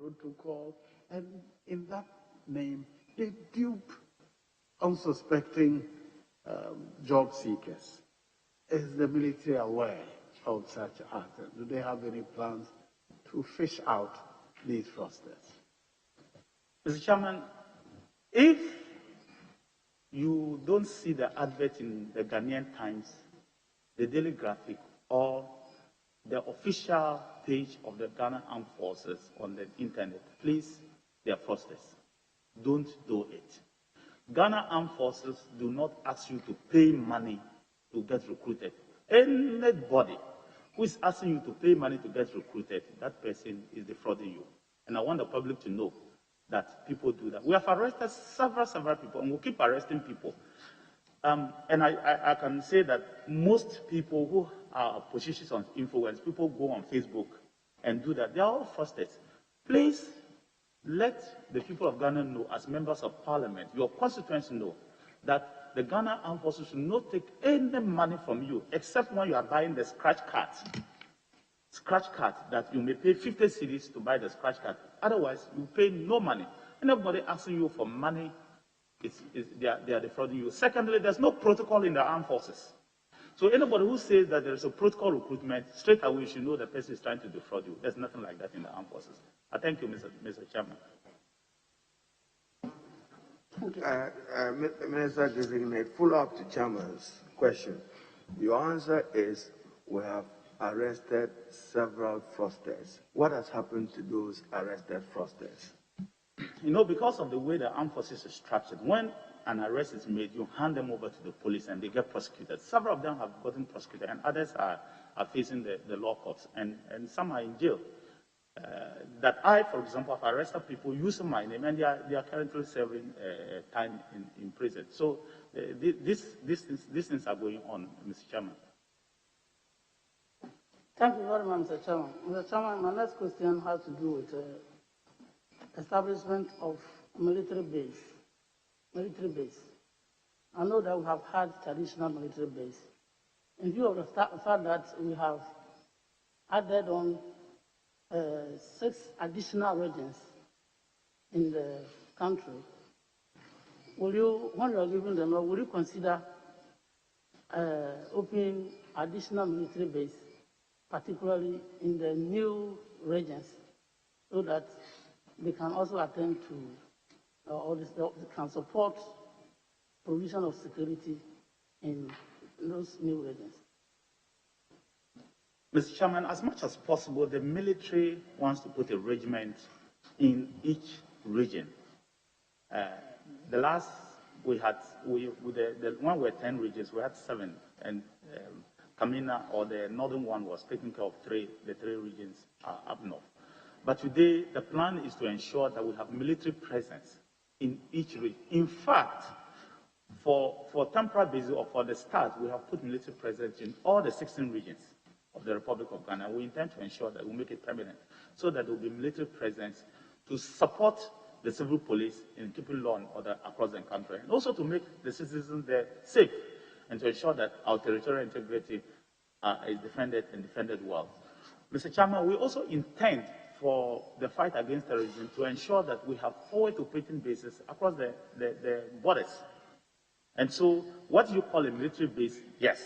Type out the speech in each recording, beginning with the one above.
protocol, and in that name, they dupe unsuspecting job seekers. Is the military aware of such acts? Do they have any plans to fish out these fraudsters? Mr. Chairman, if you don't see the advert in the Ghanaian Times, the Daily Graphic, or the official page of the Ghana Armed Forces on the internet, please, they are fraudsters. Don't do it. Ghana Armed Forces do not ask you to pay money to get recruited. Anybody who is asking you to pay money to get recruited, that person is defrauding you. And I want the public to know that people do that. We have arrested several people, and we'll keep arresting people. And I can say that most people who are positions on influence, people go on Facebook and do that. They are all fraudsters. Please let the people of Ghana know, as members of parliament, your constituents know, that the Ghana Armed Forces should not take any money from you, except when you are buying the scratch card. Scratch card that you may pay 50 cedis to buy the scratch card. Otherwise, you pay no money. Anybody asking you for money, they are defrauding you. Secondly, there's no protocol in the armed forces. So anybody who says that there is a protocol recruitment, straight away you should know the person is trying to defraud you. There's nothing like that in the armed forces. I thank you, Mr. Chairman. Minister-designate, follow-up to Chairman's question. Your answer is we have arrested several fraudsters. What has happened to those arrested fraudsters? You know, because of the way the armed forces is structured, when an arrest is made, you hand them over to the police and they get prosecuted. Several of them have gotten prosecuted and others are facing the law courts, and some are in jail. That I, for example, have arrested people using my name, and they are currently serving time in prison. So these things are going on, Mr. Chairman. Thank you very much, Mr. Chairman. Mr. Chairman, my next question has to do with establishment of military base. I know that we have had traditional military base. In view of the fact that we have added on 6 additional regions in the country, when you are giving the law, will you consider opening additional military base, particularly in the new regions, so that they can also attend to, or they can support provision of security in those new regions? Mr. Chairman, as much as possible, the military wants to put a regiment in each region. The last we had, when we were 10 regions, we had 7, and Kamina, or the northern one, was taking care of the 3 regions up north. But today, the plan is to ensure that we have military presence in each region. In fact, for temporary basis or for the start, we have put military presence in all the 16 regions of the Republic of Ghana. We intend to ensure that we make it permanent, so that there will be military presence to support the civil police in keeping law and order across the country, and also to make the citizens there safe, and to ensure that our territorial integrity is defended and defended well. Mr. Chairman, we also intend for the fight against terrorism to ensure that we have forward operating bases across the borders. And so what you call a military base, yes,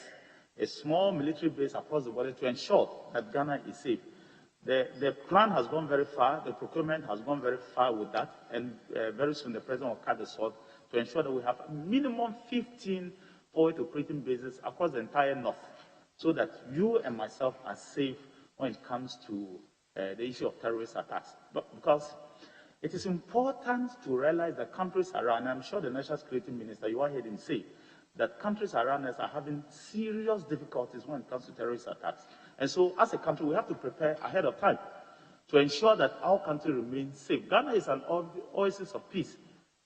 a small military base across the border to ensure that Ghana is safe. The plan has gone very far, the procurement has gone very far with that, and very soon the President will cut the sword to ensure that we have a minimum 15 forward operating bases across the entire north, so that you and myself are safe when it comes to the issue of terrorist attacks. But because it is important to realize that countries around, and I'm sure the National Security Minister, you heard him say, that countries around us are having serious difficulties when it comes to terrorist attacks. And so, as a country, we have to prepare ahead of time to ensure that our country remains safe. Ghana is an oasis of peace.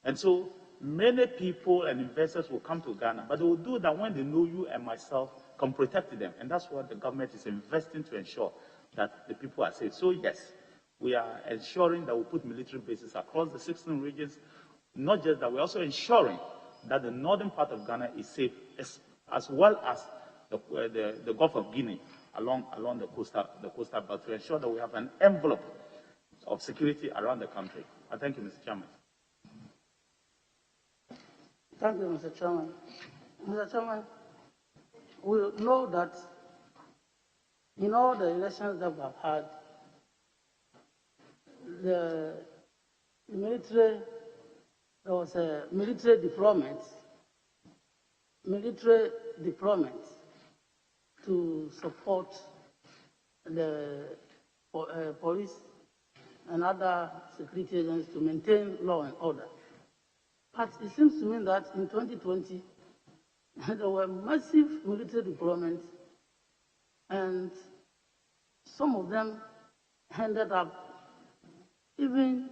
And so, many people and investors will come to Ghana, but they will do that when they know you and myself can protect them. And that's what the government is investing to ensure, that the people are safe. So, yes, we are ensuring that we put military bases across the 16 regions. Not just that, we're also ensuring that the northern part of Ghana is safe, as well as the Gulf of Guinea along the coastal belt, to ensure that we have an envelope of security around the country. I thank you, Mr. Chairman. Thank you, Mr. Chairman. Mr. Chairman, we know that in all the elections that we have had, the military, there was a military deployment to support the police and other security agents to maintain law and order. But it seems to me that in 2020, there were massive military deployments, and some of them ended up even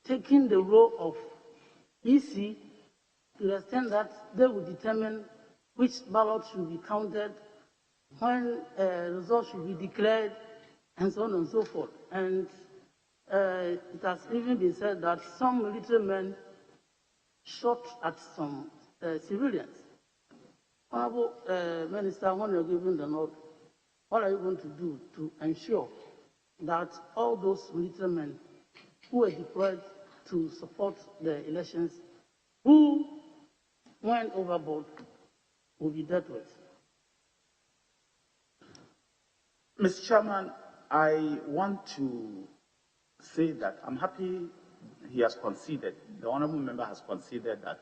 taking the role of EC to the extent that they would determine which ballots should be counted, when results should be declared, and so on and so forth. And it has even been said that some military men shot at some civilians. Honorable Minister, when you're given the nod, what are you going to do to ensure that all those military men who were deployed to support the elections, who went overboard, will be dealt with? Mr. Chairman, I want to say that I'm happy he has conceded, the honorable member has conceded that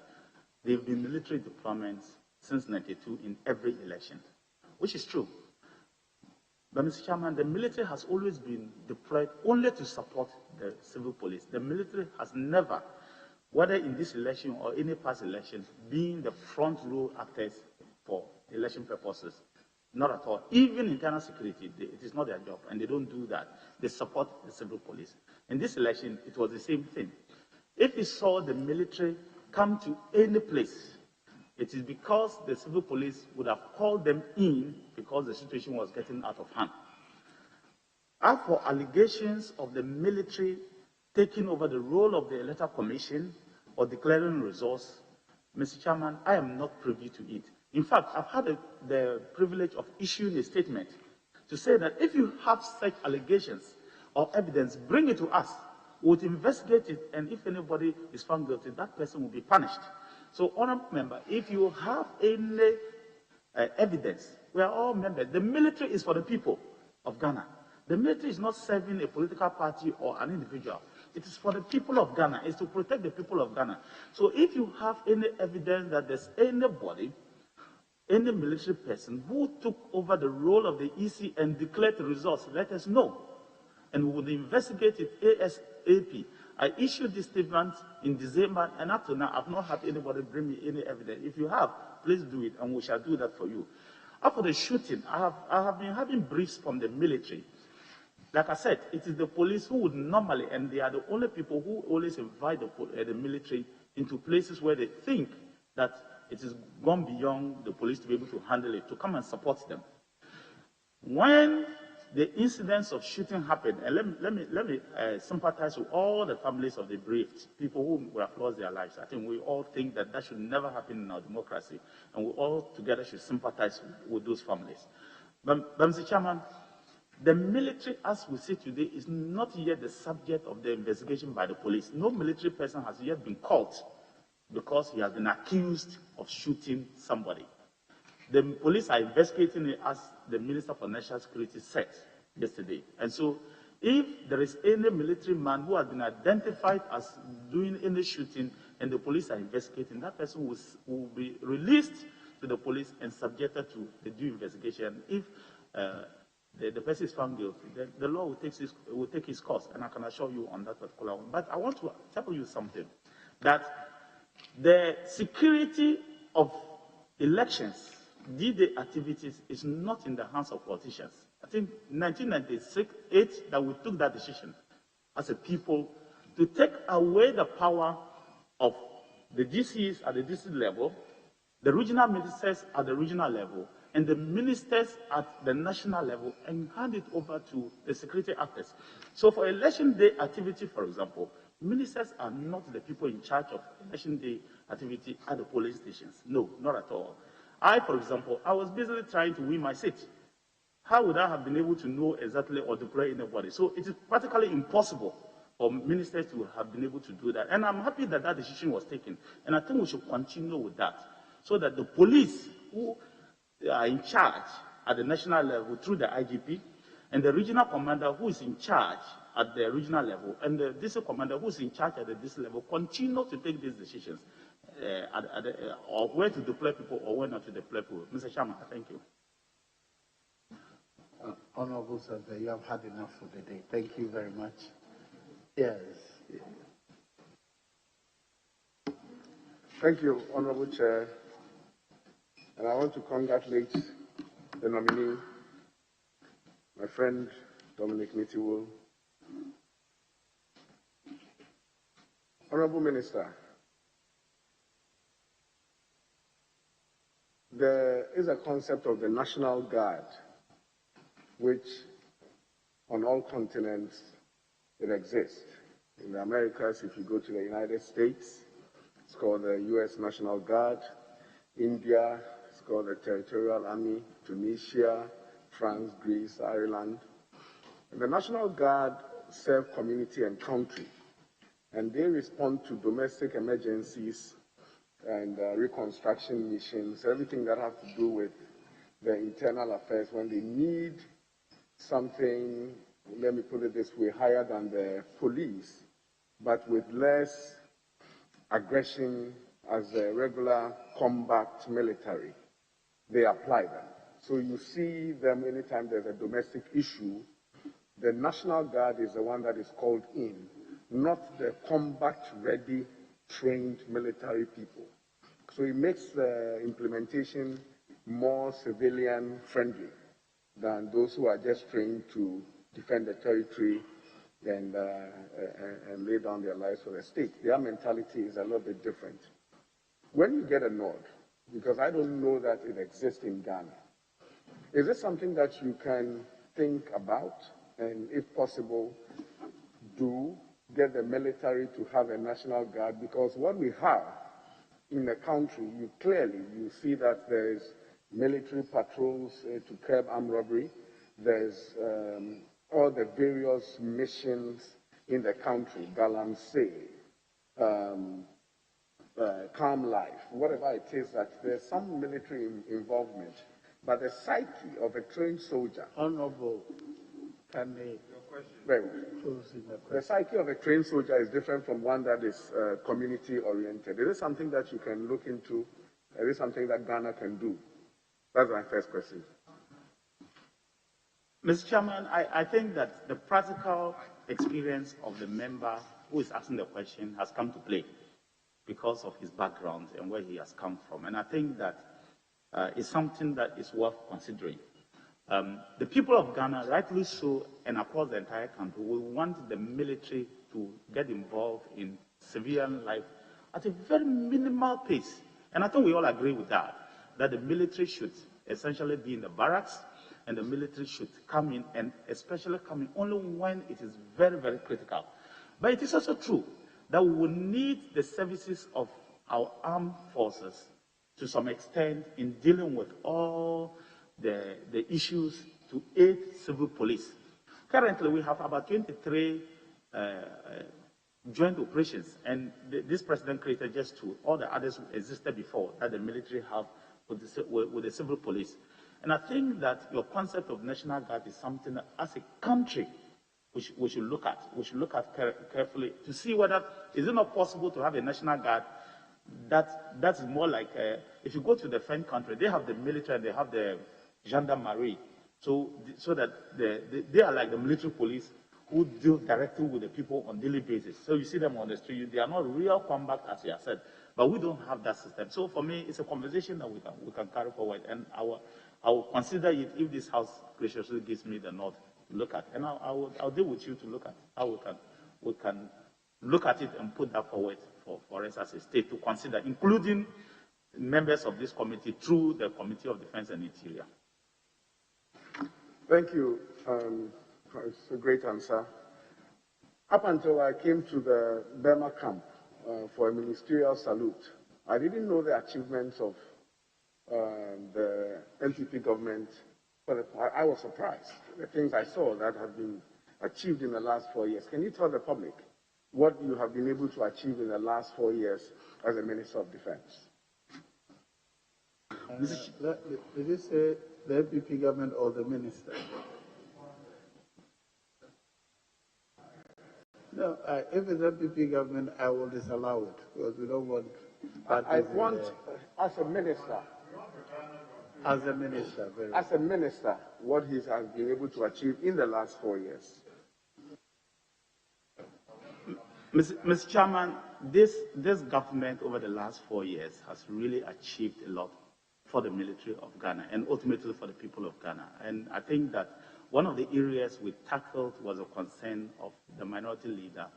there have been military deployments since 1992 in every election, which is true. But Mr. Chairman, the military has always been deployed only to support the civil police. The military has never, whether in this election or any past election, been the front row actors for election purposes. Not at all. Even internal security, it is not their job, and they don't do that. They support the civil police. In this election, it was the same thing. If you saw the military come to any place, it is because the civil police would have called them in because the situation was getting out of hand. As for allegations of the military taking over the role of the Electoral Commission or declaring results, Mr. Chairman, I am not privy to it. In fact, I've had the privilege of issuing a statement to say that if you have such allegations or evidence, bring it to us. We'll investigate it, and if anybody is found guilty, that person will be punished. So, honourable member, if you have any evidence, we are all members. The military is for the people of Ghana. The military is not serving a political party or an individual. It is for the people of Ghana. It's to protect the people of Ghana. So if you have any evidence that there's anybody, any military person who took over the role of the EC and declared the results, let us know. And we will investigate it ASAP. I issued this statement in December, and up to now, I've not had anybody bring me any evidence. If you have, please do it, and we shall do that for you. After the shooting, I have been having briefs from the military. Like I said, it is the police who would normally, and they are the only people who always invite the military into places where they think that it has gone beyond the police to be able to handle it, to come and support them. When the incidents of shooting happened, and let me sympathize with all the families of the bereaved, people who have lost their lives. I think we all think that that should never happen in our democracy, and we all together should sympathize with those families. But Mr. Chairman, the military, as we see today, is not yet the subject of the investigation by the police. No military person has yet been caught because he has been accused of shooting somebody. The police are investigating it, as the Minister for National Security said yesterday. And so, if there is any military man who has been identified as doing any shooting and the police are investigating, that person will be released to the police and subjected to the due investigation. If the person is found guilty, the law will take its course, and I can assure you on that particular one. But I want to tell you something, that the security of elections, D-Day activities, is not in the hands of politicians. I think 1998 that we took that decision as a people to take away the power of the DCs at the DC level, the regional ministers at the regional level, and the ministers at the national level, and hand it over to the security actors. So for election day activity, for example, ministers are not the people in charge of election day activity at the polling stations. No, not at all. I, for example, I was busily trying to win my seat. How would I have been able to know exactly or deploy anybody? So it is practically impossible for ministers to have been able to do that. And I'm happy that that decision was taken. And I think we should continue with that, so that the police who are in charge at the national level through the IGP, and the regional commander who is in charge at the regional level, and the district commander who is in charge at the district level, continue to take these decisions or where to deploy people or where not to deploy people. Mr. Chairman, thank you. Honorable Senator, you have had enough for the day. Thank you very much. Yes. Thank you, Honorable Chair. And I want to congratulate the nominee, my friend Dominic Nitiwul. Honorable Minister, there is a concept of the National Guard, which on all continents it exists. In the Americas, if you go to the United States, it's called the U.S. National Guard. India, it's called the Territorial Army. Tunisia, France, Greece, Ireland. And the National Guard serve community and country, and they respond to domestic emergencies and reconstruction missions, everything that has to do with the internal affairs. When they need something, let me put it this way, higher than the police, but with less aggression as a regular combat military, they apply them. So you see them anytime there's a domestic issue, the National Guard is the one that is called in, not the combat-ready, trained military people. So it makes the implementation more civilian-friendly than those who are just trained to defend the territory and lay down their lives for the state. Their mentality is a little bit different. When you get a nod, because I don't know that it exists in Ghana, is this something that you can think about and, if possible, do get the military to have a National Guard? Because what we have in the country, you see that there's military patrols to curb armed robbery. There's all the various missions in the country, Galamsey, Calm Life, whatever it is, that there's some military involvement. But the psyche of a trained soldier. Honorable, can they Very well. close in the The question? psyche of a trained soldier is different from one that is community-oriented. Is it something that you can look into? Is it something that Ghana can do? That's my first question. Mr. Chairman, I think that the practical experience of the member who is asking the question has come to play because of his background and where he has come from. And I think that it's something that is worth considering. The people of Ghana, rightly so, and across the entire country, will want the military to get involved in civilian life at a very minimal pace. And I think we all agree with that the military should essentially be in the barracks, and the military should come in, and especially come in only when it is very, very critical. But it is also true that we will need the services of our armed forces to some extent in dealing with all the issues to aid civil police. Currently, we have about 23 joint operations, and this president created just 2. All the others existed before that the military have with the civil police. And I think that your concept of National Guard is something that, as a country, we should look at. We should look at carefully to see whether is it not possible to have a National Guard that's more like if you go to the French country, they have the military and they have the gendarmerie, so that they are like the military police who deal directly with the people on a daily basis. So you see them on the street, they are not real combat, as you have said, but we don't have that system. So for me, it's a conversation that we can carry forward, and I will consider it if this House graciously gives me the nod to look at, and I'll deal with you to look at how we can look at it and put that forward for us as a state to consider, including members of this committee through the Committee of Defense and Interior. Thank you. It's a great answer. Up until I came to the Burma camp for a ministerial salute, I didn't know the achievements of the NPP government, but I was surprised. The things I saw that have been achieved in the last 4 years. Can you tell the public what you have been able to achieve in the last 4 years as a Minister of Defense? Did you say the MPP government or the minister? No, if it's MPP government, I will disallow it because we don't want. I want, as a minister. As a minister, as a minister, what he has been able to achieve in the last 4 years. Mr. Chairman, this government over the last 4 years has really achieved a lot for the military of Ghana and ultimately for the people of Ghana. And I think that one of the areas we tackled was a concern of the minority leader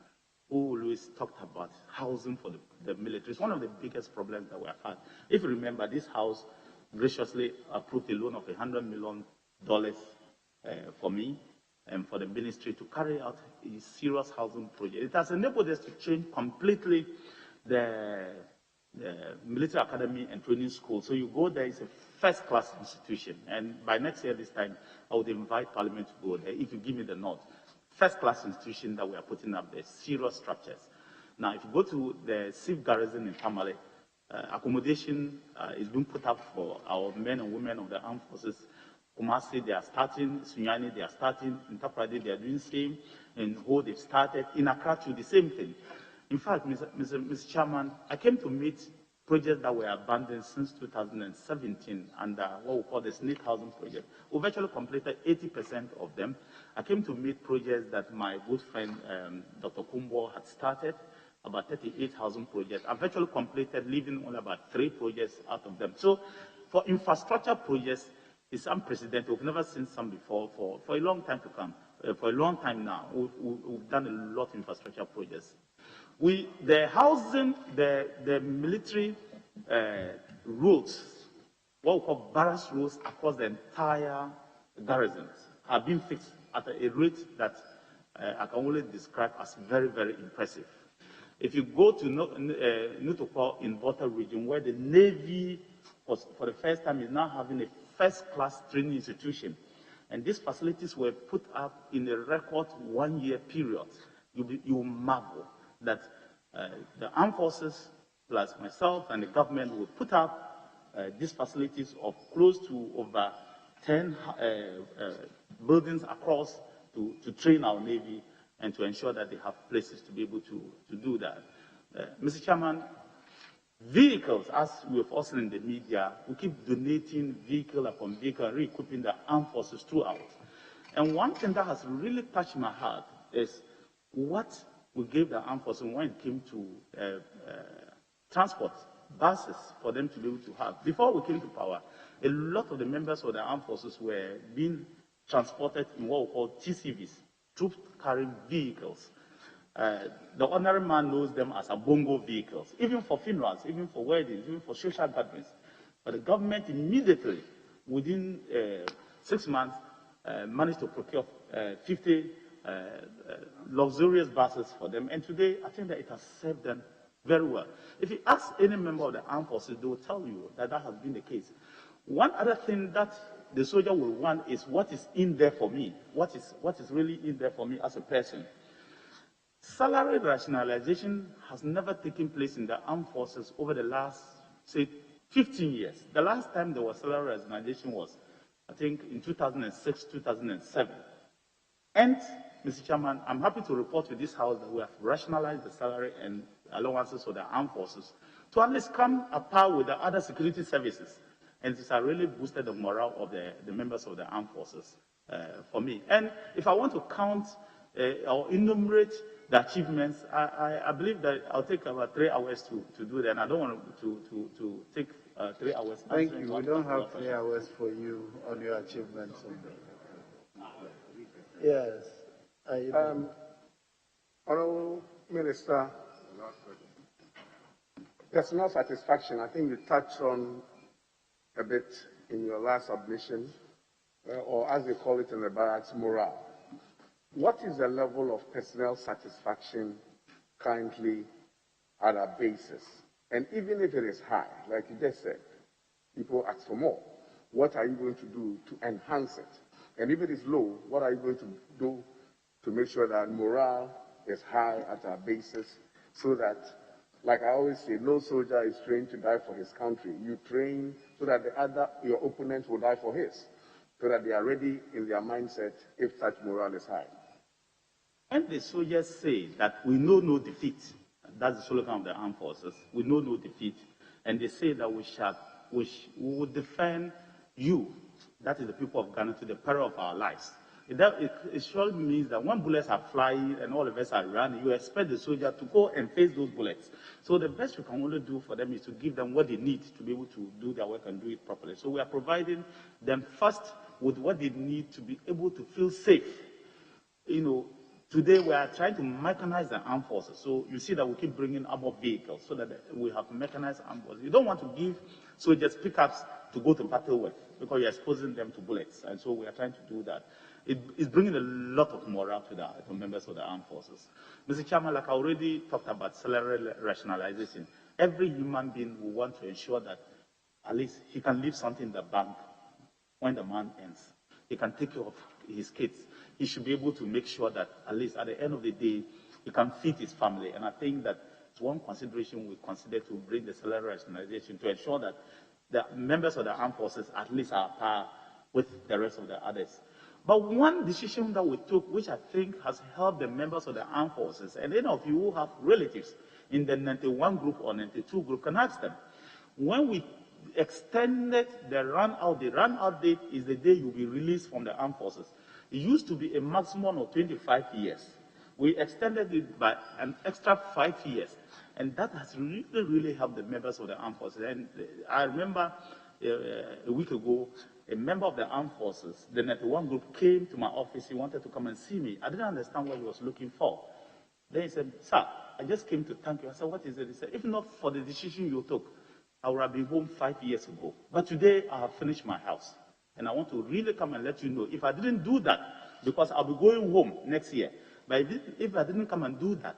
who always talked about housing for the military. It's one of the biggest problems that we have had. If you remember, this House graciously approved a loan of $100 million for me and for the ministry to carry out a serious housing project. It has enabled us to change completely the military academy and training school. So you go there, it's a first-class institution. And by next year, this time, I would invite Parliament to go there, if you give me the nod. First-class institution that we are putting up there, serious structures. Now, if you go to the Civ Garrison in Tamale, accommodation is being put up for our men and women of the armed forces. Kumasi, they are starting. Sunyani, they are starting. In Taprade, they are doing the same. In Ho, they've started. In Accra, too, the same thing. In fact, Mr. Chairman, I came to meet projects that were abandoned since 2017 under what we call the Snake Housing Project. We've actually completed 80% of them. I came to meet projects that my good friend, Dr. Kumbo, had started, about 38 housing projects. I've actually completed, leaving only about 3 projects out of them. So for infrastructure projects, it's unprecedented. We've never seen some before for a long time to come. For a long time now, we've done a lot of infrastructure projects. The housing, the military roads, what we call barracks roads across the entire garrisons, have been fixed at a rate that I can only describe as very, very impressive. If you go to Nitiwul in Volta region, where the Navy, for the first time, is now having a first-class training institution, and these facilities were put up in a record 1-year period, you will marvel that the armed forces, plus myself and the government, will put up these facilities of close to over 10 buildings across to train our Navy and to ensure that they have places to be able to do that. Mr. Chairman, vehicles, as we have also seen in the media, we keep donating vehicle upon vehicle, re-equipping the armed forces throughout. And one thing that has really touched my heart is what we gave the armed forces when it came to transport, buses for them to be able to have. Before we came to power, a lot of the members of the armed forces were being transported in what we call TCVs, troop-carrying vehicles. The ordinary man knows them as a bongo vehicles, even for funerals, even for weddings, even for social gatherings. But the government immediately, within 6 months, managed to procure 50 luxurious buses for them. And today, I think that it has served them very well. If you ask any member of the armed forces, they will tell you that that has been the case. One other thing that the soldier will want is what is in there for me. What is really in there for me as a person. Salary rationalization has never taken place in the armed forces over the last, say, 15 years. The last time there was salary rationalization was, I think, in 2006, 2007. And, Mr. Chairman, I'm happy to report to this House that we have rationalized the salary and allowances for the armed forces to at least come apart with the other security services. And this has really boosted the morale of the members of the armed forces for me. And if I want to count or enumerate the achievements, I believe that I'll take about 3 hours to do that. And I don't want to take 3 hours. Thank you. We don't have 3 hours for you on your achievements. Yes. Honourable Minister, personal satisfaction, I think you touched on a bit in your last submission, or as they call it in the barracks, morale. What is the level of personnel satisfaction currently at our basis? And even if it is high, like you just said, people ask for more. What are you going to do to enhance it? And if it is low, what are you going to do to make sure that morale is high at our bases, so that, like I always say, no soldier is trained to die for his country. You train so that your opponent will die for his, so that they are ready in their mindset if such morale is high. When the soldiers say that we know no defeat, that's the slogan of the armed forces, we know no defeat, and they say that we will defend you, that is the people of Ghana, to the peril of our lives. It surely means that when bullets are flying and all of us are running, you expect the soldier to go and face those bullets. So the best we can only do for them is to give them what they need to be able to do their work and do it properly. So we are providing them first with what they need to be able to feel safe. Today we are trying to mechanize the armed forces. So you see that we keep bringing armored vehicles so that we have mechanized armed forces. You don't want to give soldiers pickups to go to battle with because you're exposing them to bullets. And so we are trying to do that. It's bringing a lot of morale to the members of the armed forces. Mr. Chairman, like I already talked about salary rationalization, every human being will want to ensure that at least he can leave something in the bank when the month ends. He can take care of his kids. He should be able to make sure that at least at the end of the day, he can feed his family. And I think that it's one consideration we consider to bring the salary rationalization to ensure that the members of the armed forces at least are par with the rest of the others. But one decision that we took, which I think has helped the members of the armed forces, and any of you who have relatives in the 91 group or 92 group can ask them. When we extended the run-out date is the day you'll be released from the armed forces. It used to be a maximum of 25 years. We extended it by an extra 5 years. And that has really, really helped the members of the armed forces. And I remember a week ago, a member of the armed forces, the 91 group, came to my office. He wanted to come and see me. I didn't understand what he was looking for. Then he said, "Sir, I just came to thank you." I said, "What is it?" He said, "If not for the decision you took, I would have been home 5 years ago. But today, I have finished my house. And I want to really come and let you know, if I didn't do that, because I'll be going home next year, but if I didn't come and do that,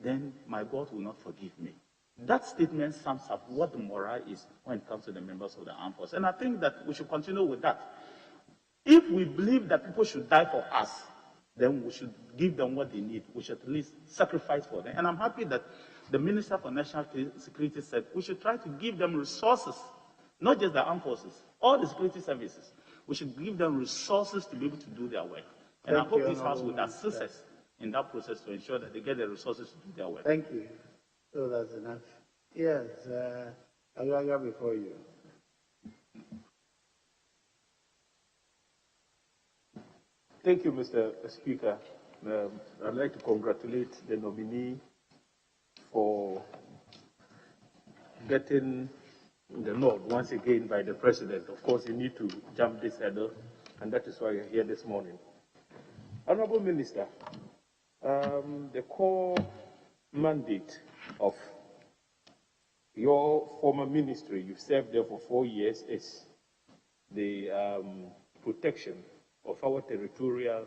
then my God will not forgive me." That statement sums up what the morale is when it comes to the members of the armed forces. And I think that we should continue with that. If we believe that people should die for us, then we should give them what they need. We should at least sacrifice for them. And I'm happy that the Minister for National Security said we should try to give them resources, not just the armed forces, all the security services. We should give them resources to be able to do their work. And I hope this House would assist us in that process to ensure that they get the resources to do their work. Thank you. So that's enough. Yes, Agaga before you. Thank you, Mr. Speaker. I'd like to congratulate the nominee for getting the nod once again by the President. Of course, you need to jump this hurdle, and that is why you're here this morning. Honorable Minister, the core mandate of your former ministry, you've served there for 4 years, is the protection of our territorial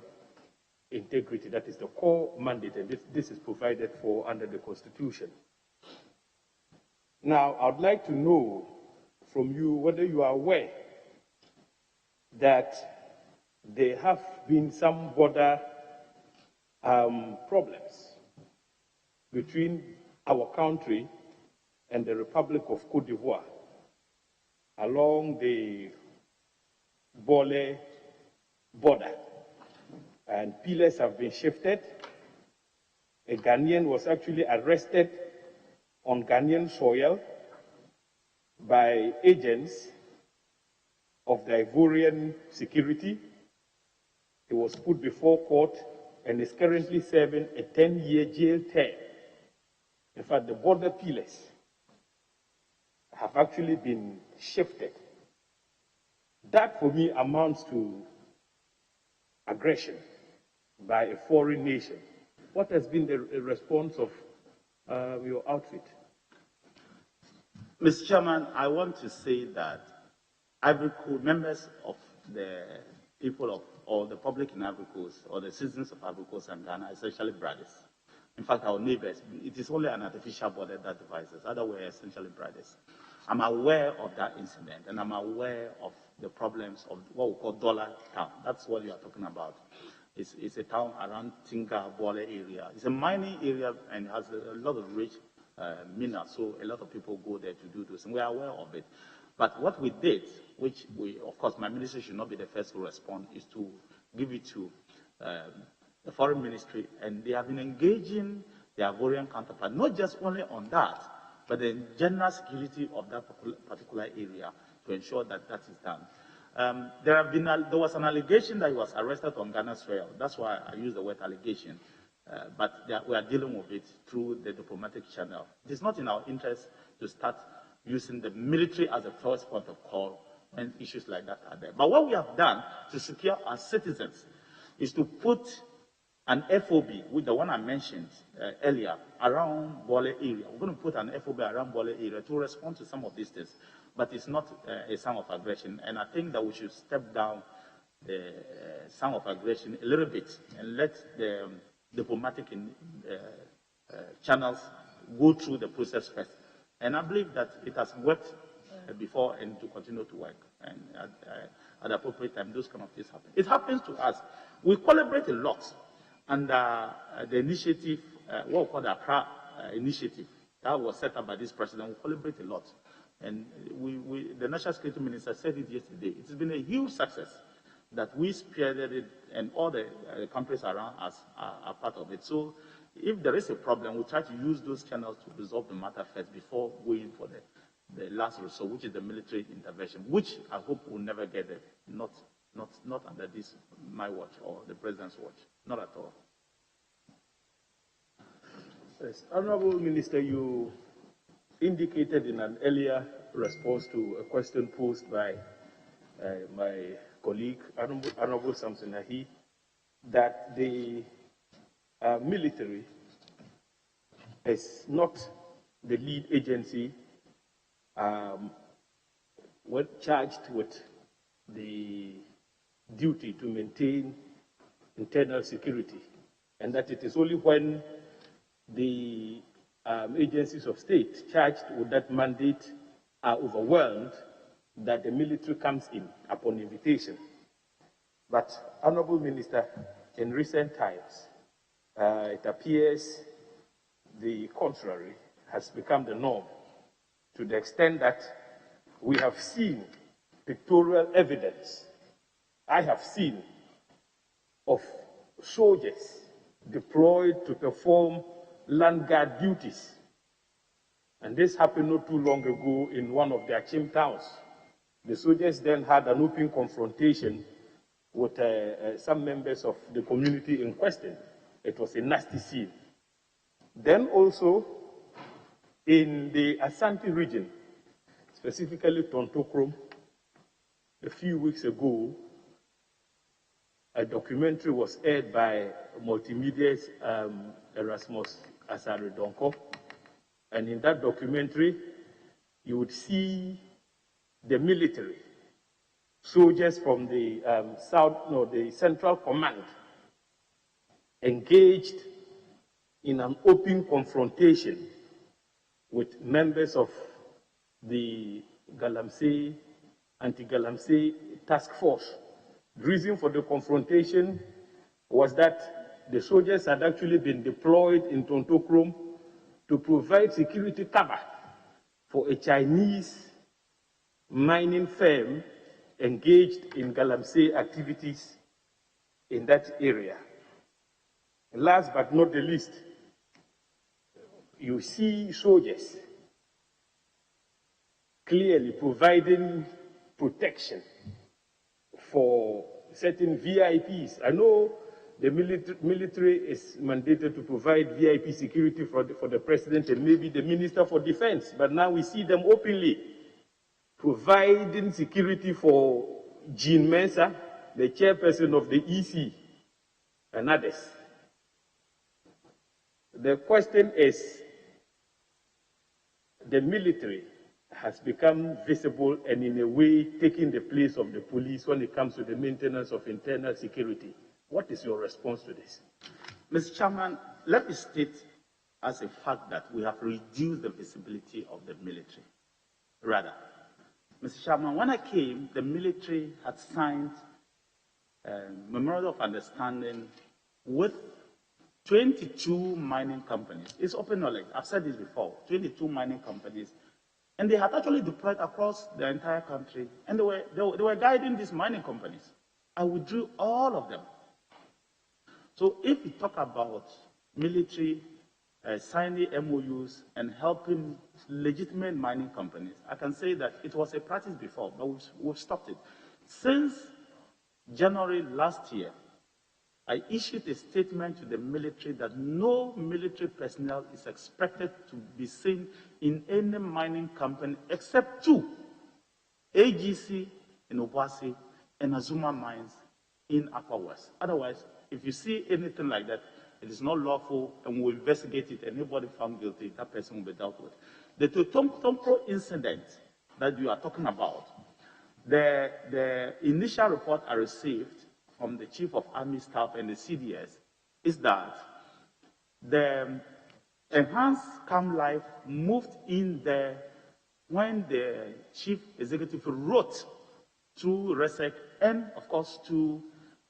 integrity. That is the core mandate, and this is provided for under the Constitution. Now, I'd like to know from you whether you are aware that there have been some border problems between our country and the Republic of Cote d'Ivoire along the Bole border. And pillars have been shifted. A Ghanaian was actually arrested on Ghanaian soil by agents of the Ivorian security. He was put before court and is currently serving a 10-year jail term. In fact, the border pillars have actually been shifted. That, for me, amounts to aggression by a foreign nation. What has been the response of your outfit? Mr. Chairman, I want to say that Ivory Coast, members of the people of, or the public in Ivory Coast, or the citizens of Ivory Coast and Ghana, are essentially brothers. In fact, our neighbors, it is only an artificial border that divides us. Otherwise, we're essentially brothers. I'm aware of that incident, and I'm aware of the problems of what we call dollar town. That's what you are talking about. It's a town around Tinga, Bole area. It's a mining area and has a lot of rich minerals, so a lot of people go there to do this, and we are aware of it. But what we did, which we, of course, my ministry should not be the first to respond, is to give it to the foreign ministry, and they have been engaging their Ivorian counterpart, not just only on that, but the general security of that particular area to ensure that that is done. There was an allegation that he was arrested on Ghana's soil. That's why I use the word allegation. But we are dealing with it through the diplomatic channel. It is not in our interest to start using the military as a first point of call when issues like that are there. But what we have done to secure our citizens is to put an FOB, with the one I mentioned earlier, around Bole area. We're going to put an FOB around Bole area to respond to some of these things. But it's not a sign of aggression. And I think that we should step down the sign of aggression a little bit and let the diplomatic channels go through the process first. And I believe that it has worked before and to continue to work. And at the appropriate time, those kind of things happen. It happens to us. We collaborate a lot under the initiative, what we call the Accra initiative, that was set up by this president. We collaborate a lot. And the National Security Minister said it yesterday. It's been a huge success that we spearheaded it, and all the countries around us are part of it. So if there is a problem, we try to use those channels to resolve the matter first before going for the last resort, which is the military intervention, which I hope will never get there, not under this, my watch or the president's watch, not at all. Yes. Honorable Minister, you indicated in an earlier response to a question posed by my colleague, Honorable Samson Ahi, that the military is not the lead agency charged with the duty to maintain internal security, and that it is only when the agencies of state charged with that mandate are overwhelmed that the military comes in upon invitation. But, Honorable Minister, in recent times, it appears the contrary has become the norm, to the extent that we have seen pictorial evidence, I have seen, of soldiers deployed to perform land guard duties. And this happened not too long ago in one of their Chim towns. The soldiers then had an open confrontation with some members of the community in question. It was a nasty scene. Then also, in the Asante region, specifically Tontokrom, a few weeks ago, a documentary was aired by Multimedia's Erasmus Asare Donko. And in that documentary, you would see the military, soldiers from the the Central Command, engaged in an open confrontation with members of the Galamsey, anti-Galamsey task force. The reason for the confrontation was that the soldiers had actually been deployed in Tontokrom to provide security cover for a Chinese mining firm engaged in Galamsey activities in that area. And last but not the least, you see soldiers clearly providing protection for certain VIPs. I know the military is mandated to provide VIP security for the president and maybe the Minister for Defense, but now we see them openly providing security for Jean Mensa, the chairperson of the EC, and others. The question is, the military has become visible and in a way taking the place of the police when it comes to the maintenance of internal security. What is your response to this? Mr. Chairman, let me state as a fact that we have reduced the visibility of the military. Rather, Mr. Chairman, when I came, the military had signed memorandum of understanding with 22 mining companies. It's open knowledge. I've said this before. 22 mining companies, and they had actually deployed across the entire country, and they were guiding these mining companies. I withdrew all of them. So if we talk about military signing MOUs and helping legitimate mining companies, I can say that it was a practice before, but we've stopped it. Since January last year, I issued a statement to the military that no military personnel is expected to be seen in any mining company except two, AGC in Obuasi and Azuma Mines in Upper West. Otherwise, if you see anything like that, it is not lawful, and we'll investigate it, and anybody found guilty, that person will be dealt with. The Totompo incident that you are talking about, the initial report I received from the Chief of Army Staff and the CDS is that the enhanced CAM Life moved in there when the Chief Executive wrote to RESEC and, of course, to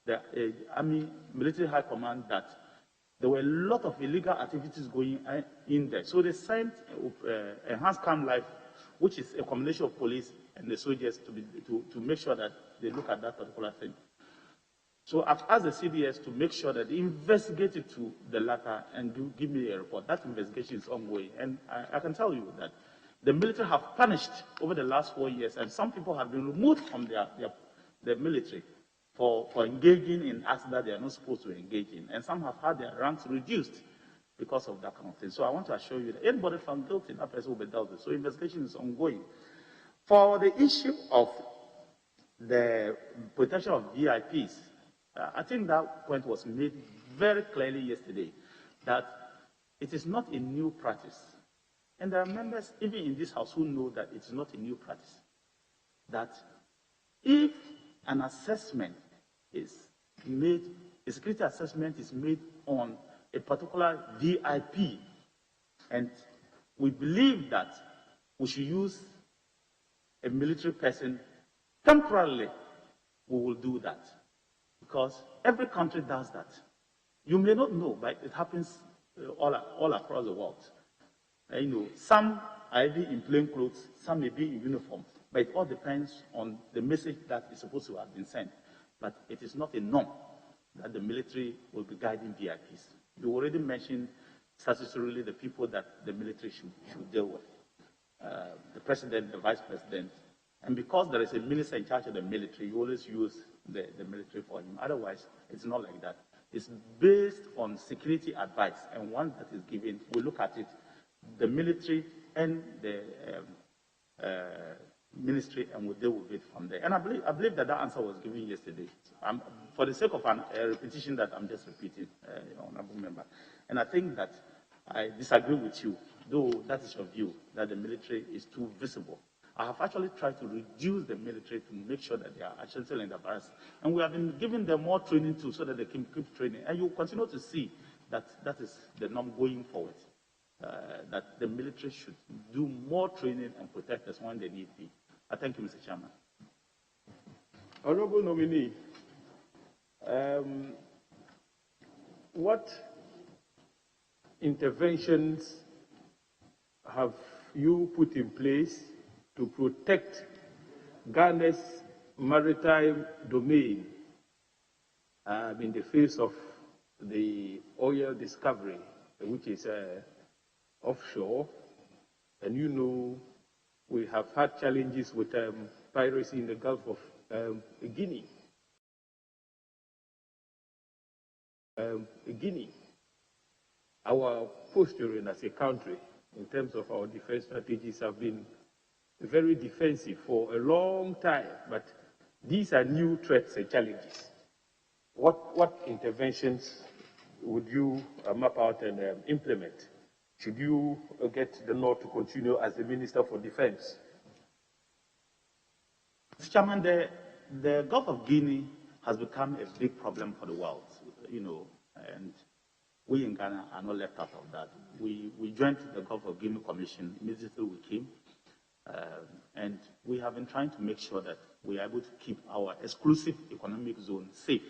the Army Military High Command that there were a lot of illegal activities going in there. So they sent enhanced CAM Life, which is a combination of police and the soldiers, to make sure that they look at that particular thing. So I've asked the CDS to make sure that they investigate it to the latter and give me a report. That investigation is ongoing. And I can tell you that the military have punished over the last 4 years, and some people have been removed from their military for engaging in acts that they are not supposed to engage in. And some have had their ranks reduced because of that kind of thing. So I want to assure you that anybody found guilty, that person will be dealt with. So investigation is ongoing. For the issue of the protection of VIPs, I think that point was made very clearly yesterday, that it is not a new practice. And there are members, even in this house, who know that it is not a new practice. That if an assessment is made, a security assessment is made on a particular VIP, and we believe that we should use a military person temporarily, we will do that. Because every country does that. You may not know, but it happens all across the world. Some are even in plain clothes, some may be in uniform, but it all depends on the message that is supposed to have been sent. But it is not a norm that the military will be guiding VIPs. You already mentioned statutorily the people that the military should deal with. The president, the vice president, and because there is a minister in charge of the military, you always use the military for him. Otherwise, it's not like that. It's based on security advice, and once that is given, we look at it, the military and the ministry, and we deal with it from there. And I believe that answer was given yesterday. So for the sake of a repetition that I'm just repeating, honorable member. And I think that I disagree with you, though that is your view, that the military is too visible. I have actually tried to reduce the military to make sure that they are essential in the barracks. And we have been giving them more training too, so that they can keep training. And you continue to see that that is the norm going forward. That the military should do more training and protect us when they need be. I thank you, Mr. Chairman. Honorable nominee, what interventions have you put in place to protect Garnet's maritime domain in the face of the oil discovery, which is offshore? And we have had challenges with piracy in the Gulf of Guinea. Our posturing as a country in terms of our defense strategies have been very defensive for a long time, but these are new threats and challenges. What interventions would you map out and implement? Should you get the nod to continue as the Minister for Defense? Mr. Chairman, the Gulf of Guinea has become a big problem for the world, and we in Ghana are not left out of that. We joined the Gulf of Guinea Commission immediately we came, and we have been trying to make sure that we are able to keep our exclusive economic zone safe.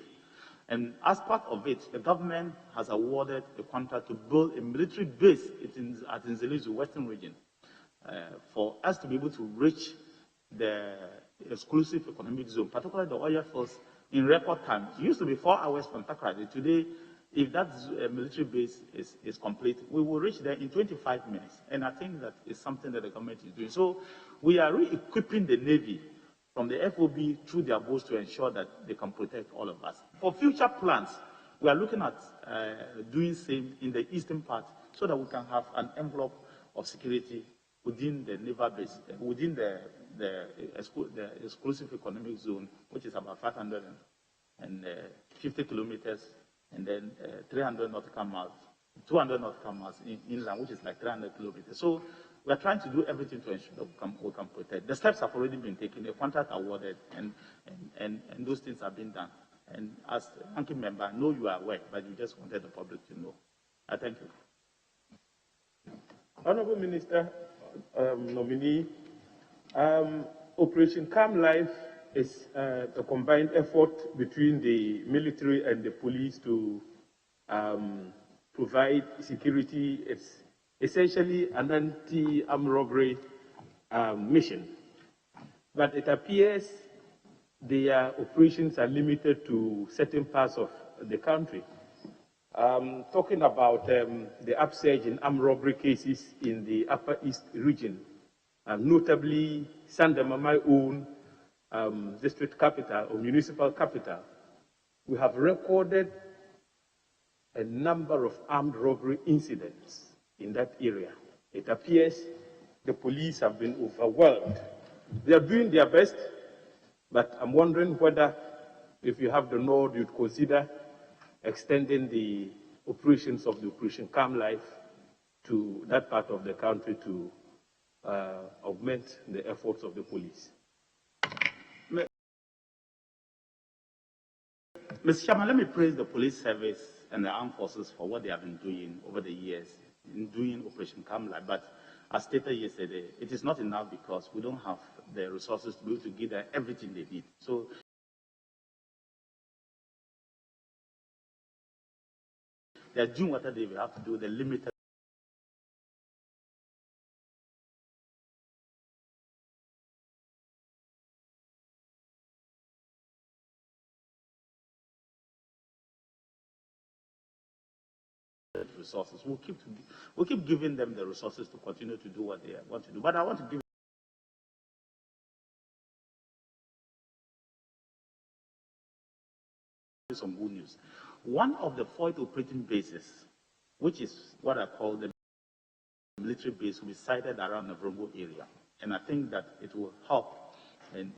And as part of it, the government has awarded a contract to build a military base at Nzelizu, Western region, for us to be able to reach the exclusive economic zone, particularly the oil fields, in record time. It used to be 4 hours from Takrady. Today, if that military base is complete, we will reach there in 25 minutes. And I think that is something that the government is doing. So we are re-equipping the Navy from the FOB through their boats to ensure that they can protect all of us. For future plans, we are looking at doing same in the eastern part so that we can have an envelope of security within the naval base, within the exclusive economic zone, which is about 550 kilometers, and then 300 nautical miles, 200 nautical miles inland, which is like 300 kilometers. So we are trying to do everything to ensure that we can protect. The steps have already been taken, a contract awarded, and those things have been done. And as a ranking member, I know you are aware, but you just wanted the public to know. I thank you. Honorable Minister, nominee, Operation Calm Life is a combined effort between the military and the police to provide security. It's essentially an anti-armed robbery mission. But it appears their operations are limited to certain parts of the country. Talking about the upsurge in armed robbery cases in the Upper East region, notably Sandama, my own district capital or municipal capital, we have recorded a number of armed robbery incidents in that area. It appears the police have been overwhelmed. They are doing their best, but I'm wondering whether, if you have the nod, you'd consider extending the operations of the Operation Calm Life to that part of the country to augment the efforts of the police. Mr. Chairman, let me praise the police service and the armed forces for what they have been doing over the years in doing Operation Calm Life. But as stated yesterday, it is not enough because we don't have the resources to be able to give them everything they need. So they are doing what they will have to do, the limited resources. We'll keep giving them the resources to continue to do what they want to do. But I want to give you some good news. One of the 4 operating bases, which is what I call the military base, will be sited around the Vrombo area. And I think that it will help in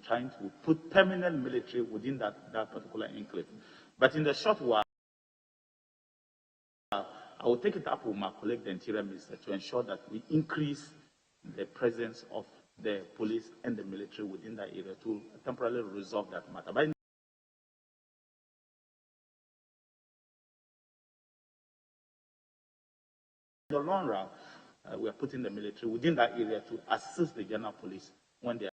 trying to put permanent military within that particular enclave. But in the short while, I will take it up with my colleague, the Interior Minister, to ensure that we increase the presence of the police and the military within that area to temporarily resolve that matter. But in the long run, we are putting the military within that area to assist the general police when they are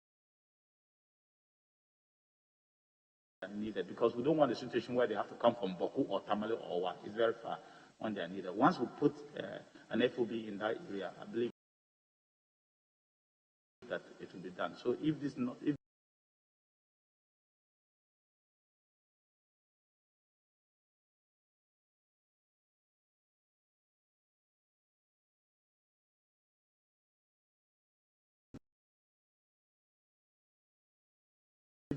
needed, because we don't want a situation where they have to come from Boku or Tamale or what. It's very far when they are needed. Once we put an FOB in that area, I believe that it will be done. So if this not, if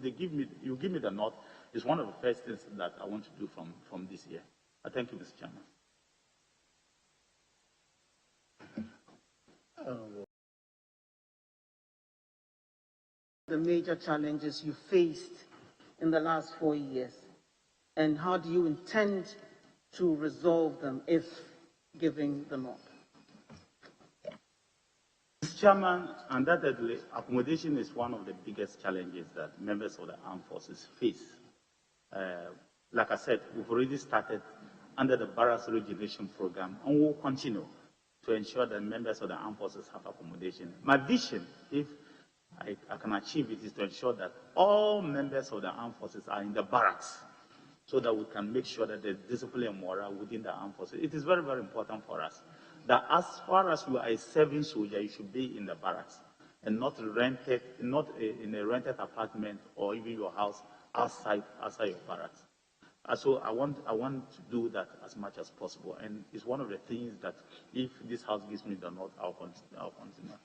they give me, you give me the nod, is one of the first things that I want to do from this year. I thank you, Mr. Chairman. The major challenges you faced in the last 4 years, and how do you intend to resolve them if giving the nod? Chairman, undoubtedly, accommodation is one of the biggest challenges that members of the armed forces face. Like I said, we've already started under the Barracks Rejuvenation Program, and we'll continue to ensure that members of the armed forces have accommodation. My vision, if I can achieve it, is to ensure that all members of the armed forces are in the barracks, so that we can make sure that there's discipline and morale within the armed forces. It is very, very important for us that as far as you are a serving soldier, you should be in the barracks and not rented, not in a rented apartment or even your house outside your barracks. So I want to do that as much as possible, and it's one of the things that if this House gives me the nod, I'll continue.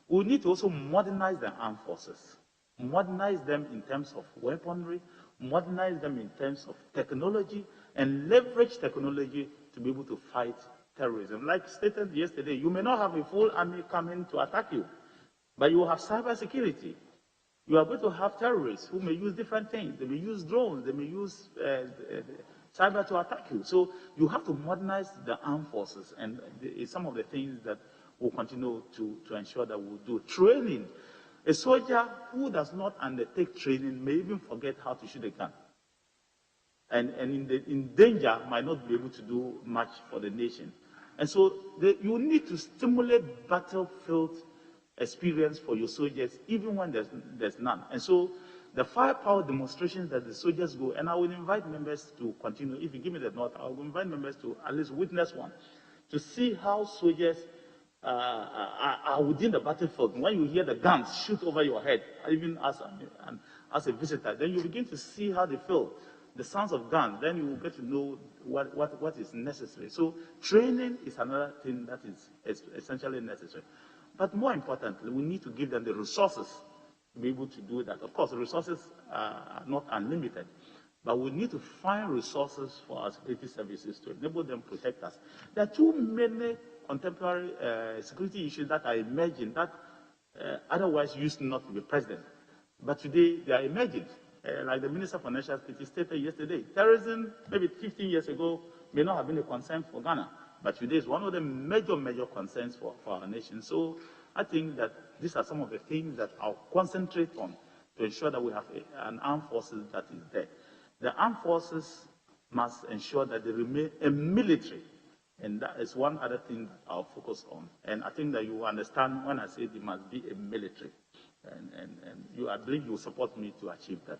We need to also modernize the armed forces, modernize them in terms of weaponry, modernize them in terms of technology, and leverage technology to be able to fight terrorism. Like stated yesterday, you may not have a full army coming to attack you, but you will have cyber security. You are going to have terrorists who may use different things. They may use drones, they may use cyber to attack you. So you have to modernize the armed forces, and some of the things that we'll continue to ensure that we'll do. Training. A soldier who does not undertake training may even forget how to shoot a gun. And in danger might not be able to do much for the nation. And so you need to stimulate battlefield experience for your soldiers, even when there's none. And so the firepower demonstrations that the soldiers go, and I will invite members to continue. If you give me the nod, I will invite members to at least witness one, to see how soldiers are within the battlefield. When you hear the guns shoot over your head, even as a visitor, then you begin to see how they feel. The sounds of guns, then you will get to know what is necessary. So training is another thing that is essentially necessary. But more importantly, we need to give them the resources to be able to do that. Of course, the resources are not unlimited, but we need to find resources for our security services to enable them to protect us. There are too many contemporary security issues that are emerging that otherwise used not to be present. But today, they are emerging. Like the Minister for National Security stated yesterday, terrorism, maybe 15 years ago, may not have been a concern for Ghana, but today is one of the major concerns for our nation. So I think that these are some of the things that I'll concentrate on to ensure that we have an armed forces that is there. The armed forces must ensure that they remain a military, and that is one other thing I'll focus on. And I think that you understand when I say they must be a military, and I believe you will support me to achieve that.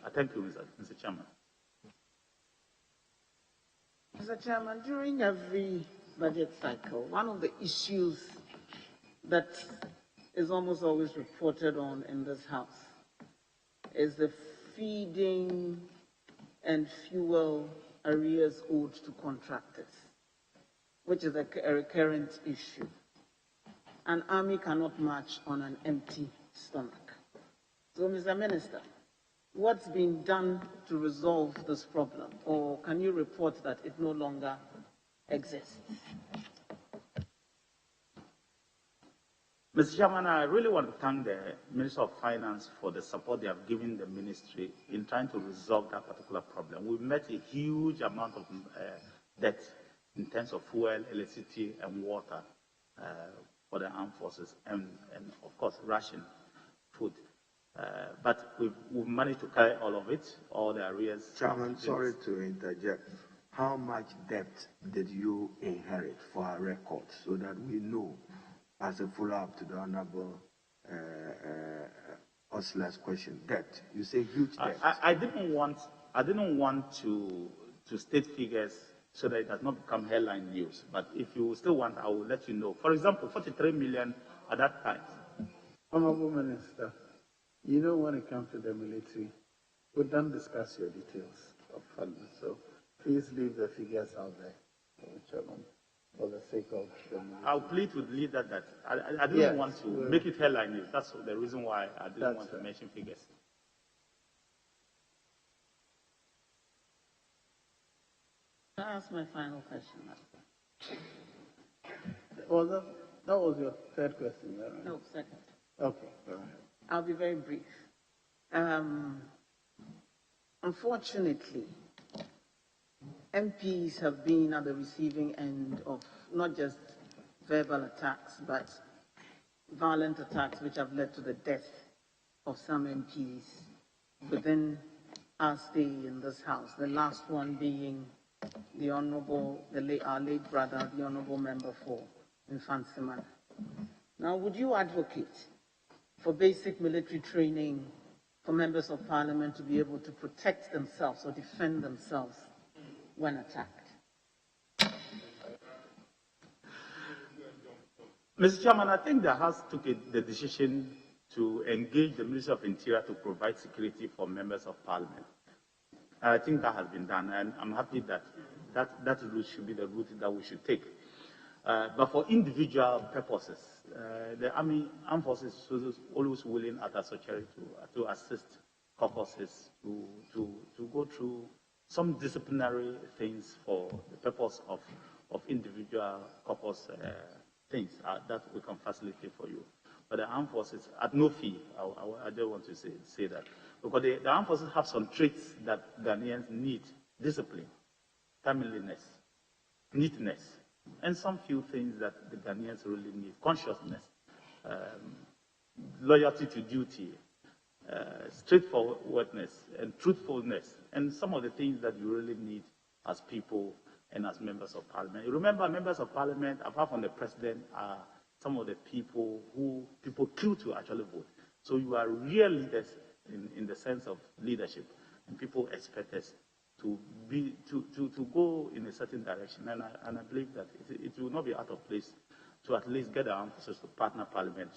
I thank you, Mr. Chairman. Mr. Chairman, during every budget cycle, one of the issues that is almost always reported on in this House is the feeding and fuel arrears owed to contractors, which is a recurrent issue. An army cannot march on an empty stomach. So, Mr. Minister, what's been done to resolve this problem, or can you report that it no longer exists? Mr. Chairman, I really want to thank the Minister of Finance for the support they have given the ministry in trying to resolve that particular problem. We've met a huge amount of debt in terms of fuel, electricity, and water for the armed forces, and of course, ration, food. But we've managed to carry all of it, all the arrears. Chairman, sorry to interject. How much debt did you inherit for our records so that we know, as a follow-up to the Honorable Osler's question, debt? You say huge debt. I didn't want to state figures so that it does not become headline news. But if you still want, I will let you know. For example, 43 million at that time. Honorable Minister, you know, when it comes to the military, we don't discuss your details of funding, so please leave the figures out there, Chairman, for the sake of the military. I'll plead with the leader that I didn't want to make it headline news. That's the reason why I didn't want to mention figures. Can I ask my final question? Well, that was your third question, right? No, second. Okay, go ahead. I'll be very brief. Unfortunately, MPs have been at the receiving end of not just verbal attacks, but violent attacks which have led to the death of some MPs within our stay in this House. The last one being the Honourable, our late brother, the Honourable Member for Infantsiman. Now, would you advocate for basic military training for members of parliament to be able to protect themselves or defend themselves when attacked? Mr. Chairman, I think the House took the decision to engage the Minister of Interior to provide security for members of parliament. I think that has been done, and I'm happy that that route should be the route that we should take. But for individual purposes, the armed forces is always willing at a secretary to assist caucuses to go through some disciplinary things for the purpose of individual caucus things that we can facilitate for you. But the armed forces, at no fee, I don't want to say that. Because the armed forces have some traits that Ghanaians need: discipline, timeliness, neatness, and some few things that the Ghanaians really need: consciousness, loyalty to duty, straightforwardness, and truthfulness, and some of the things that you really need as people and as members of parliament. You remember, members of parliament, apart from the president, are some of the people who people kill to actually vote. So you are real leaders in the sense of leadership, and people expect us to go in a certain direction. And I believe that it will not be out of place to at least get the armed forces to partner parliament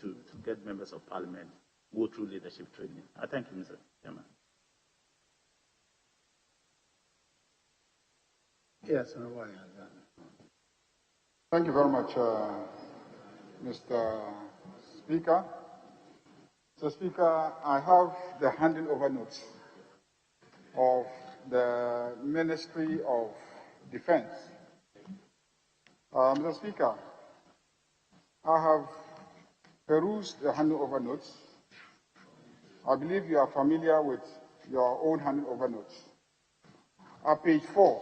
to get members of parliament go through leadership training. I thank you, Mr. Chairman. Yes, thank you very much, Mr. Speaker. So, Speaker, I have the handing over notes of the Ministry of Defense. Mr. Speaker, I have perused the handing over notes. I believe you are familiar with your own handing over notes. At page 4,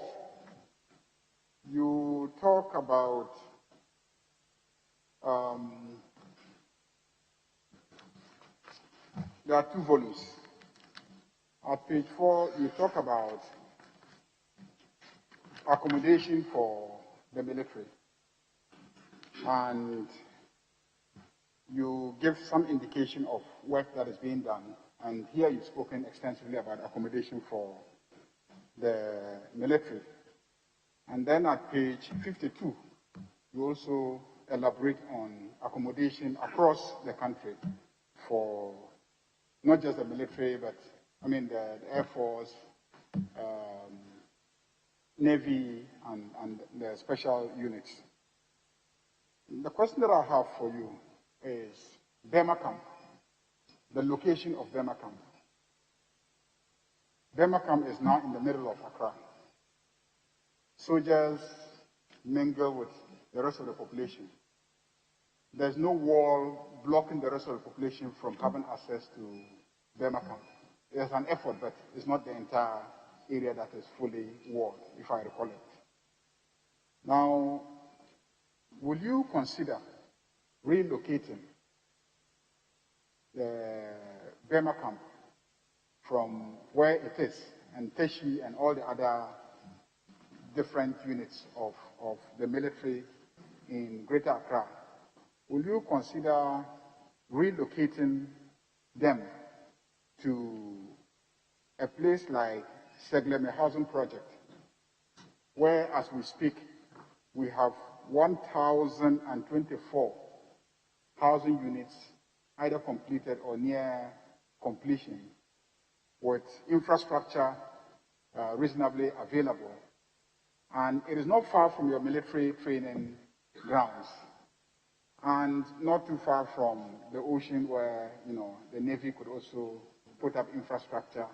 you talk about there are 2 volumes. At page 4, you talk about accommodation for the military, and you give some indication of work that is being done. And here you've spoken extensively about accommodation for the military. And then at page 52, you also elaborate on accommodation across the country for not just the military, but the Air Force, Navy, and the special units. The question that I have for you is Burma Camp, the location of Burma Camp. Burma Camp is now in the middle of Accra. Soldiers mingle with the rest of the population. There's no wall blocking the rest of the population from having access to Burma Camp. There's an effort, but it's not the entire area that is fully walled, if I recall it. Now, will you consider relocating the Burma Camp from where it is, and Teshi and all the other different units of the military in Greater Accra? Will you consider relocating them to a place like Segleme Housing Project, where, as we speak, we have 1,024 housing units either completed or near completion, with infrastructure reasonably available. And it is not far from your military training grounds, and not too far from the ocean where, the Navy could also put up infrastructure,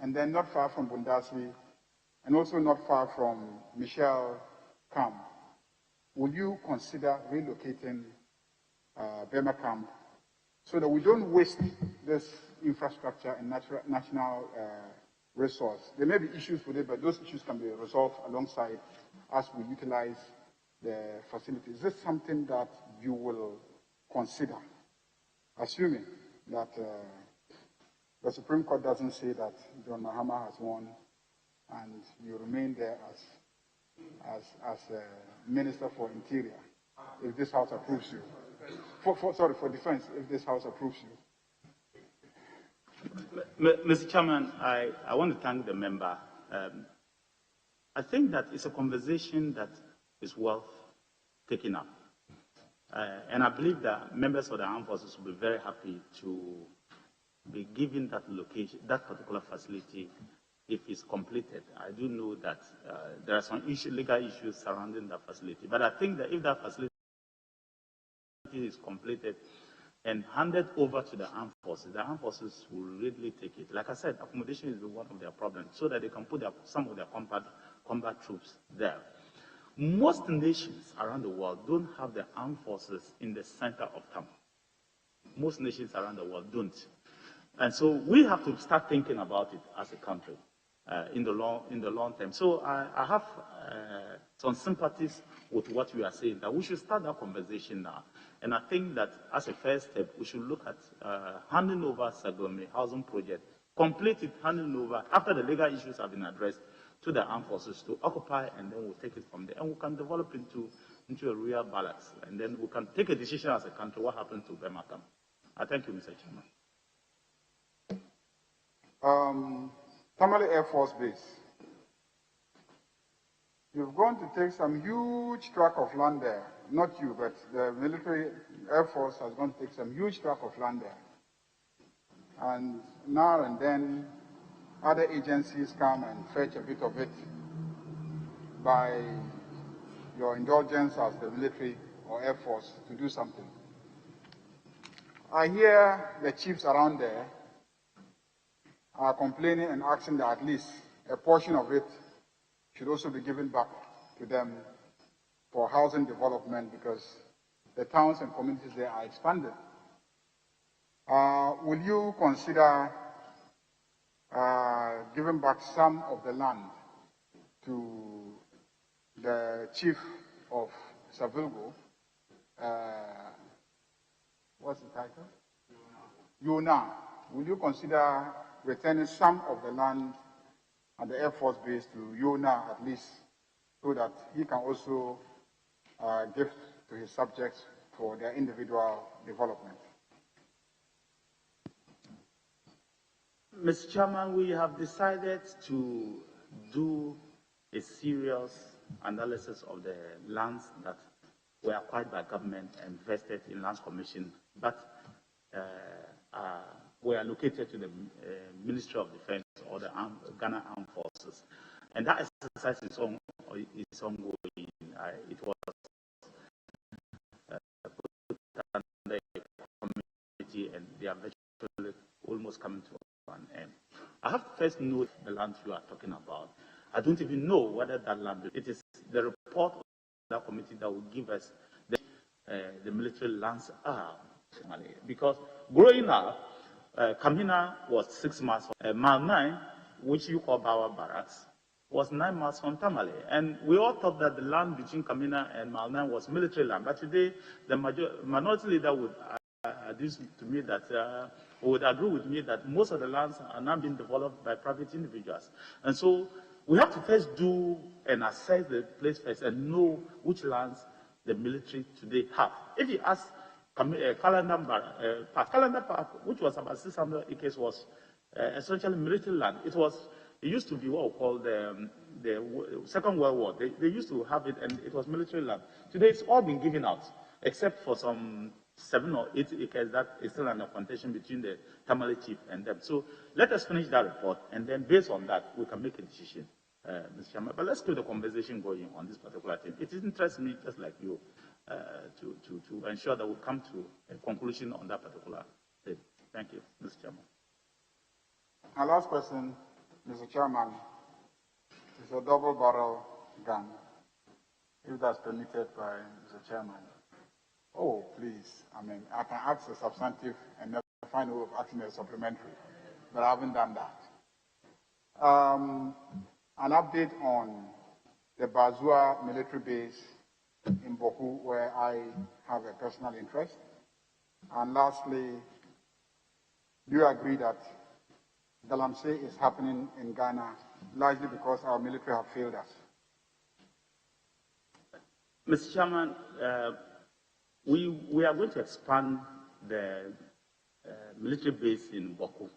and then not far from Bundasi, and also not far from Michel Camp. Will you consider relocating Burma Camp so that we don't waste this infrastructure and national resource? There may be issues with it, but those issues can be resolved alongside as we utilize the facility. Is this something that you will consider, assuming that the Supreme Court doesn't say that John Mahama has won and you remain there as Minister for Interior, if this House approves you. For defense, if this House approves you. Mr. Chairman, I want to thank the member. I think that it's a conversation that is worth taking up. And I believe that members of the armed forces will be very happy to be given that location, that particular facility, if it's completed. I do know that there are some legal issues surrounding that facility. But I think that if that facility is completed and handed over to the armed forces will readily take it. Like I said, accommodation is one of their problems, so that they can put some of their combat troops there. Most nations around the world don't have the armed forces in the center of town. Most nations around the world don't. And so we have to start thinking about it as a country in the long term. So I have some sympathies with what you are saying, that we should start that conversation now. And I think that as a first step, we should look at handing over Sagome housing project, complete it, handing over, after the legal issues have been addressed, to the armed forces to occupy, and then we'll take it from there. And we can develop into a real balance. And then we can take a decision as a country what happens to Bemakam. I thank you, Mr. Chairman. Tamale Air Force Base. You've gone to take some huge tract of land there. Not you, but the military Air Force has gone to take some huge tract of land there. And now and then, other agencies come and fetch a bit of it by your indulgence as the military or Air Force to do something. I hear the chiefs around there are complaining and asking that at least a portion of it should also be given back to them for housing development, because the towns and communities there are expanding. Will you consider giving back some of the land to the chief of Savilgo? What's the title? Yona. Will you consider returning some of the land at the Air Force Base to Yona at least, so that he can also give to his subjects for their individual development? Mr. Chairman, we have decided to do a serious analysis of the lands that were acquired by government and vested in Lands Commission, but were allocated to the Ministry of Defense or the Ghana Armed Forces. And that exercise is ongoing. It was put under a committee, and they are virtually almost coming to an end. I have to first note the land you are talking about. I don't even know whether that land, it is the report of that committee that will give us the military lands are. Because growing up, Kamina was 6 miles from Mile 9, which you call Bawa Barracks, was 9 miles from Tamale. And we all thought that the land between Kamina and Mile 9 was military land. But today, the minority leader would would agree with me that most of the lands are now being developed by private individuals. And so we have to first do and assess the place first and know which lands the military today have. If you ask Calendar Park, which was about 600 acres, was essentially military land. It used to be what we call the Second World War. They used to have it, and it was military land. Today, it's all been given out, except for some 7 or 8 acres that is still under contention between the Tamale chief and them. So let us finish that report, and then based on that, we can make a decision, Mr. Chairman. But let's keep the conversation going on this particular thing. It interests me, just like you, to ensure that we come to a conclusion on that particular thing. Thank you, Mr. Chairman. My last question, Mr. Chairman, is a double-barrel gun, if that's permitted by Mr. Chairman. Oh, please. I mean, I can ask a substantive and never find a way of asking a supplementary, but I haven't done that. An update on the Bazua military base in Boku, where I have a personal interest. And lastly, do you agree that Galamsey is happening in Ghana largely because our military have failed us? Mr. Chairman, we are going to expand the military base in Boku.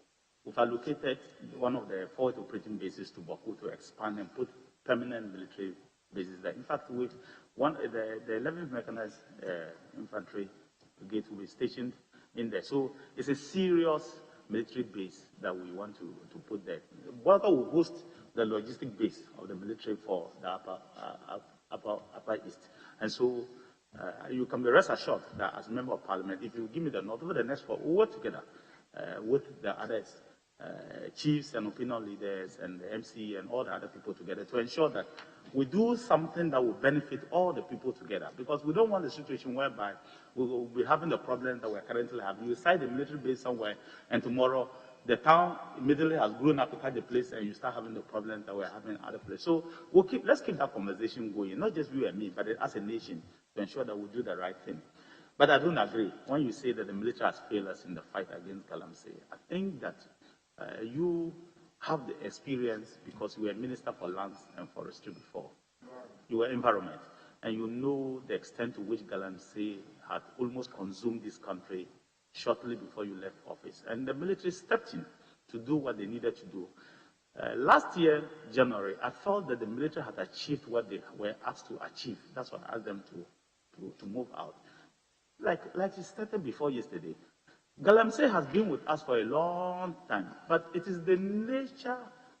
We've allocated one of the forward operating bases to Boku to expand and put permanent military bases there. In fact, the 11th Mechanized Infantry Brigade will be stationed in there. So it's a serious military base that we want to put there. Boku will host the logistic base of the military for the upper east. And so you can be rest assured that as a member of parliament, if you give me the nod over the next 4, we'll work together with the others, chiefs and opinion leaders and the MC and all the other people together to ensure that we do something that will benefit all the people together. Because we don't want a situation whereby we will be having the problem that we're currently having. You decide a military base somewhere and tomorrow the town immediately has grown up to catch the place and you start having the problems that we're having in other places. So let's keep that conversation going, not just you and me, but as a nation, to ensure that we do the right thing. But I don't agree when you say that the military has failed us in the fight against Galamsey. I think that you have the experience because you were Minister for Lands and Forestry before. You were Environment, and you know the extent to which Galamsey had almost consumed this country shortly before you left office. And the military stepped in to do what they needed to do. Last year, January, I felt that the military had achieved what they were asked to achieve. That's what I asked them to move out. Like it started before yesterday. Galamsey has been with us for a long time, but it is the nature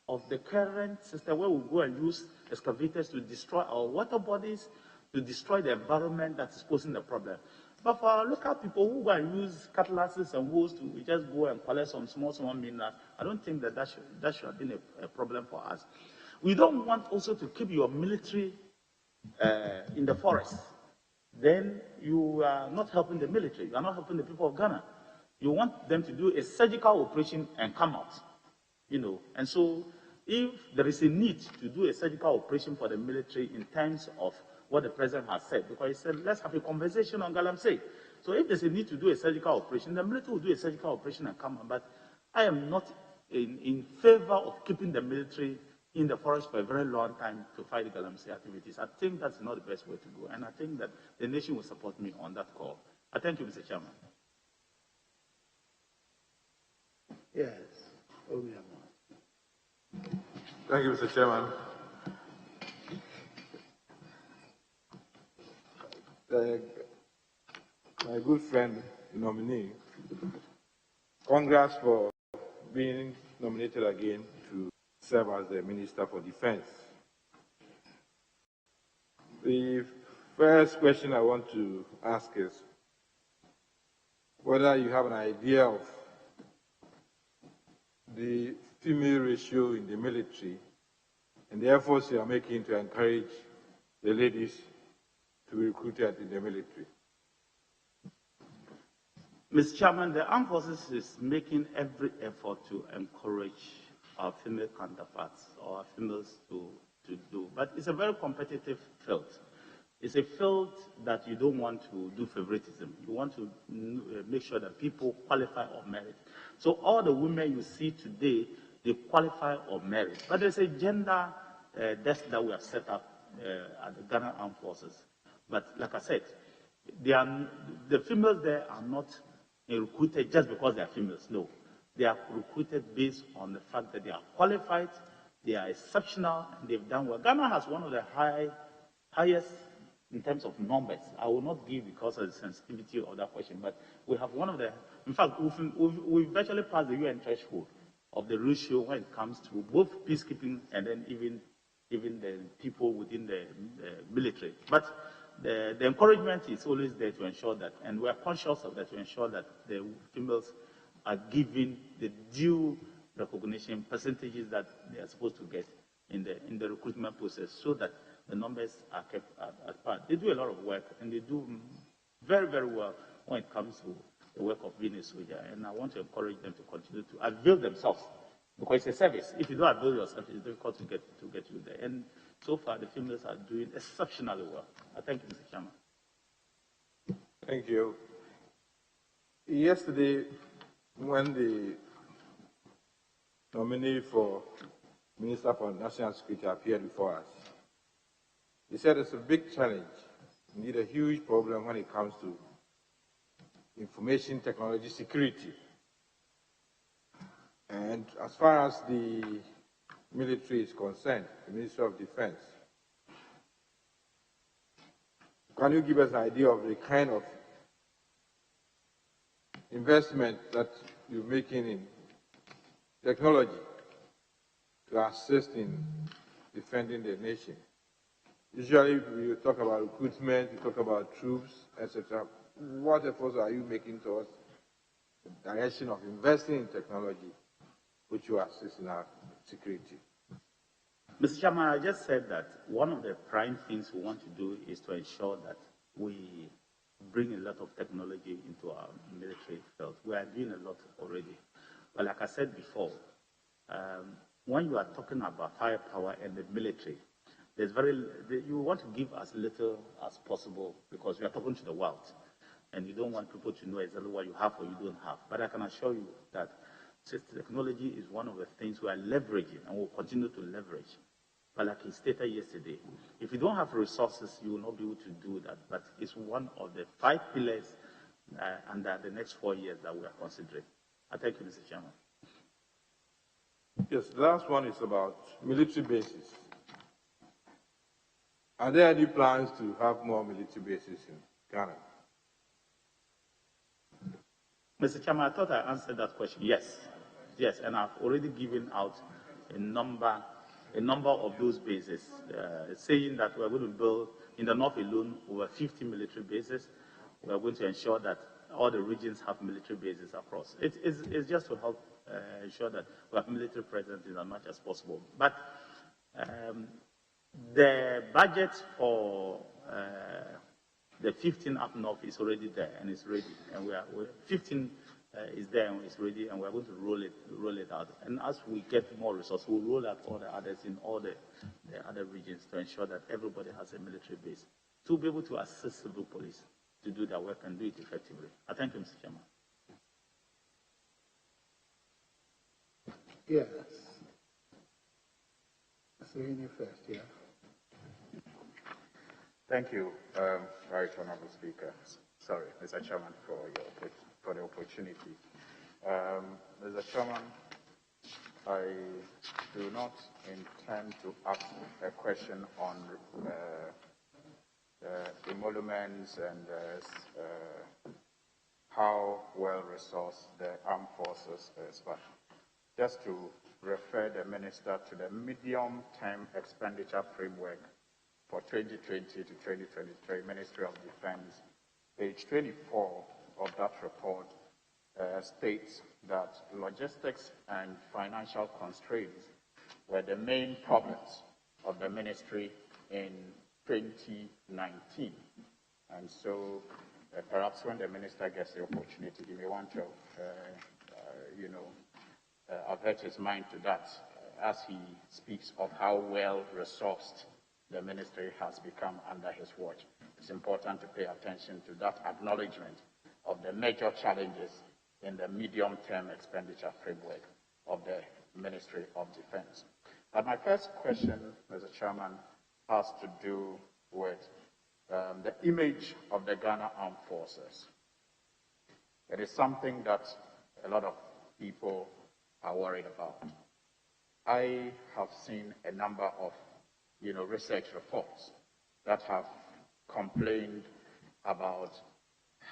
of the current system where we go and use excavators to destroy our water bodies, to destroy the environment that is posing the problem. But for our local people who go and use cutlasses and hoes to just go and collect some small minerals, I don't think that should have been a problem for us. We don't want also to keep your military in the forest. Then you are not helping the military. You are not helping the people of Ghana. You want them to do a surgical operation and come out, And so if there is a need to do a surgical operation for the military in terms of what the president has said, because he said, let's have a conversation on Galamsey. So if there's a need to do a surgical operation, the military will do a surgical operation and come out. But I am not in favor of keeping the military in the forest for a very long time to fight the Galamsey activities. I think that's not the best way to go. And I think that the nation will support me on that call. I thank you, Mr. Chairman. Yes. Thank you, Mr. Chairman. My good friend, nominee, congrats for being nominated again to serve as the Minister for Defense. The first question I want to ask is whether you have an idea of the female ratio in the military and the efforts you are making to encourage the ladies to be recruited in the military. Mr. Chairman, the Armed Forces is making every effort to encourage our female counterparts or our females to do. But it's a very competitive field. It's a field that you don't want to do favoritism. You want to make sure that people qualify or merit. So all the women you see today, they qualify or merit. But there's a gender desk that we have set up at the Ghana Armed Forces. But like I said, the females there are not recruited just because they are females. No. They are recruited based on the fact that they are qualified, they are exceptional, and they've done well. Ghana has one of the highest in terms of numbers. I will not give because of the sensitivity of that question, but we have one of the, in fact, we've virtually passed the UN threshold of the ratio when it comes to both peacekeeping and then even the people within the military. But the encouragement is always there to ensure that, and we are conscious of that, to ensure that the females are given the due recognition percentages that they are supposed to get in the recruitment process, so that the numbers are kept at par. They do a lot of work, and they do very, very well when it comes to the work of being a soldier. And I want to encourage them to continue to avail themselves, because it's a service. If you don't avail yourself, it's difficult to get you there. And so far, the females are doing exceptionally well. I thank you, Mr. Chairman. Thank you. Yesterday, when the nominee for Minister for National Security appeared before us, he said it's a big challenge, indeed a huge problem when it comes to information technology security. And as far as the military is concerned, the Ministry of Defense, can you give us an idea of the kind of investment that you're making in technology to assist in defending the nation? Usually we talk about recruitment, we talk about troops, etc. What efforts are you making towards the direction of investing in technology which will assist in our security? Mr. Chairman, I just said that one of the prime things we want to do is to ensure that we bring a lot of technology into our military field. We are doing a lot already. But like I said before, when you are talking about firepower and the military, you want to give as little as possible because we are talking to the world. And you don't want people to know exactly what you have or you don't have. But I can assure you that technology is one of the things we are leveraging and will continue to leverage. But like he stated yesterday, if you don't have resources, you will not be able to do that. But it's one of the 5 pillars under the next 4 years that we are considering. I thank you, Mr. Chairman. Yes, the last one is about military bases. Are there any plans to have more military bases in Ghana? Mr. Chairman, I thought I answered that question. Yes. Yes, and I've already given out a number of those bases, saying that we're going to build, in the north alone, over 50 military bases. We're going to ensure that all the regions have military bases across. It's just to help ensure that we have military presence in as much as possible. But the budget for the 15 up north is already there and it's ready. And 15 is there and it's ready, and we're going to roll it out. And as we get more resources, we'll roll out all the others in all the other regions to ensure that everybody has a military base to be able to assist civil police to do their work and do it effectively. I thank you, Mr. Chairman. Yes. Sweeney first, yeah. Thank you, Right Honorable Speaker. Sorry, Mr. Chairman, for the opportunity. Mr. Chairman, I do not intend to ask a question on emoluments and how well resourced the armed forces is, but just to refer the Minister to the medium-term expenditure framework for 2020 to 2023, Ministry of Defense. Page 24 of that report states that logistics and financial constraints were the main problems of the ministry in 2019. And so perhaps when the minister gets the opportunity, he may want to, avert his mind to that as he speaks of how well resourced the ministry has become under his watch. It's important to pay attention to that acknowledgement of the major challenges in the medium-term expenditure framework of the Ministry of Defense. But my first question, Mr. Chairman, has to do with the image of the Ghana Armed Forces. It is something that a lot of people are worried about. I have seen a number of research reports that have complained about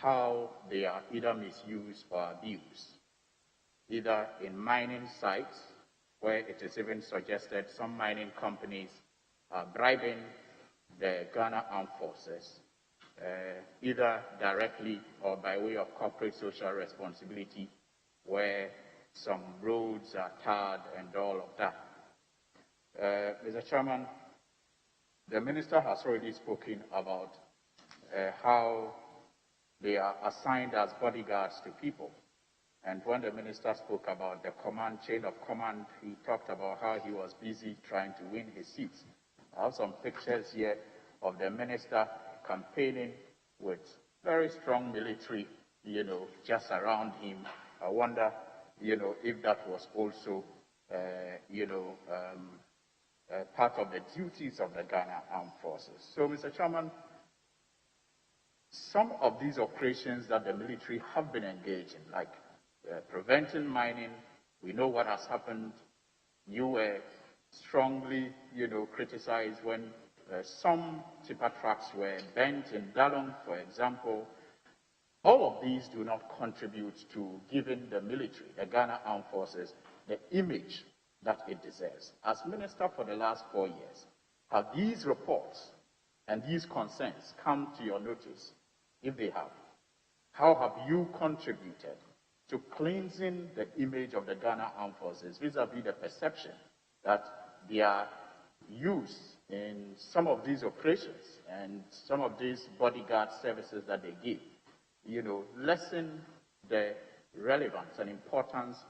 how they are either misused or abused, either in mining sites, where it is even suggested some mining companies are bribing the Ghana Armed Forces, either directly or by way of corporate social responsibility, where some roads are tarred and all of that. Mr. Chairman, the minister has already spoken about how they are assigned as bodyguards to people. And when the minister spoke about the chain of command, he talked about how he was busy trying to win his seats. I have some pictures here of the minister campaigning with very strong military just around him. I wonder, if that was also, part of the duties of the Ghana Armed Forces. So, Mr. Chairman, some of these operations that the military have been engaged in, like preventing mining, we know what has happened. You were strongly, criticized when some tipper trucks were bent in Dalong, for example. All of these do not contribute to giving the military, the Ghana Armed Forces, the image that it deserves. As Minister for the last 4 years, have these reports and these concerns come to your notice? If they have, how have you contributed to cleansing the image of the Ghana Armed Forces vis-a-vis the perception that their use in some of these operations and some of these bodyguard services that they give, lessen the relevance and importance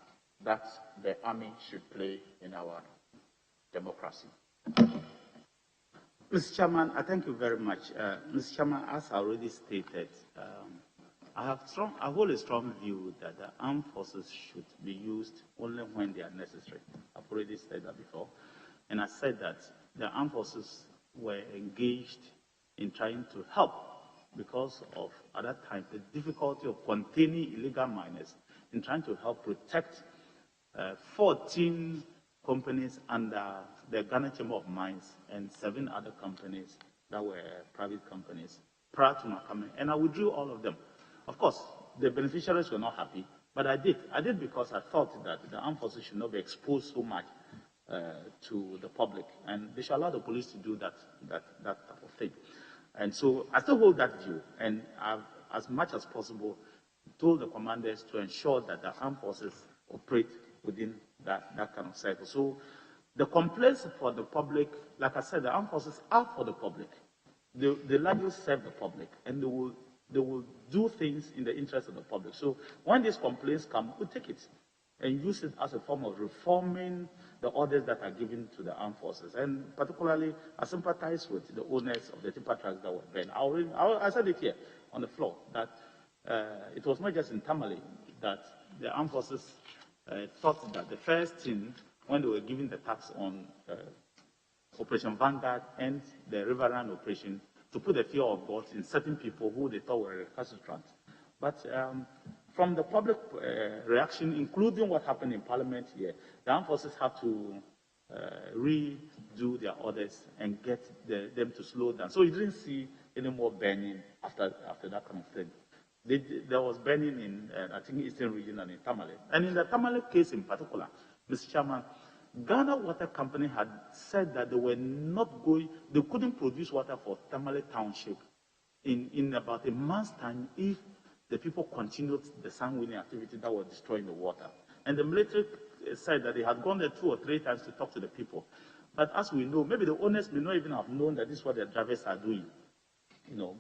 that the army should play in our democracy? Mr. Chairman, I thank you very much. Mr. Chairman, as I already stated, I hold a strong view that the armed forces should be used only when they are necessary. I've already said that before. And I said that the armed forces were engaged in trying to help because of, at that time, the difficulty of containing illegal miners, in trying to help protect 14 companies under the Ghana Chamber of Mines and 7 other companies that were private companies prior to my coming. And I withdrew all of them. Of course, the beneficiaries were not happy, but I did. I did because I thought that the armed forces should not be exposed so much to the public, and they should allow the police to do that type of thing. And so I still hold that view, and I've, as much as possible, told the commanders to ensure that the armed forces operate within that kind of cycle. So the complaints for the public, like I said, the armed forces are for the public. They largely serve the public, and they will do things in the interest of the public. So when these complaints come, we take it and use it as a form of reforming the orders that are given to the armed forces. And particularly, I sympathize with the owners of the tipper trucks that were burned. I said it here on the floor, that it was not just in Tamale that the armed forces thought that the first thing, when they were giving the tax on Operation Vanguard and the Riverine operation, to put the fear of God in certain people who they thought were recalcitrant. But from the public reaction, including what happened in Parliament here, the armed forces have to redo their orders and get them to slow down. So you didn't see any more burning after that kind of thing. There was burning in, I think, Eastern region and in Tamale. And in the Tamale case in particular, Mr. Chairman, Ghana Water Company had said that they were not going, they couldn't produce water for Tamale Township in about a month's time if the people continued the sand-winning activity that was destroying the water. And the military said that they had gone there 2 or 3 times to talk to the people. But as we know, maybe the owners may not even have known that this is what their drivers are doing.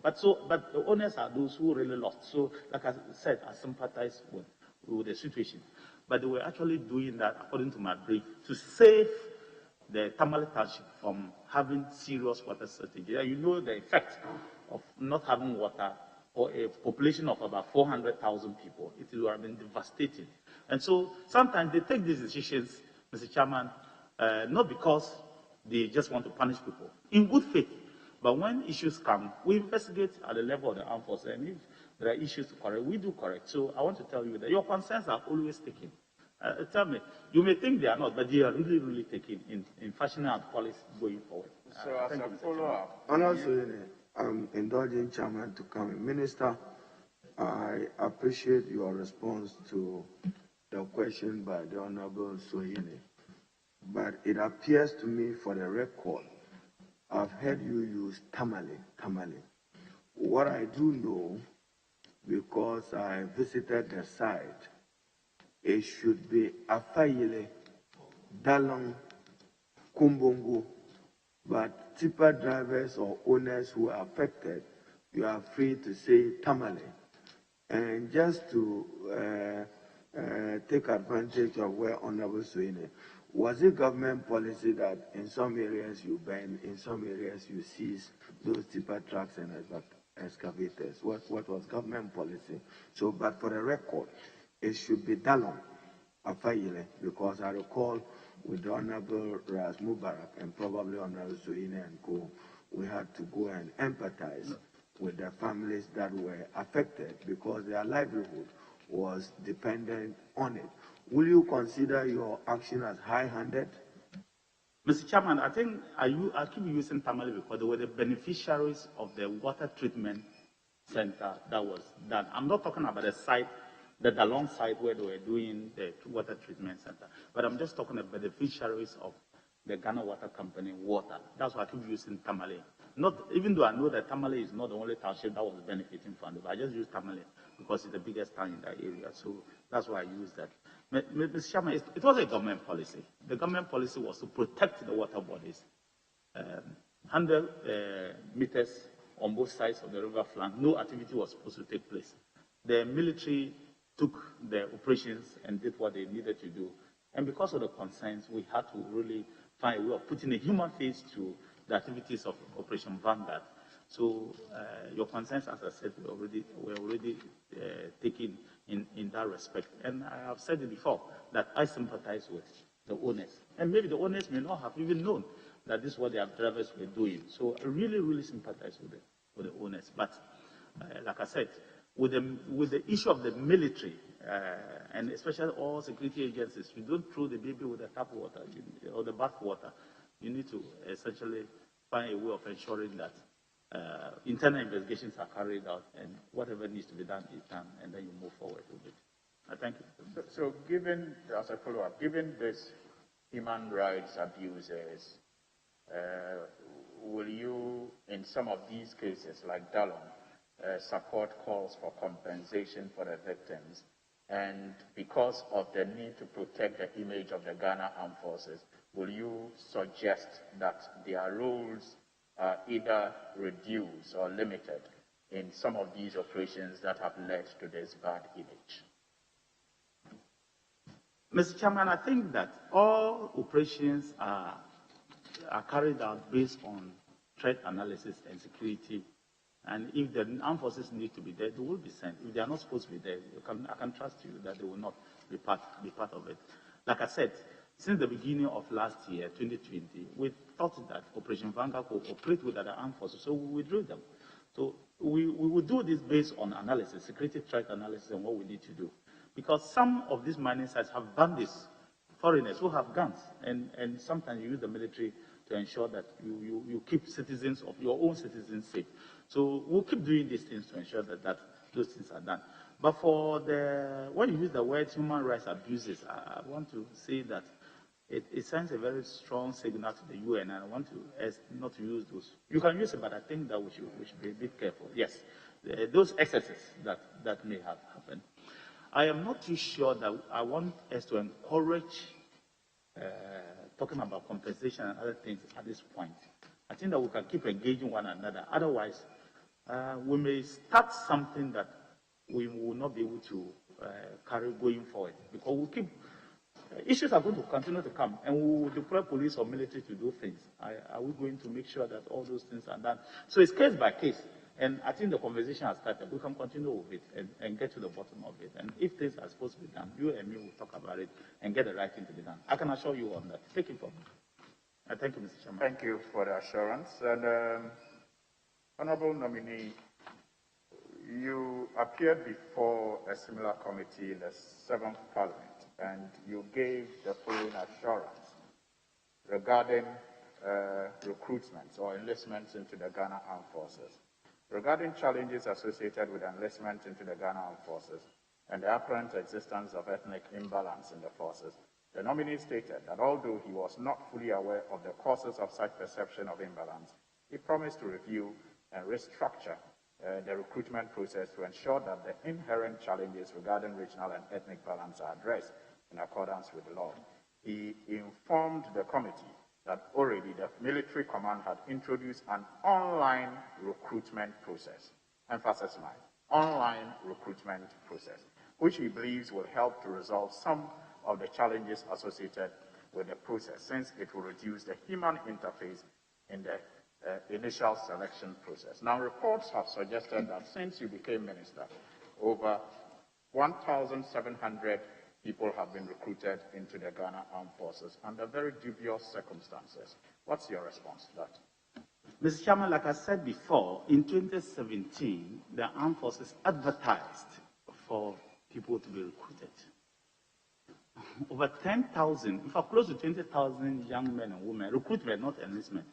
But the owners are those who really lost. So, like I said, I sympathize with the situation. But they were actually doing that, according to my brief, to save the Tamale Township from having serious water shortage. You know the effect of not having water for a population of about 400,000 people. It would have been devastating. And so sometimes they take these decisions, Mr. Chairman, not because they just want to punish people, in good faith. But when issues come, we investigate at the level of the armed forces, and if there are issues to correct, we do correct. So I want to tell you that your concerns are always taken. Tell me, you may think they are not, but they are really, really taken in fashioning our policy going forward. So as a follow-up, I'm indulging Chairman to come in. Minister, I appreciate your response to the question by the Honorable Sohine. But it appears to me, for the record, I've heard you use Tamale. What I do know, because I visited the site, it should be Afayile, Dalong, Kumbongo, but tipper drivers or owners who are affected, you are free to say Tamale. And just to take advantage of where Honorable Sohine, was it government policy that in some areas you ban, in some areas you seize those tipper trucks and excavators. What was government policy? So, but for the record, it should be Dalon Afayile, because I recall with the Honorable Ras Mubarak and probably Honorable Suine and Co, we had to go and empathize with the families that were affected because their livelihood was dependent on it. Will you consider your action as high-handed? Mr. Chairman, I think I keep using Tamale because they were the beneficiaries of the water treatment center that was done. I'm not talking about the site, the Dalong site where they were doing the water treatment center, but I'm just talking about beneficiaries of the Ghana Water Company water. That's why I keep using Tamale. Not even though I know that Tamale is not the only township that was benefiting from it, but I just use Tamale because it's the biggest town in that area. So that's why I use that. Mr. Chairman, it was a government policy. The government policy was to protect the water bodies. 100 meters on both sides of the river flank, no activity was supposed to take place. The military took the operations and did what they needed to do. And because of the concerns, we had to really find a way of putting a human face to the activities of Operation Vanguard. So your concerns, as I said, were already taken in that respect. And I have said it before, that I sympathize with the owners. And maybe the owners may not have even known that this is what their drivers were doing. So I really, really sympathize with the owners. But like I said, with the issue of the military, and especially all security agencies, you don't throw the baby with the tap water or the bath water. You need to essentially find a way of ensuring that internal investigations are carried out and whatever needs to be done is done, and then you move forward with it. Thank you. So given, as a follow-up, given this human rights abuses, will you, in some of these cases, like Dalon, support calls for compensation for the victims? And because of the need to protect the image of the Ghana Armed Forces, will you suggest that their roles are either reduced or limited in some of these operations that have led to this bad image? Mr. Chairman, I think that all operations are carried out based on threat analysis and security. And if the armed forces need to be there, they will be sent. If they are not supposed to be there, I can trust you that they will not be part of it. Like I said, since the beginning of last year, 2020, we thought that Operation Vanguard could operate with other armed forces, so we withdrew them. So we will do this based on analysis, security threat analysis, and what we need to do. Because some of these mining sites have bandits, foreigners who have guns, and sometimes you use the military to ensure that you keep citizens of your own citizens safe. So we'll keep doing these things to ensure that those things are done. But for when you use the word human rights abuses, I want to say that it sends a very strong signal to the UN, and I want to not to use those. You can use it, but I think that we should be a bit careful. Yes, those excesses that may have happened. I am not too sure that I want us to encourage talking about compensation and other things at this point. I think that we can keep engaging one another. Otherwise, we may start something that we will not be able to carry going forward, because we'll keep issues are going to continue to come, and we will deploy police or military to do things. Are we going to make sure that all those things are done? So it's case by case, and I think the conversation has started. We can continue with it and get to the bottom of it. And if things are supposed to be done, you and me will talk about it and get the right thing to be done. I can assure you on that. Take it from me. Thank you, Mr. Chairman. Thank you for the assurance. And Honorable Nominee, you appeared before a similar committee in the 7th Parliament, and you gave the following assurance regarding recruitments or enlistments into the Ghana Armed Forces. Regarding challenges associated with enlistment into the Ghana Armed Forces and the apparent existence of ethnic imbalance in the forces, the nominee stated that although he was not fully aware of the causes of such perception of imbalance, he promised to review and restructure the recruitment process to ensure that the inherent challenges regarding regional and ethnic balance are addressed in accordance with the law. He informed the committee that already the military command had introduced an online recruitment process, emphasis mine, online recruitment process, which he believes will help to resolve some of the challenges associated with the process, since it will reduce the human interface in the initial selection process. Now, reports have suggested that since you became minister, over 1,700 people have been recruited into the Ghana Armed Forces under very dubious circumstances. What's your response to that? Mr. Chairman, like I said before, in 2017, the Armed Forces advertised for people to be recruited. Over 10,000, in fact, close to 20,000 young men and women, recruitment, not enlistment,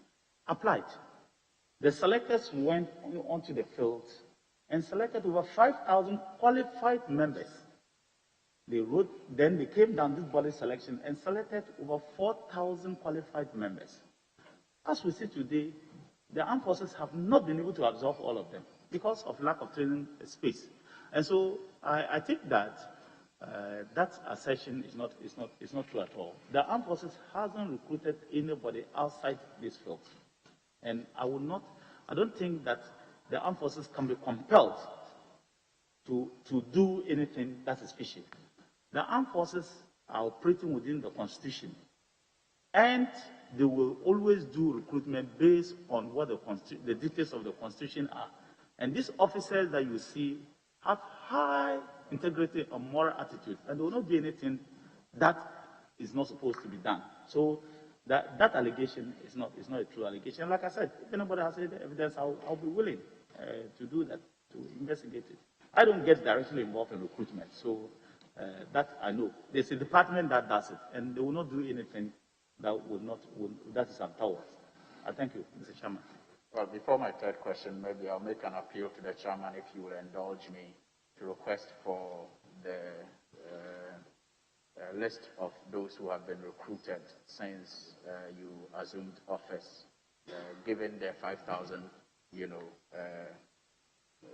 applied. The selectors went onto the field and selected over 5,000 qualified members. Then they came down this body selection and selected over 4,000 qualified members. As we see today, the armed forces have not been able to absorb all of them because of lack of training space. And so I think that that assertion is not true at all. The armed forces hasn't recruited anybody outside this field. And I don't think that the armed forces can be compelled to do anything that is fishy. The armed forces are operating within the Constitution, and they will always do recruitment based on what the details of the Constitution are. And these officers that you see have high integrity and moral attitude, and there will not be anything that is not supposed to be done. So that allegation is not a true allegation. Like I said, if anybody has any evidence, I'll be willing to do that, to investigate it. I don't get directly involved in recruitment, so that I know. There's a department that does it, and they will not do anything that that is untoward. I thank you, Mr. Chairman. Well, before my third question, maybe I'll make an appeal to the chairman, if you will indulge me, to request for the list of those who have been recruited since you assumed office, given the 5,000,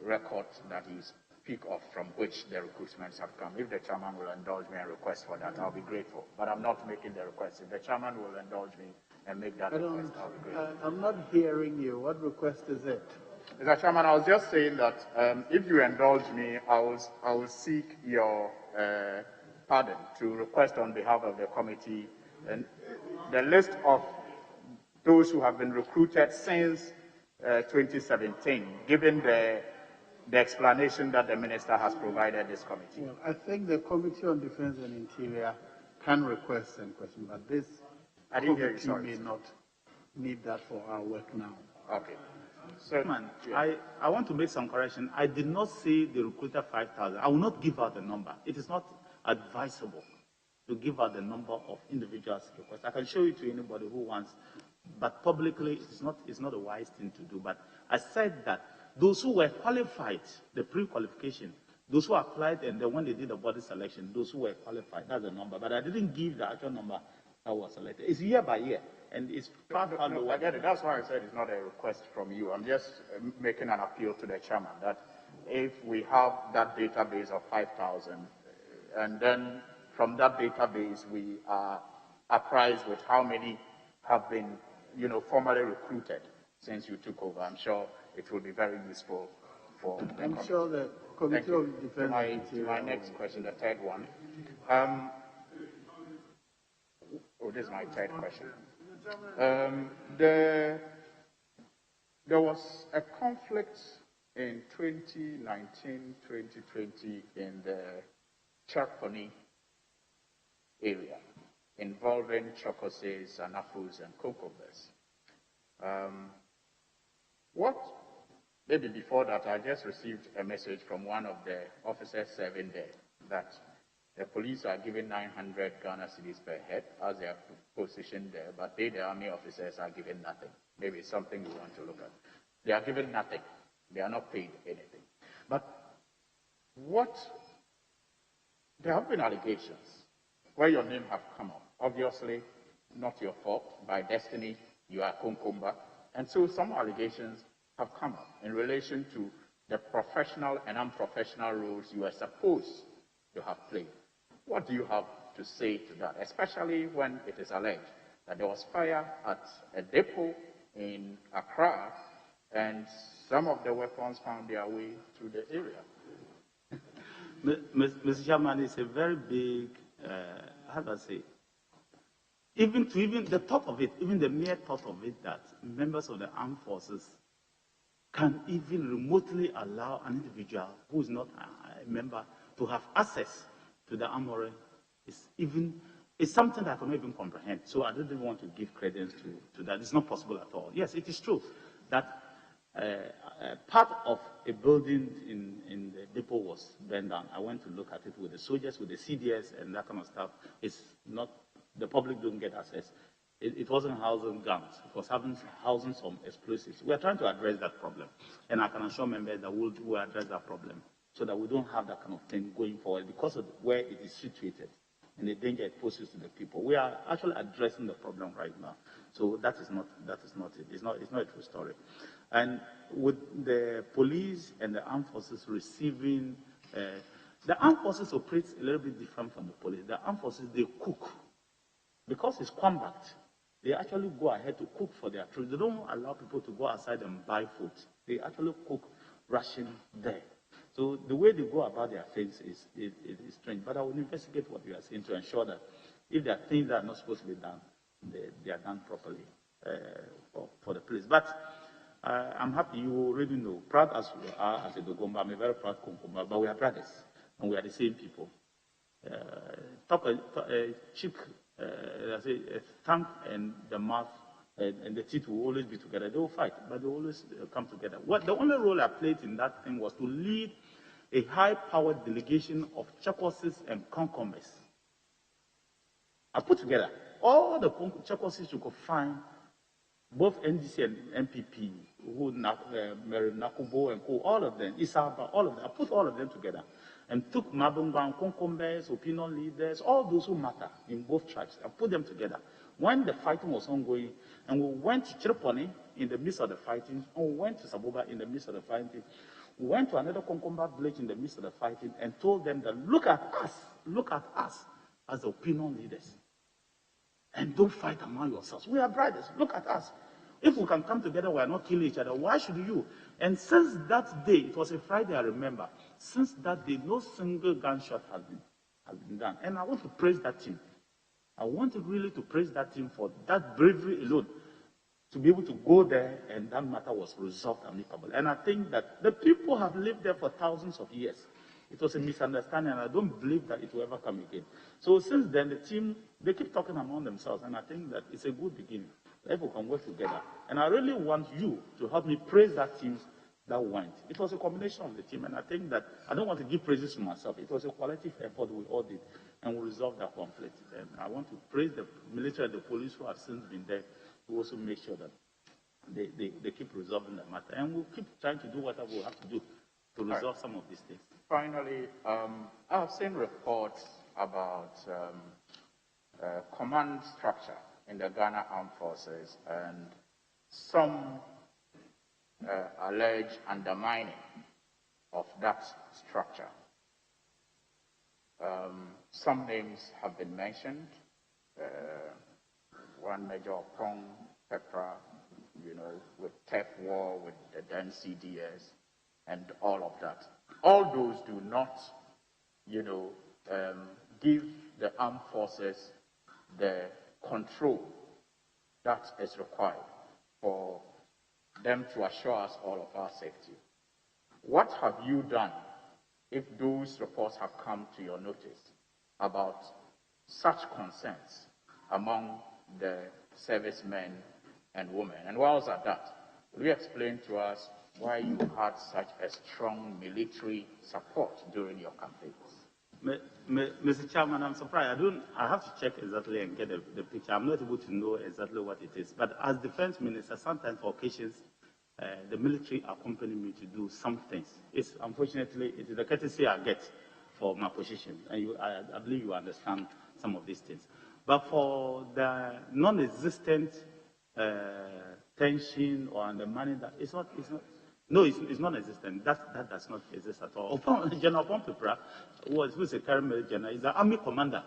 record that you speak of from which the recruitments have come. If the chairman will indulge me and request for that, I'll be grateful. But I'm not making the request. If the chairman will indulge me and make that request, I'll be grateful. I'm not hearing you. What request is it? Mr. Chairman, I was just saying that if you indulge me, I will seek your pardon to request on behalf of the committee and the list of those who have been recruited since 2017, given the explanation that the minister has provided this committee. Well, I think the Committee on Defense and Interior can request and question, but this committee may not need that for our work now. Okay. So, I want to make some correction. I did not say they recruited 5,000. I will not give out the number. It is not advisable to give out the number of individuals requests. I can show it to anybody who wants, but publicly it's not a wise thing to do. But I said that those who were qualified, the pre-qualification, those who applied and then when they did the body selection, those who were qualified, that's the number. But I didn't give the actual number that was selected. It's year by year, and it's far lower. I get it. That's why I said it's not a request from you. I'm just making an appeal to the chairman that if we have that database of 5,000, and then from that database we are apprised with how many have been, formally recruited since you took over, I'm sure it will be very useful for the I'm committee. sure the Committee of Defense. To my next question, the third one. This is my third question. There was a conflict in 2019, 2020 in the Chakoni area involving Chokoses, Anafus, and Kokobes. Maybe before that, I just received a message from one of the officers serving there that the police are giving 900 Ghana cedis per head as they are positioned there, but the army officers are given nothing. Maybe it's something we want to look at. They are given nothing. They are not paid anything. But there have been allegations where your name have come up. Obviously, not your fault. By destiny, you are Konkomba. And so some allegations have come up in relation to the professional and unprofessional roles you are supposed to have played. What do you have to say to that, especially when it is alleged that there was fire at a depot in Accra and some of the weapons found their way through the area? Mr. Chairman, it's a very big, how do I say? even the thought of it, even the mere thought of it, that members of the armed forces can even remotely allow an individual who is not a member to have access to the armory is something that I cannot even comprehend. So I don't even want to give credence to that. It's not possible at all. Yes, it is true that part of a building in the depot was burned down. I went to look at it with the soldiers, with the CDS and that kind of stuff. It's not, the public don't get access. It wasn't housing guns. It was housing some explosives. We are trying to address that problem. And I can assure members that we'll address that problem so that we don't have that kind of thing going forward because of where it is situated and the danger it poses to the people. We are actually addressing the problem right now. So that is not it. It's not a true story. And with the police and the armed forces receiving, the armed forces operate a little bit different from the police. The armed forces, they cook. Because it's combat, they actually go ahead to cook for their troops. They don't allow people to go outside and buy food. They actually cook ration there. So the way they go about their things is strange. But I will investigate what you are saying to ensure that if there are things that are not supposed to be done, they are done properly for the police. But I'm happy you already know, proud as we are as a Dogomba, I'm a very proud Konkomba, but we are brothers and we are the same people. A tongue and the mouth and the teeth will always be together. They will fight, but they will always come together. The only role I played in that thing was to lead a high-powered delegation of Chakwausis and Konkombas. I put together all the Chakwausis you could find, both NDC and MPP, Mary Nakubo and Co, all of them, Isaba, all of them. I put all of them together and took Mabungban, Konkombes, opinion leaders, all those who matter in both tribes, and put them together. When the fighting was ongoing, and we went to Chirponi in the midst of the fighting, and we went to Saboba in the midst of the fighting, we went to another Konkomba village in the midst of the fighting and told them that look at us as the opinion leaders. And don't fight among yourselves. We are brothers. Look at us. If we can come together, we are not killing each other. Why should you? And since that day, it was a Friday, I remember. Since that day, no single gunshot has been done. And I want to praise that team. I want really to praise that team for that bravery alone, to be able to go there and that matter was resolved amicably. And I think that the people have lived there for thousands of years. It was a misunderstanding, and I don't believe that it will ever come again. So since then, the team, they keep talking among themselves, and I think that it's a good beginning. People can work together. And I really want you to help me praise that team that went. It was a combination of the team, and I think that I don't want to give praises to myself. It was a collective effort we all did, and we resolved that conflict. And I want to praise the military and the police who have since been there to also make sure that they keep resolving the matter. And we'll keep trying to do whatever we have to do to resolve some of these things. Finally, I've seen reports about command structure in the Ghana Armed Forces and some alleged undermining of that structure. Some names have been mentioned. One Major Pong Pepra, with TEF War, with the then CDS, and all of that. All those do not, give the armed forces the control that is required for them to assure us all of our safety. What have you done if those reports have come to your notice about such concerns among the servicemen and women? And whilst at that, will you explain to us why you had such a strong military support during your campaigns? Mr. Chairman, I'm surprised. I have to check exactly and get the picture. I'm not able to know exactly what it is. But as defense minister, sometimes for occasions, the military accompany me to do some things. Unfortunately, it is the courtesy I get for my position. And I believe you understand some of these things. But for the non-existent tension or undermining, that it's not non-existent. That does not exist at all. General Pompepra, who is a current general, is the army commander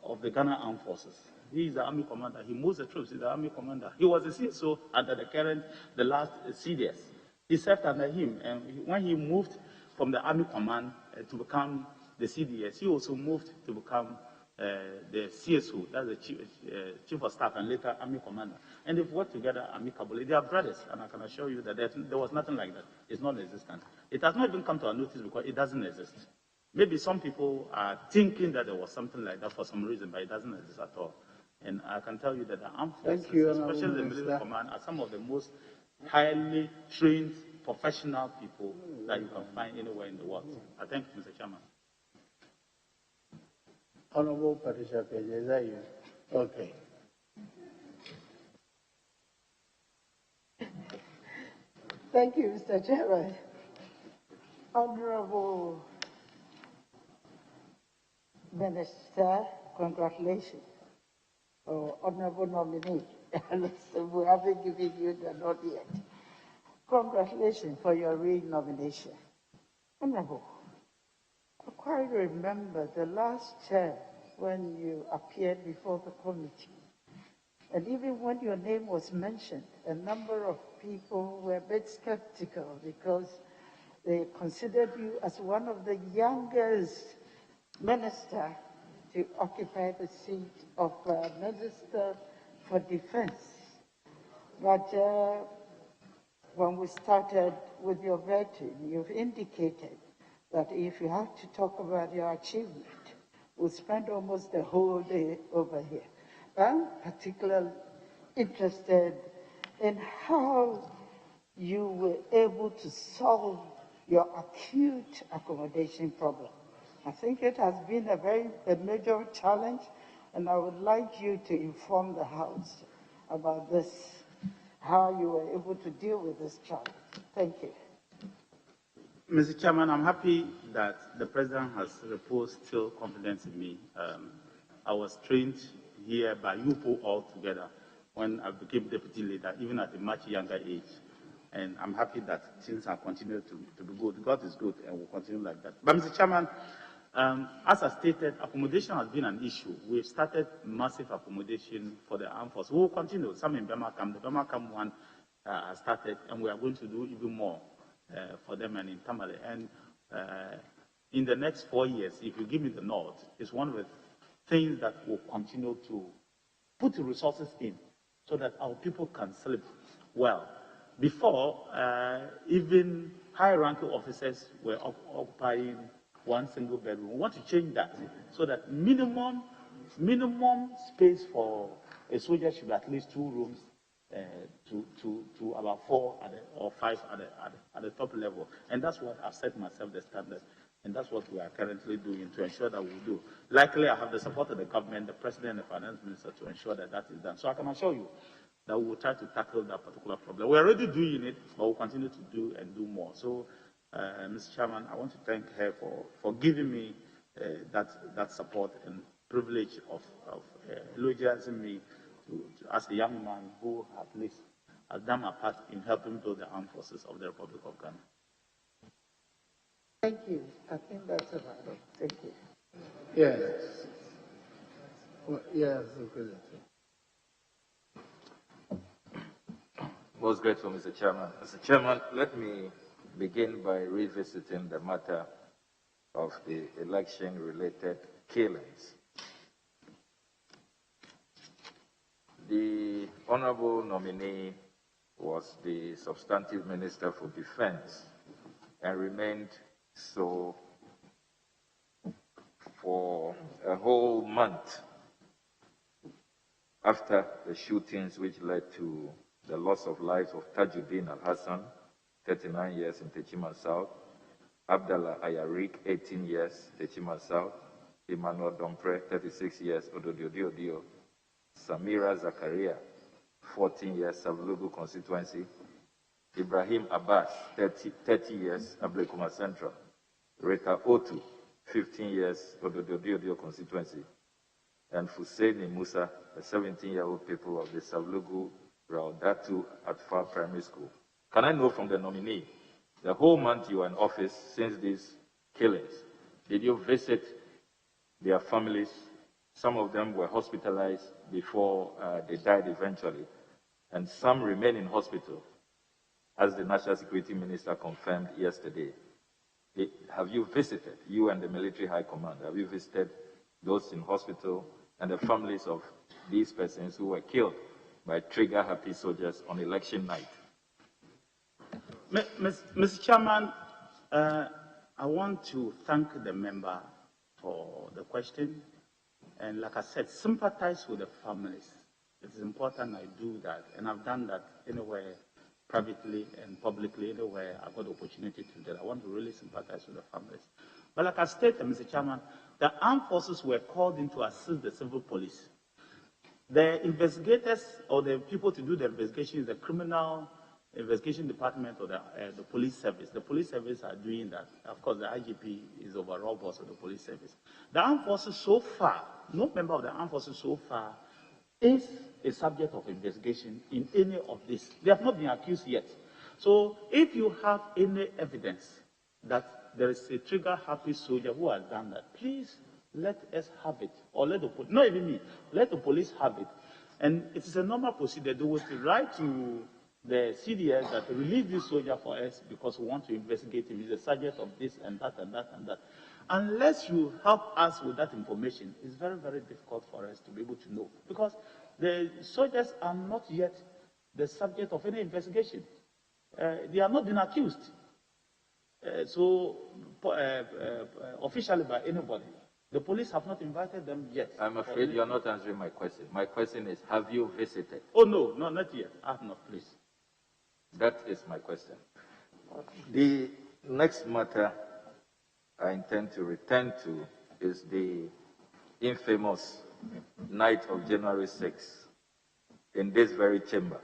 of the Ghana Armed Forces. He is the army commander. He moves the troops. He's the army commander. He was the CSO under the last CDS. He served under him, and when he moved from the army command to become the CDS, he also moved to become the CSO, that's the chief of staff and later army commander. And they've worked together amicably. They are brothers, and I can assure you that there was nothing like that. It's non-existent. It has not even come to our notice because it doesn't exist. Maybe some people are thinking that there was something like that for some reason, but it doesn't exist at all. And I can tell you that the armed forces, especially the military command, are some of the most highly trained, professional people that you can find anywhere in the world. I thank you, Mr. Chairman. Honorable Patricia Page, is that you? Okay. Thank you, Mr. Chairman. Honorable Minister, congratulations. Honorable nominee, we haven't given you the nod yet. Congratulations for your re-nomination. Honorable, I quite remember the last term when you appeared before the committee. And even when your name was mentioned, a number of people were a bit skeptical because they considered you as one of the youngest ministers to occupy the seat of Minister for Defense. But when we started with your vetting, you've indicated that if you have to talk about your achievement, we'll spend almost the whole day over here. I'm particularly interested in how you were able to solve your acute accommodation problem. I think it has been a major challenge, and I would like you to inform the House about this, how you were able to deal with this challenge. Thank you. Mr. Chairman, I'm happy that the President has reposed still confidence in me. I was trained here by you people all together when I became deputy leader, even at a much younger age. And I'm happy that things have continued to be good. God is good and will continue like that. But Mr. Chairman, as I stated, accommodation has been an issue. We've started massive accommodation for the armed forces. We will continue. Some in Bemakam, the Bemakam one has started, and we are going to do even more for them and in Tamale. And in the next 4 years, if you give me the nod, it's one of the things that will continue to put the resources in so that our people can sleep well. Before, even high-ranking officers were occupying one single bedroom. We want to change that so that minimum space for a soldier should be at least 2 rooms to about 4 or 5 at the top level. And that's what I've set myself the standard. And that's what we are currently doing to ensure that we do. Likely, I have the support of the government, the President, and the Finance Minister to ensure that that is done. So I can assure you that we will try to tackle that particular problem. We're already doing it, but we'll continue to do and do more. So, Mr. Chairman, I want to thank her for giving me that support and privilege of eulogizing me as a young man who at least has done my part in helping build the armed forces of the Republic of Ghana. Thank you. I think that's about it. Thank you. Yes. Well, yes, Most grateful, Mr. Chairman. Mr. Chairman, let me begin by revisiting the matter of the election-related killings. The honorable nominee was the substantive Minister for Defense and remained so for a whole month after the shootings which led to the loss of lives of Tajuddin Al-Hassan, 39 years in Techima South, Abdallah Ayarik, 18 years, Techima South, Emmanuel Dompre, 36 years, Ododiodio, Samira Zakaria, 14 years, Savlugu constituency, Ibrahim Abbas, 30 years, Ablekuma Central, Rita Otu, 15 years, Ododiodio constituency, and Husseini Musa, a 17-year-old pupil of the Savlugu Raudatu Atfa Primary School. Can I know from the nominee, the whole month you were in office since these killings, did you visit their families? Some of them were hospitalized before they died eventually, and some remain in hospital, as the National Security Minister confirmed yesterday. Have you visited, you and the Military High Command, have you visited those in hospital, and the families of these persons who were killed by trigger-happy soldiers on election night. Mr. Chairman, I want to thank the member for the question. And like I said, sympathize with the families. It is important I do that. And I've done that anywhere, privately and publicly, anywhere I've got the opportunity to do that. I want to really sympathize with the families. But like I stated, Mr. Chairman, the armed forces were called in to assist the civil police. The investigators or the people to do the investigation is the criminal investigation department or the police service. The police service are doing that. Of course, the IGP is overall boss of the police service. The armed forces so far, no member of the armed forces so far is a subject of investigation in any of this. They have not been accused yet. So if you have any evidence that there is a trigger-happy soldier who has done that, please let us have it. Or let the police, not even me, let the police have it. And it is a normal procedure. They will write to the CDS that release this soldier for us because we want to investigate him. He's a subject of this and that and that and that. Unless you help us with that information, it's very, very difficult for us to be able to know. Because the soldiers are not yet the subject of any investigation. They are not been accused. Officially by anybody. The police have not invited them yet. I'm afraid you're not answering my question. My question is, have you visited? Oh, no, not yet. I have not, please. That is my question. The next matter I intend to return to is the infamous night of January 6th in this very chamber.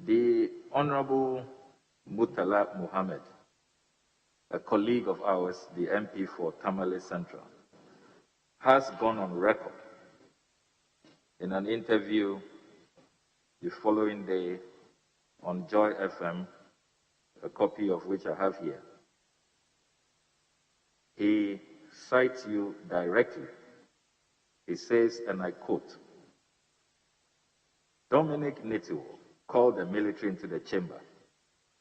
The Honorable Murtala Muhammad, a colleague of ours, the MP for Tamale Central, has gone on record in an interview the following day on Joy FM, a copy of which I have here. He cites you directly. He says, and I quote, Dominic Nitiwul called the military into the chamber.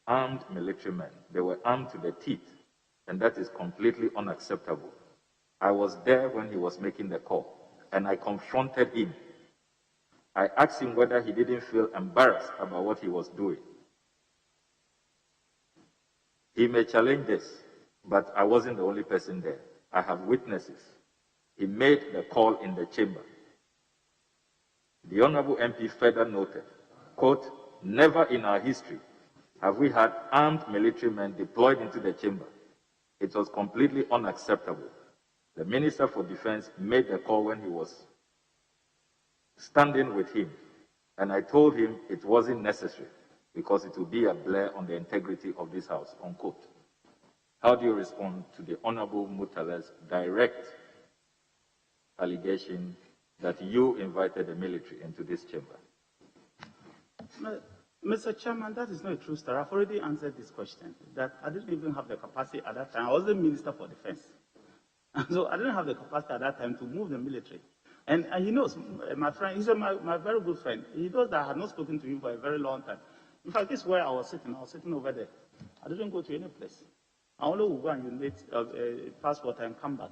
Armed military men. They were armed to the teeth, and that is completely unacceptable. I was there when he was making the call, and I confronted him. I asked him whether he didn't feel embarrassed about what he was doing. He may challenge this, but I wasn't the only person there. I have witnesses. He made the call in the chamber. The Honorable MP further noted, quote, never in our history have we had armed military men deployed into the chamber. It was completely unacceptable. The Minister for Defense made the call when he was standing with him, and I told him it wasn't necessary because it would be a blur on the integrity of this house, unquote. How do you respond to the Honorable Murtala's direct allegation that you invited the military into this chamber? Mr. Chairman, that is not a true story. I've already answered this question, that I didn't even have the capacity at that time. I was the Minister for Defense. And so I didn't have the capacity at that time to move the military. And he knows, my friend, he's my very good friend. He knows that I had not spoken to him for a very long time. In fact, this is where I was sitting over there. I didn't go to any place. I only would go and unite a passport and come back.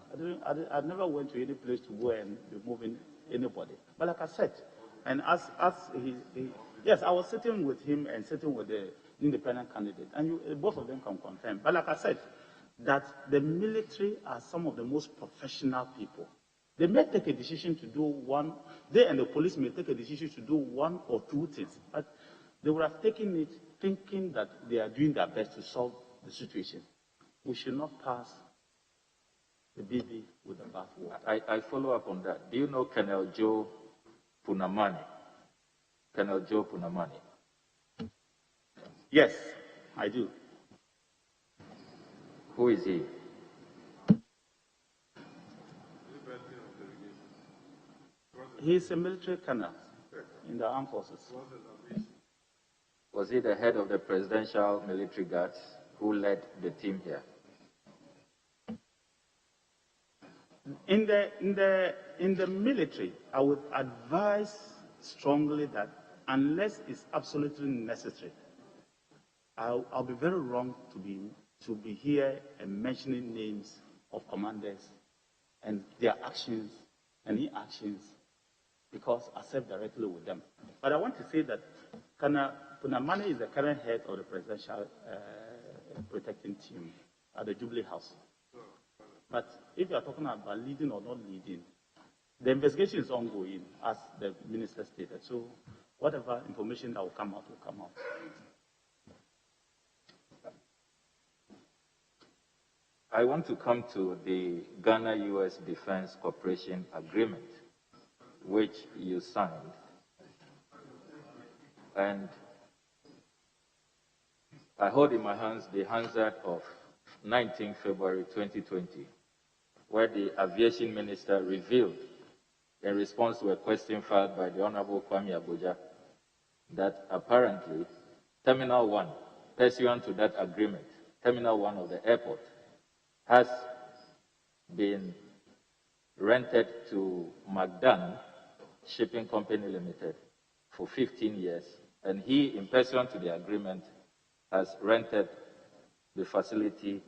I never went to any place to go and be moving anybody. But like I said, and yes, I was sitting with him and sitting with the independent candidate, and both of them can confirm. But like I said, that the military are some of the most professional people. They may take a decision to do one, they and the police may take a decision to do one or two things, but they would have taken it thinking that they are doing their best to solve the situation. We should not pass the baby with the bathwater. I follow up on that. Do you know Colonel Joe Punamani? Colonel Joe Punamani? Yes, I do. Who is he? He is a military colonel in the armed forces. Was he the head of the Presidential Military Guards who led the team here? In the military, I would advise strongly that unless it's absolutely necessary, I'll be very wrong to be here and mentioning names of commanders and their actions and inactions, because I serve directly with them. But I want to say that Punamane is the current head of the presidential protecting team at the Jubilee House. But if you are talking about leading or not leading, the investigation is ongoing, as the minister stated. So whatever information that will come out will come out. I want to come to the Ghana-US Defense Cooperation Agreement, which you signed. And I hold in my hands the Hansard of 19 February 2020, where the aviation minister revealed, in response to a question filed by the Honorable Kwame Abuja, that apparently Terminal 1, pursuant to that agreement, Terminal 1 of the airport, has been rented to Magdan Shipping Company Limited for 15 years, and he, in pursuant to the agreement, has rented the facility,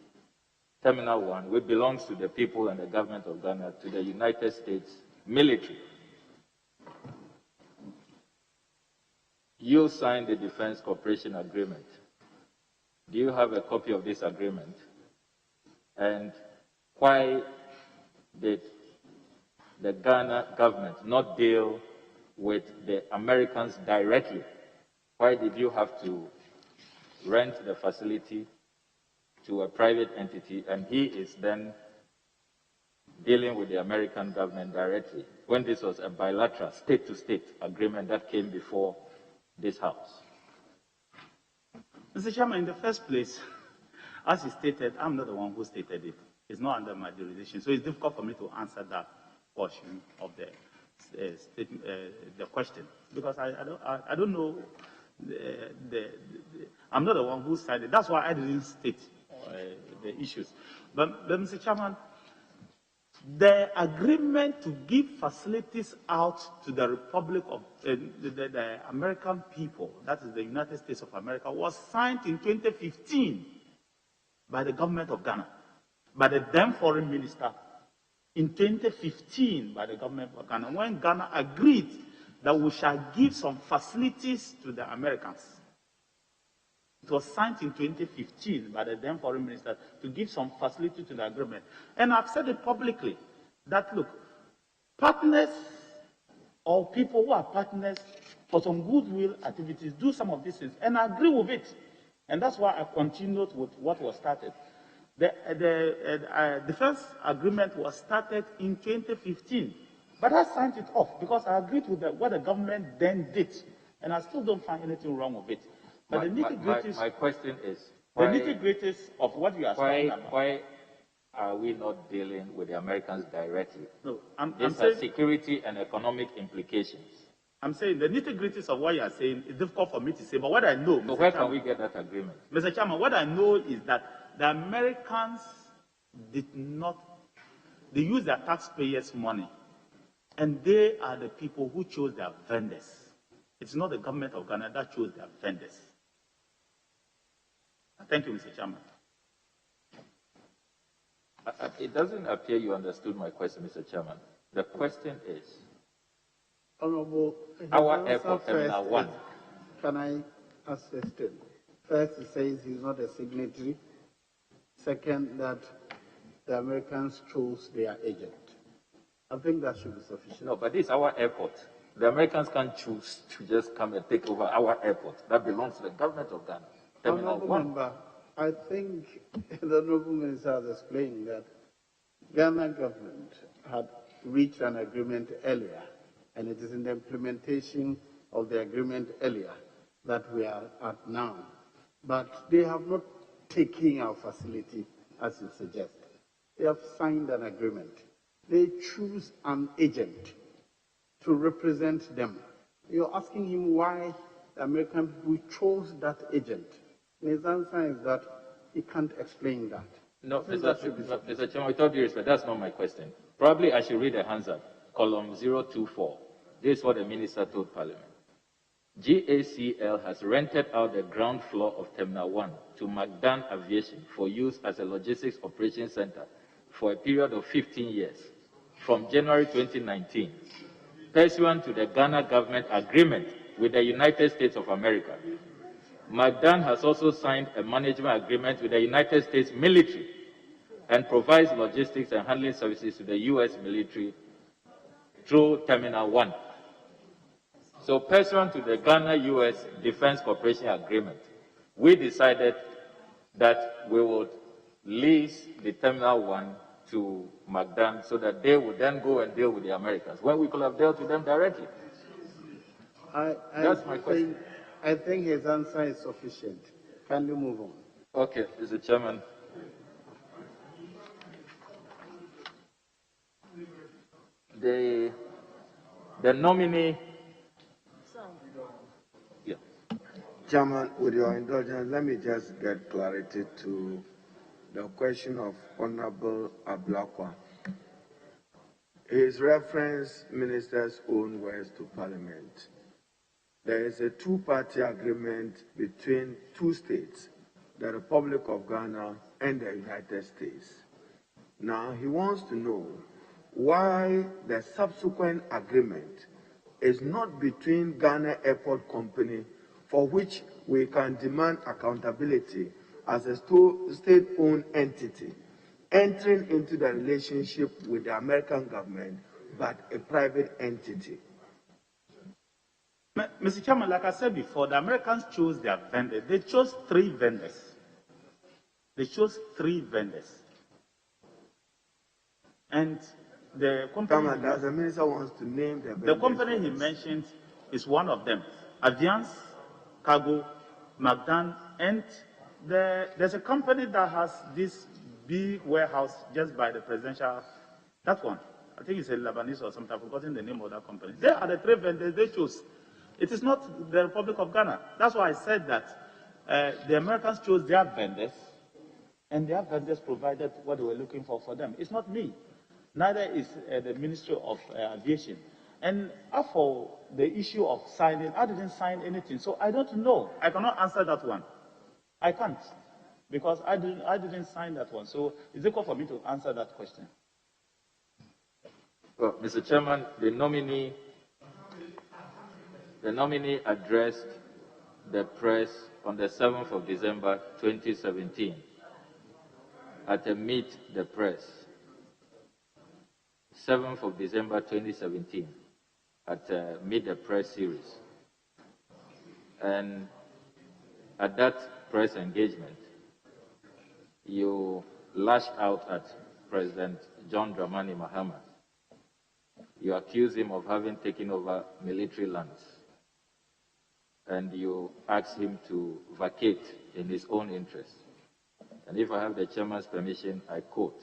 Terminal 1, which belongs to the people and the government of Ghana, to the United States military. You signed the Defense Cooperation Agreement. Do you have a copy of this agreement? And why did the Ghana government not deal with the Americans directly? Why did you have to rent the facility to a private entity, and he is then dealing with the American government directly, when this was a bilateral state-to-state agreement that came before this House? Mr. Chairman, in the first place, as he stated, I'm not the one who stated it. It's not under my jurisdiction, so it's difficult for me to answer that portion of the question, because I don't know. I'm not the one who signed it. That's why I didn't state the issues. But Mr. Chairman, the agreement to give facilities out to the Republic of the American people, that is the United States of America, was signed in 2015 by the government of Ghana, by the then foreign minister, in 2015 by the government of Ghana, when Ghana agreed that we shall give some facilities to the Americans. It was signed in 2015 by the then foreign minister to give some facility to the agreement. And I've said it publicly that, look, partners or people who are partners for some goodwill activities do some of these things, and I agree with it. And that's why I continued with what was started. The defense agreement was started in 2015, but I signed it off because I agreed with what the government then did, and I still don't find anything wrong with it. But my question is, the nitty-gritties of what you are talking about. Why are we not dealing with the Americans directly? No, These are security and economic implications. I'm saying the nitty-gritties of what you are saying is difficult for me to say, but what I know... So where can we get that agreement? Mr. Chairman, what I know is that the Americans did not... They use their taxpayers' money, and they are the people who chose their vendors. It's not the government of Ghana that chose their vendors. Thank you, Mr. Chairman. It doesn't appear you understood my question, Mr. Chairman. The question is, Honorable, our airport terminal 1. Can I assist him? First, he says he's not a signatory. Second, that the Americans chose their agent. I think that should be sufficient. No, but this is our airport. The Americans can't choose to just come and take over our airport. That belongs to the government of Ghana. Honorable Member, I think the Honorable Minister has explained that Ghana government had reached an agreement earlier, and it is in the implementation of the agreement earlier that we are at now. But they have not taken our facility, as you suggest. They have signed an agreement. They choose an agent to represent them. You're asking him why the American people chose that agent. And his answer is that he can't explain that. No, Mr. Chairman, with all due respect, that's not my question. Probably I should read the Hansard, column 024. This is what the minister told Parliament. GACL has rented out the ground floor of Terminal 1 to Magdan Aviation for use as a logistics operations center for a period of 15 years from January 2019, pursuant to the Ghana government agreement with the United States of America. McDan has also signed a management agreement with the United States military and provides logistics and handling services to the U.S. military through Terminal 1. So pursuant to the Ghana-U.S. Defense Cooperation Agreement, we decided that we would lease the Terminal 1 to McDan so that they would then go and deal with the Americans, when we could have dealt with them directly. That's my question. I think his answer is sufficient. Can you move on? Okay, Mr. Chairman. The nominee. Yeah. Chairman, with your indulgence, let me just get clarity to the question of Honorable Ablakwa. His reference minister's own words to Parliament. There is a two-party agreement between two states, the Republic of Ghana and the United States. Now, he wants to know why the subsequent agreement is not between Ghana Airport Company, for which we can demand accountability as a state-owned entity, entering into the relationship with the American government, but a private entity. Mr. Chairman, like I said before, the Americans chose their vendors. They chose 3 vendors. They chose 3 vendors. And the company... the minister wants to name the vendors. The company he mentioned is one of them. Aviance, Cargo, McDan, and there's a company that has this big warehouse just by the presidential, that one. I think it's a Lebanese or something. I've forgotten the name of that company. They are the 3 vendors they chose. It is not the Republic of Ghana. That's why I said that the Americans chose their vendors, and their vendors provided what they were looking for them. It's not me. Neither is the Ministry of Aviation. And as for the issue of signing, I didn't sign anything, so I don't know. I cannot answer that one. I can't, because I didn't sign that one. So it's difficult for me to answer that question. Well, Mr. Chairman, the nominee addressed the press on the 7th of December 2017 at a Meet the Press. 7th of December 2017 at a Meet the Press series. And at that press engagement, you lashed out at President John Dramani Mahama. You accused him of having taken over military lands, and you asked him to vacate in his own interest. And if I have the chairman's permission, I quote,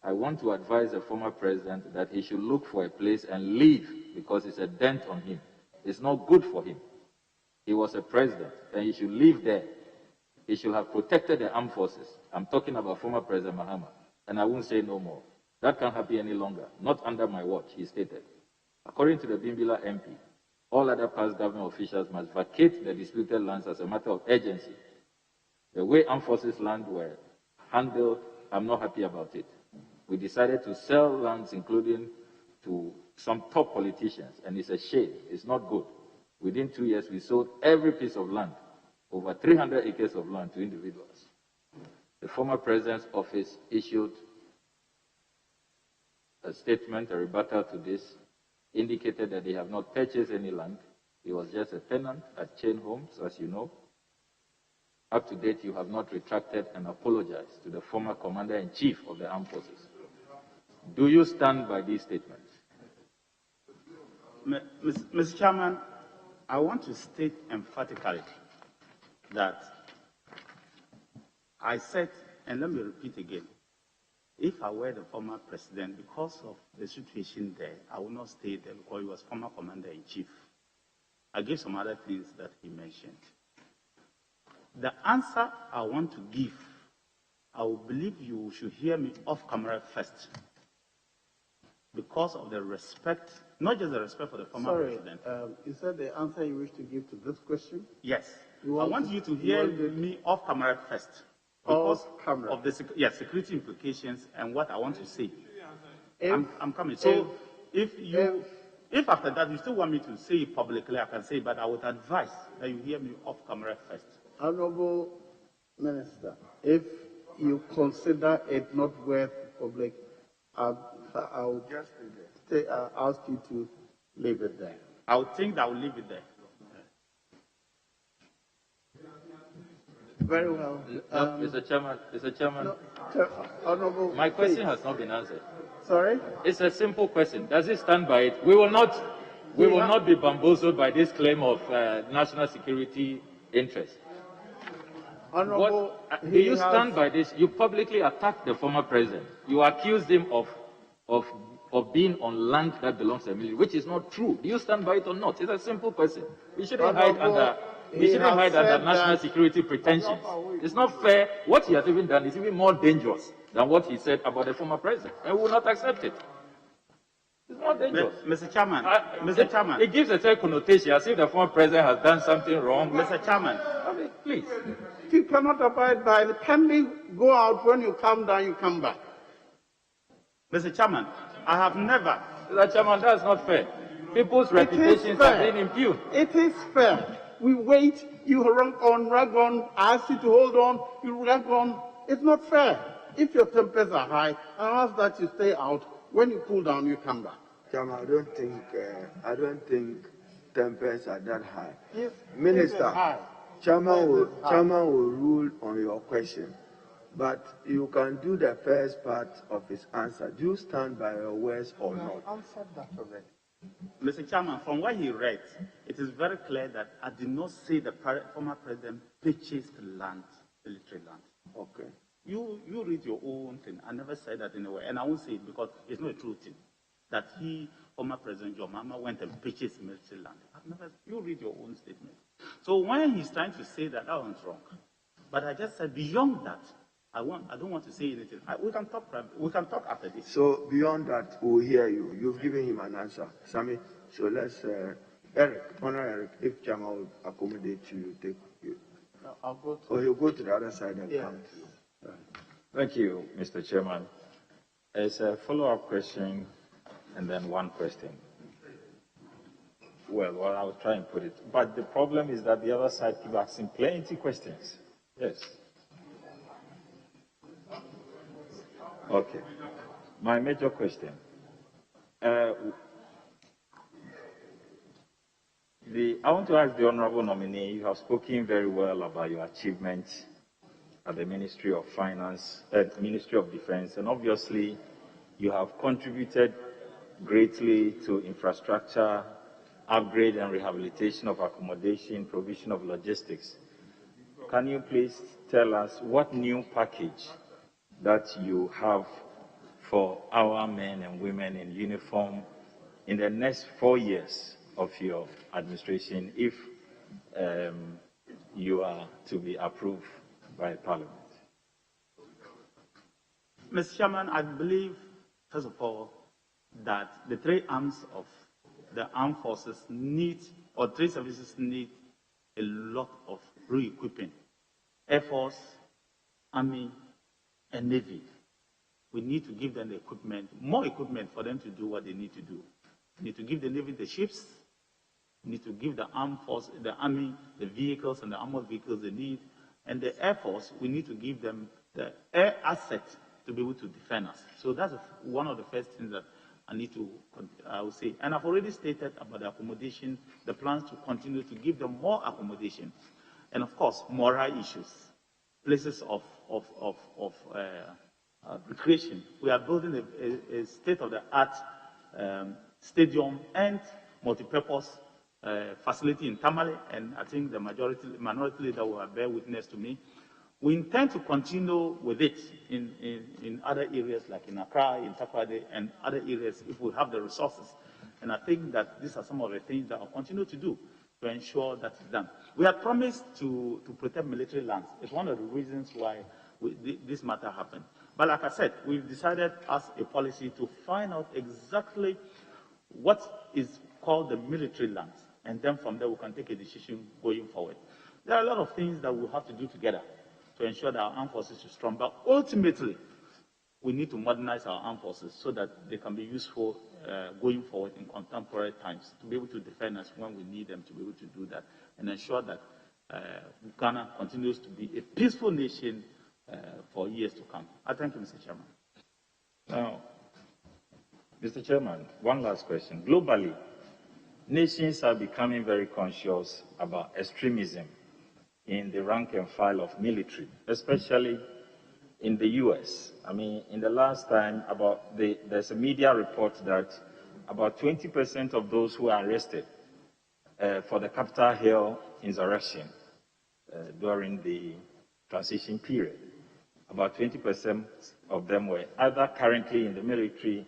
"I want to advise the former president that he should look for a place and leave because it's a dent on him. It's not good for him. He was a president, and he should live there. He should have protected the armed forces." I'm talking about former President Mahama, and I won't say no more. That can't happen any longer, not under my watch, he stated. According to the Bimbila MP, all other past government officials must vacate the disputed lands as a matter of urgency. The way armed forces land were handled, I'm not happy about it. We decided to sell lands, including to some top politicians, and it's a shame. It's not good. Within 2 years, we sold every piece of land, over 300 acres of land, to individuals. The former president's office issued a statement, a rebuttal to this, indicated that they have not purchased any land. He was just a tenant at Chain Homes, as you know. Up to date, you have not retracted and apologized to the former Commander-in-Chief of the Armed Forces. Do you stand by these statements? Mr. Chairman, I want to state emphatically that I said, and let me repeat again, if I were the former president, because of the situation there, I would not stay there because he was former Commander-in-Chief. I gave some other things that he mentioned. The answer I want to give, I will believe you should hear me off camera first, because of the respect, not just the respect for the former president. Is that the answer you wish to give to this question? Yes. I want you to hear me off camera first, because of the security implications and what I want to say. I'm coming. So if after that you still want me to say it publicly, I can say, but I would advise that you hear me off camera first. Honorable Minister, if you consider it not worth public, I'll just ask you to leave it there. I would think that I will leave it there. Very well. Mr. Chairman. No, Honorable, my question has not been answered. Sorry? It's a simple question. Does it stand by it? We will not be bamboozled by this claim of national security interest. Honorable, Do you stand by this? You publicly attacked the former president. You accused him of being on land that belongs to the military, which is not true. Do you stand by it or not? It's a simple question. We shouldn't hide under national security pretensions. It's not fair. What he has even done is even more dangerous than what he said about the former president, and we will not accept it. It's not dangerous. Mr. Chairman, it gives a certain connotation as if the former president has done something wrong. Mr. Chairman, please. You cannot abide by the pending. Go out. When you come down, you come back. Mr. Chairman, I have never. Mr. Chairman, that's not fair. People's reputations are being impugned. It is fair. We wait. You rag on. I ask you to hold on. You rag on. It's not fair. If your tempers are high, I ask that you stay out. When you cool down, you come back. Chairman, I don't think tempers are that high. Yes, Minister, high. Chairman will rule on your question, but you can do the first part of his answer. Do you stand by your words or not? I answered that already. Mr. Chairman, from what he read, it is very clear that I did not say the former president purchased land, military land. Okay. You read your own thing. I never said that anywhere, and I won't say it because it's not a true thing. That former President John Mahama, went and purchased military land. You read your own statement. So when he's trying to say that, that was wrong. But I just said beyond that, I don't want to say anything. We can talk after this. So beyond that, we'll hear you. You've given him an answer, Sammy. So let's, Eric, if Chairman will accommodate you, take you. I'll go to. Or he'll go to the other side and come to you. Thank you, Mr. Chairman. It's a follow-up question and then one question. Well, I will try and put it. But the problem is that the other side keeps asking plenty of questions. Yes. Okay. My major question. I want to ask the Honorable Nominee, you have spoken very well about your achievements at the Ministry of Finance, Ministry of Defense, and obviously you have contributed greatly to infrastructure, upgrade and rehabilitation of accommodation, provision of logistics. Can you please tell us what new package that you have for our men and women in uniform in the next 4 years of your administration if you are to be approved by Parliament? Mr. Chairman, I believe, first of all, that the three arms of the armed forces three services need a lot of re-equipping. Air Force, Army, and Navy. We need to give them the equipment, more equipment for them to do what they need to do. We need to give the Navy the ships. We need to give the armed force, the Army, the vehicles and the armored vehicles they need. And the Air Force, we need to give them the air assets to be able to defend us. So that's one of the first things that I will say. And I've already stated about the accommodation, the plans to continue to give them more accommodation. And of course, moral issues, places of recreation. We are building a state-of-the-art stadium and multi-purpose facility in Tamale, and I think the minority leader will bear witness to me. We intend to continue with it in other areas like in Accra, in Takoradi, and other areas if we have the resources. And I think that these are some of the things that I'll continue to do to ensure that it's done. We have promised to protect military lands. It's one of the reasons why this matter happened. But like I said, we've decided as a policy to find out exactly what is called the military lands. And then from there, we can take a decision going forward. There are a lot of things that we'll have to do together to ensure that our armed forces are strong. But ultimately, we need to modernize our armed forces so that they can be useful going forward in contemporary times, to be able to defend us when we need them to be able to do that, and ensure that Ghana continues to be a peaceful nation for years to come. I thank you, Mr. Chairman. Now, Mr. Chairman, one last question. Globally, nations are becoming very conscious about extremism in the rank and file of military, especially in the U.S. I mean, in the last time, there's a media report that about 20% of those who are arrested for the Capitol Hill insurrection during the transition period, about 20% of them were either currently in the military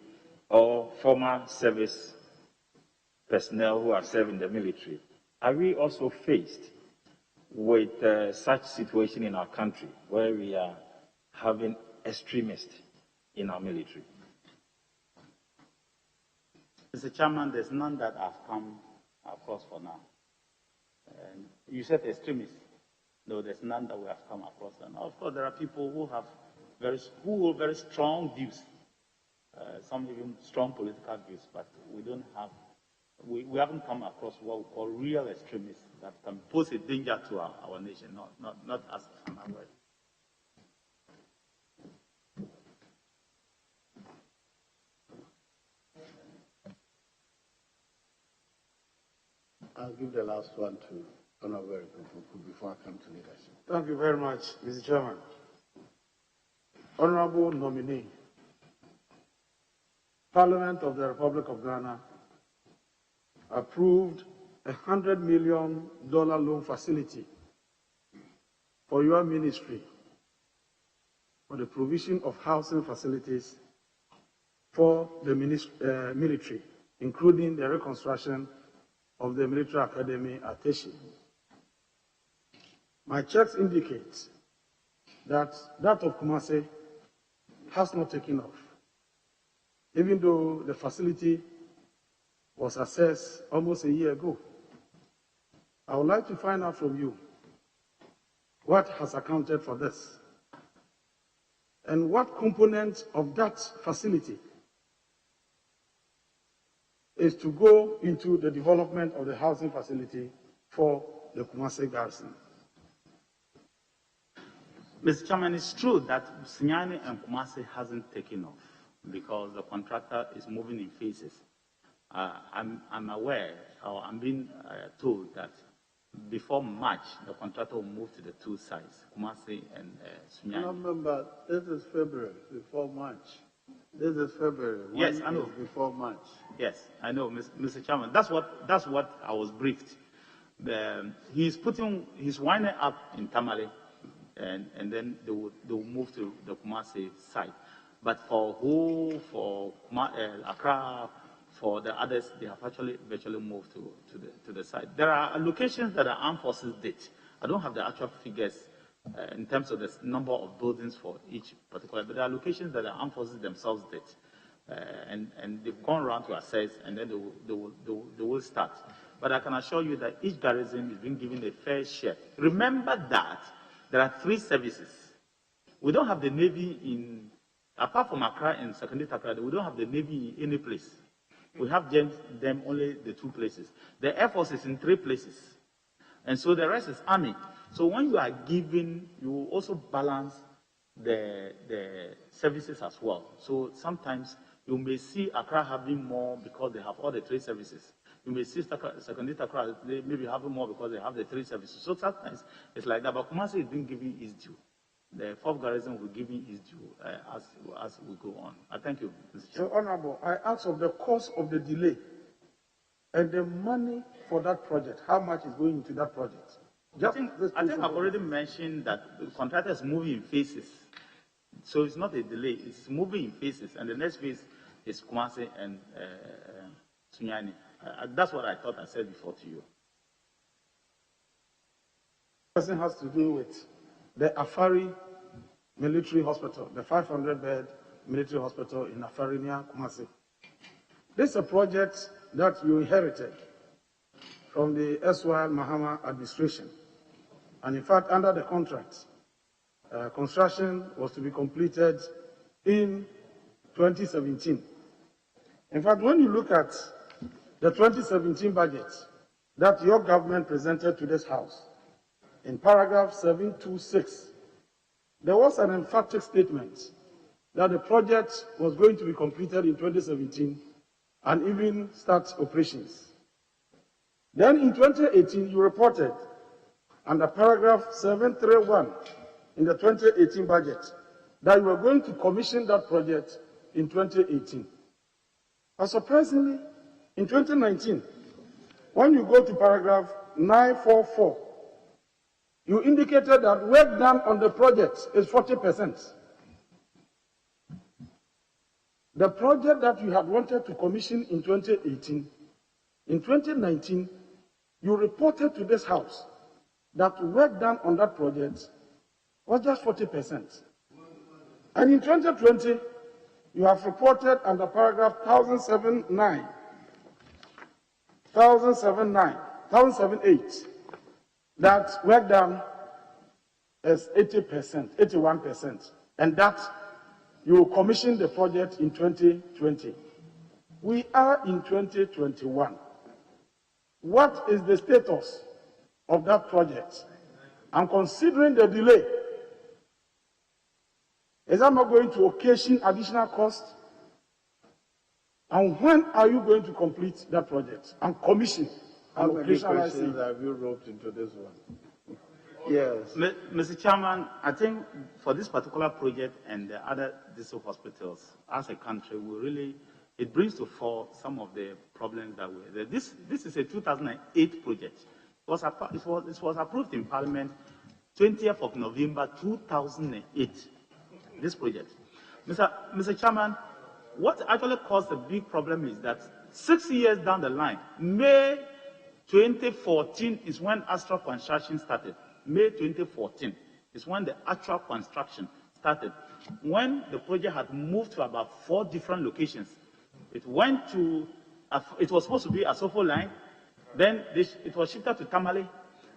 or former service personnel who have served in the military. Are we also faced with such situation in our country where we are having extremists in our military? Mr. Chairman, there's none that have come across for now. You said extremists. No, there's none that we have come across. And of course, there are people who have very strong views, some even strong political views, but we haven't come across what we call real extremists that can pose a danger to our nation, not as I'm aware. I'll give the last one to Honorable before I come to leadership. Thank you very much, Mr. Chairman. Honorable nominee, Parliament of the Republic of Ghana approved a $100 million loan facility for your ministry for the provision of housing facilities for the military, including the reconstruction of the military academy at Teshi. My checks indicate that of Kumasi has not taken off, even though the facility was assessed almost a year ago. I would like to find out from you what has accounted for this and what component of that facility is to go into the development of the housing facility for the Kumasi garrison. Mr. Chairman, it's true that Sunyani and Kumasi hasn't taken off because the contractor is moving in phases. I'm aware, or I'm being told that before March, the contractor will move to the two sites, Kumasi and Sunyani. Remember, this is February, before March. This is February. Yes, I know. Before March. Yes, I know, Mr. Chairman. That's what I was briefed. He's winding up in Tamale, and then they will move to the Kumasi site. But for Accra, for the others, they have actually virtually moved to the site. There are allocations that the armed forces did. I don't have the actual figures in terms of the number of buildings for each particular, but there are allocations that the armed forces themselves did. And they've gone around to assess, and then they will start. But I can assure you that each garrison is being given a fair share. Remember that there are 3 services. We don't have the Navy apart from Accra and Secondary Accra, we don't have the Navy in any place. We have them only the 2 places. The Air Force is in 3 places. And so the rest is Army. So when you are giving, you will also balance the services as well. So sometimes you may see Accra having more because they have all the 3 services. You may see Secondary Accra, they maybe having more because they have the 3 services. So sometimes it's like that, but Kumasi is being given its due. The 4th garrison will give its due as we go on. I thank you, Mr. Chairman. So, Honorable, I ask of the cost of the delay and the money for that project. How much is going into that project? I think I've already mentioned that the contractor is moving in phases. So it's not a delay, it's moving in phases. And the next phase is Kumasi and Sunyani. That's what I thought I said before to you. Question has to do with the Afari Military Hospital, the 500-bed military hospital in Afari near Kumasi. This is a project that you inherited from the SY Mahama administration. And in fact, under the contract, construction was to be completed in 2017. In fact, when you look at the 2017 budget that your government presented to this House, in paragraph 726, there was an emphatic statement that the project was going to be completed in 2017 and even start operations. Then in 2018, you reported under paragraph 731 in the 2018 budget that you were going to commission that project in 2018. But surprisingly, in 2019, when you go to paragraph 944, you indicated that work done on the project is 40%. The project that you had wanted to commission in 2018, in 2019, you reported to this House that work done on that project was just 40%. And in 2020, you have reported under paragraph 1078, that work done is 80%, 81%, and that you will commission the project in 2020. We are in 2021. What is the status of that project? And considering the delay, is that not going to occasion additional cost? And when are you going to complete that project and commission? How many questions have you roped into this one? Yes. Mr. Chairman, I think for this particular project and the other district hospitals, as a country, it brings to fore some of the problems that we have. This is a 2008 project. It was approved in Parliament 20th of November 2008. This project. Mr. Chairman, what actually caused the big problem is that 6 years down the line, May 2014 is when actual construction started. May 2014 is when the actual construction started. When the project had moved to about 4 different locations. It went to, it was supposed to be a Sofo line, then it was shifted to Tamale.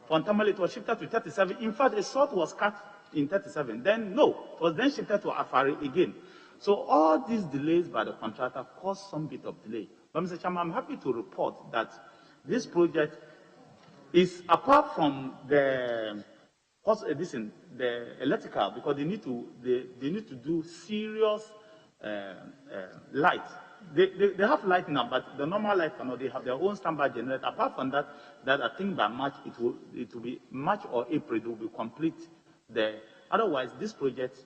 From Tamale, it was shifted to 37. In fact, a sort was cut in 37. Then, no, it was then shifted to Afari again. So all these delays by the contractor caused some bit of delay. But Mr. Chairman, I'm happy to report that this project is, apart from the electrical, because they need to do serious light. They have light now, but the normal light cannot. They have their own standby generator. Apart from that I think by March it will be March or April it will be complete. Otherwise, this project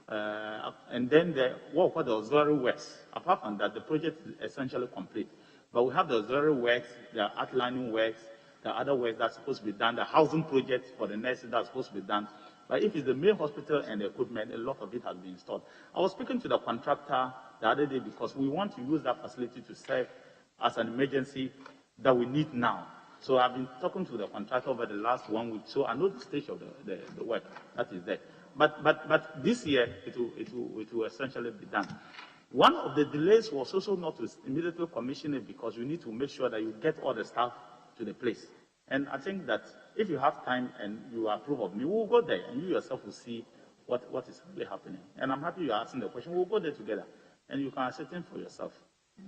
and then the auxiliary works. Apart from that, the project is essentially complete. But we have the auxiliary works, the outlining works, the other works that's supposed to be done, the housing project for the nurses that's supposed to be done. But if it's the main hospital and the equipment, a lot of it has been installed. I was speaking to the contractor the other day because we want to use that facility to serve as an emergency that we need now. So I've been talking to the contractor over the last 1 week, so I know the stage of the work that is there. But this year it will essentially be done. One of the delays was also not to immediately commission it because you need to make sure that you get all the staff to the place. And I think that if you have time and you approve of me, we'll go there and you yourself will see what is really happening. And I'm happy you're asking the question. We'll go there together and you can ascertain for yourself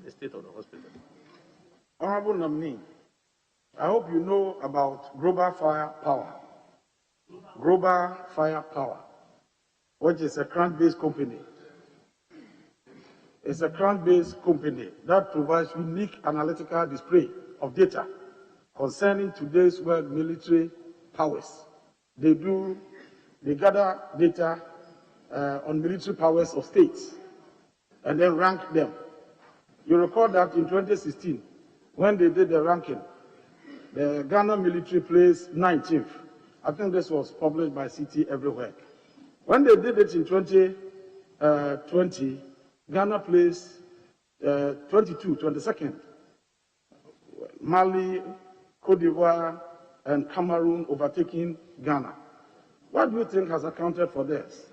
the state of the hospital. Honorable nominee, I hope you know about Global Fire Power. Global Fire Power, which is a grant-based company. It's a grant-based company that provides unique analytical display of data concerning today's world military powers. They gather data on military powers of states and then rank them. You recall that in 2016, when they did the ranking, the Ghana military placed 19th. I think this was published by CT Everywhere. When they did it in 2020, Ghana placed 22nd. Mali, Cote d'Ivoire, and Cameroon overtaking Ghana. What do you think has accounted for this?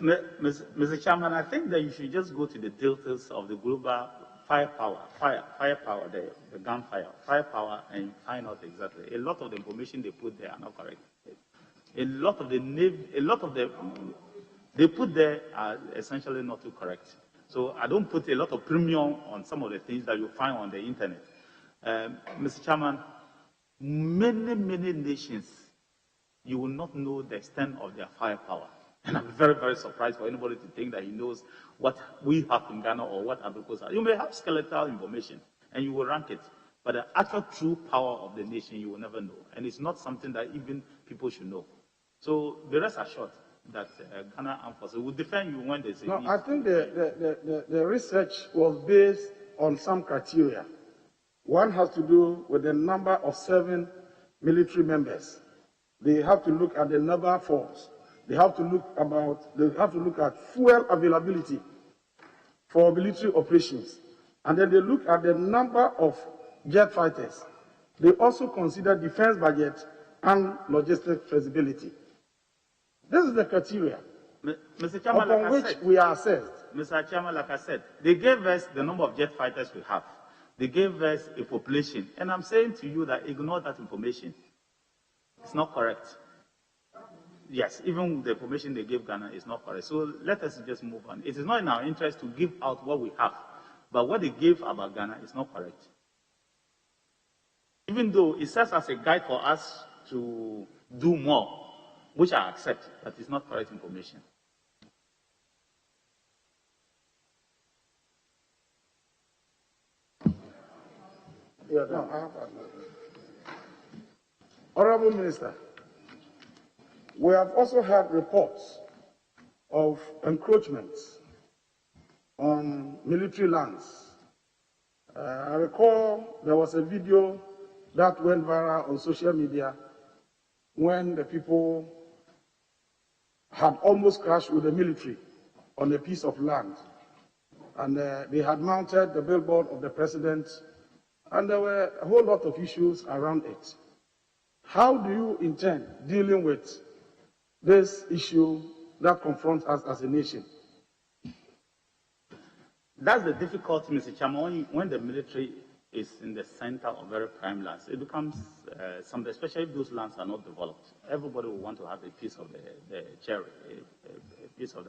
Mr. Chairman, I think that you should just go to the details of the global firepower, the gunfire, firepower, and find out exactly. A lot of the information they put there are not correct. A lot of the they put there are essentially not too correct. So I don't put a lot of premium on some of the things that you find on the internet. Mr. Chairman, many nations, you will not know the extent of their firepower. And I'm very, very surprised for anybody to think that he knows what we have in Ghana or what other people have. You may have skeletal information and you will rank it, but the actual true power of the nation you will never know. And it's not something that even people should know. So the rest assured that Ghana Armed Forces will defend you when they say. No, I think the research was based on some criteria. One has to do with the number of serving military members. They have to look at the naval force. They have to look at fuel availability for military operations. And then they look at the number of jet fighters. They also consider defense budget and logistic feasibility. This is the criteria Mr. Chairman, upon which we are assessed. Mr. Chairman, like I said, they gave us the number of jet fighters we have. They gave us a population. And I'm saying to you that ignore that information. It's not correct. Yes, even the information they gave Ghana is not correct. So let us just move on. It is not in our interest to give out what we have. But what they gave about Ghana is not correct. Even though it serves as a guide for us to do more, which I accept, but it's not correct information. Honorable Minister, we have also had reports of encroachments on military lands. I recall there was a video that went viral on social media when the people had almost crashed with the military on a piece of land. And they had mounted the billboard of the president, and there were a whole lot of issues around it. How do you intend dealing with this issue that confronts us as a nation? That's the difficulty, Mr. Chairman, when the military is in the center of very prime lands. It becomes something, especially if those lands are not developed. Everybody will want to have a piece of the cherry, a piece of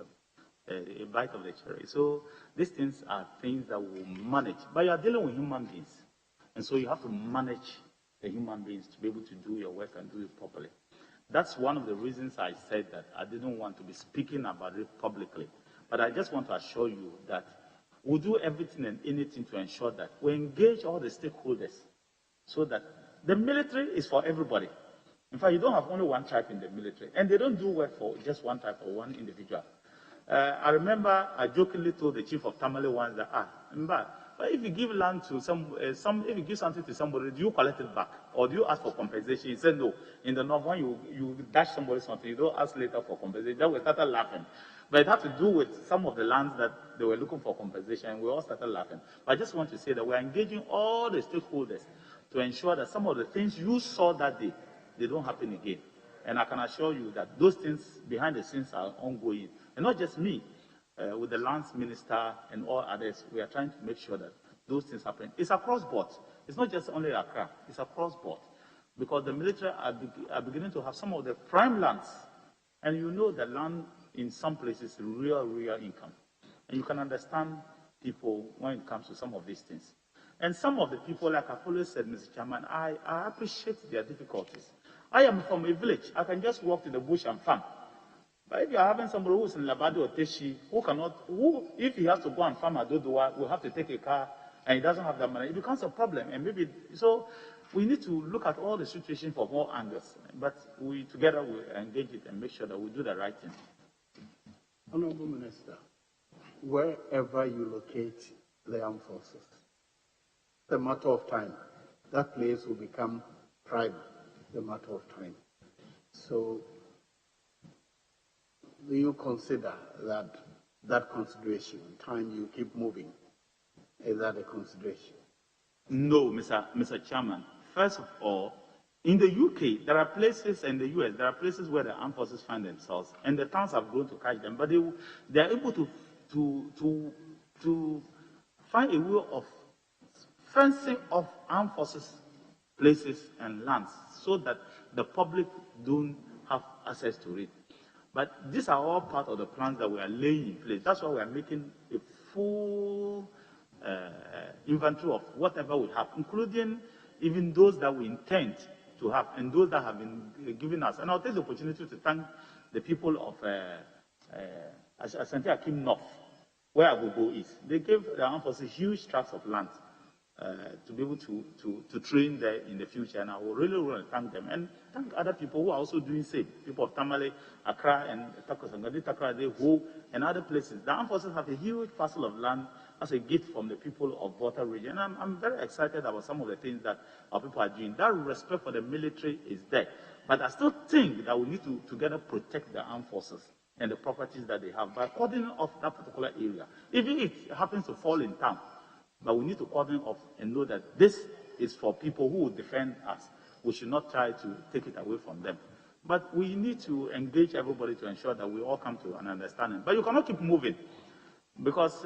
a bite of the cherry. So these things are things that will manage. But you are dealing with human beings. And so you have to manage the human beings to be able to do your work and do it properly. That's one of the reasons I said that I didn't want to be speaking about it publicly. But I just want to assure you that we'll do everything and anything to ensure that we engage all the stakeholders so that the military is for everybody. In fact, you don't have only one tribe in the military, and they don't do work for just one tribe or one individual. I remember I jokingly told the chief of Tamale once that, but if you give land to if you give something to somebody, do you collect it back? Or do you ask for compensation? He said no. In the north, when you dash somebody something, you don't ask later for compensation. Then we started laughing. But it had to do with some of the lands that they were looking for compensation, and we all started laughing. But I just want to say that we're engaging all the stakeholders to ensure that some of the things you saw that day, they don't happen again. And I can assure you that those things behind the scenes are ongoing. And not just me. With the lands minister and all others, we are trying to make sure that those things happen. It's across board. It's not just only Accra. It's across board. Because the military are beginning to have some of the prime lands. And you know that land in some places is real income. And you can understand people when it comes to some of these things. And some of the people, like I've always said, Mr. Chairman, I appreciate their difficulties. I am from a village. I can just walk to the bush and farm. But if you are having somebody who's in Labado or Teshi, who, if he has to go and farm at Dodowa, will have to take a car and he doesn't have that money, it becomes a problem. And maybe, so we need to look at all the situations from all angles. But we together will engage it and make sure that we do the right thing. Honorable Minister, wherever you locate the armed forces, it's a matter of time. That place will become prime, the matter of time. So, do you consider that consideration, time you keep moving, is that a consideration? No, Mr. Chairman. First of all, in the UK, there are places, in the US, there are places where the armed forces find themselves, and the towns have grown to catch them, but they are able to find a way of fencing off armed forces places and lands so that the public don't have access to it. But these are all part of the plans that we are laying in place. That's why we are making a full inventory of whatever we have, including even those that we intend to have and those that have been given us. And I'll take the opportunity to thank the people of Asante Akim North, where Agogo is. They gave the armed forces huge tracts of land to be able to train there in the future, and I will really want to thank them and thank other people who are also doing same. People of Tamale, Accra, and Takosangadi, Takra, Ho, and other places. The armed forces have a huge parcel of land as a gift from the people of Volta region. And I'm very excited about some of the things that our people are doing. That respect for the military is there, but I still think that we need to together protect the armed forces and the properties that they have by cordoning off that particular area, even if it happens to fall in town. But we need to cordon off and know that this is for people who will defend us. We should not try to take it away from them. But we need to engage everybody to ensure that we all come to an understanding. But you cannot keep moving, because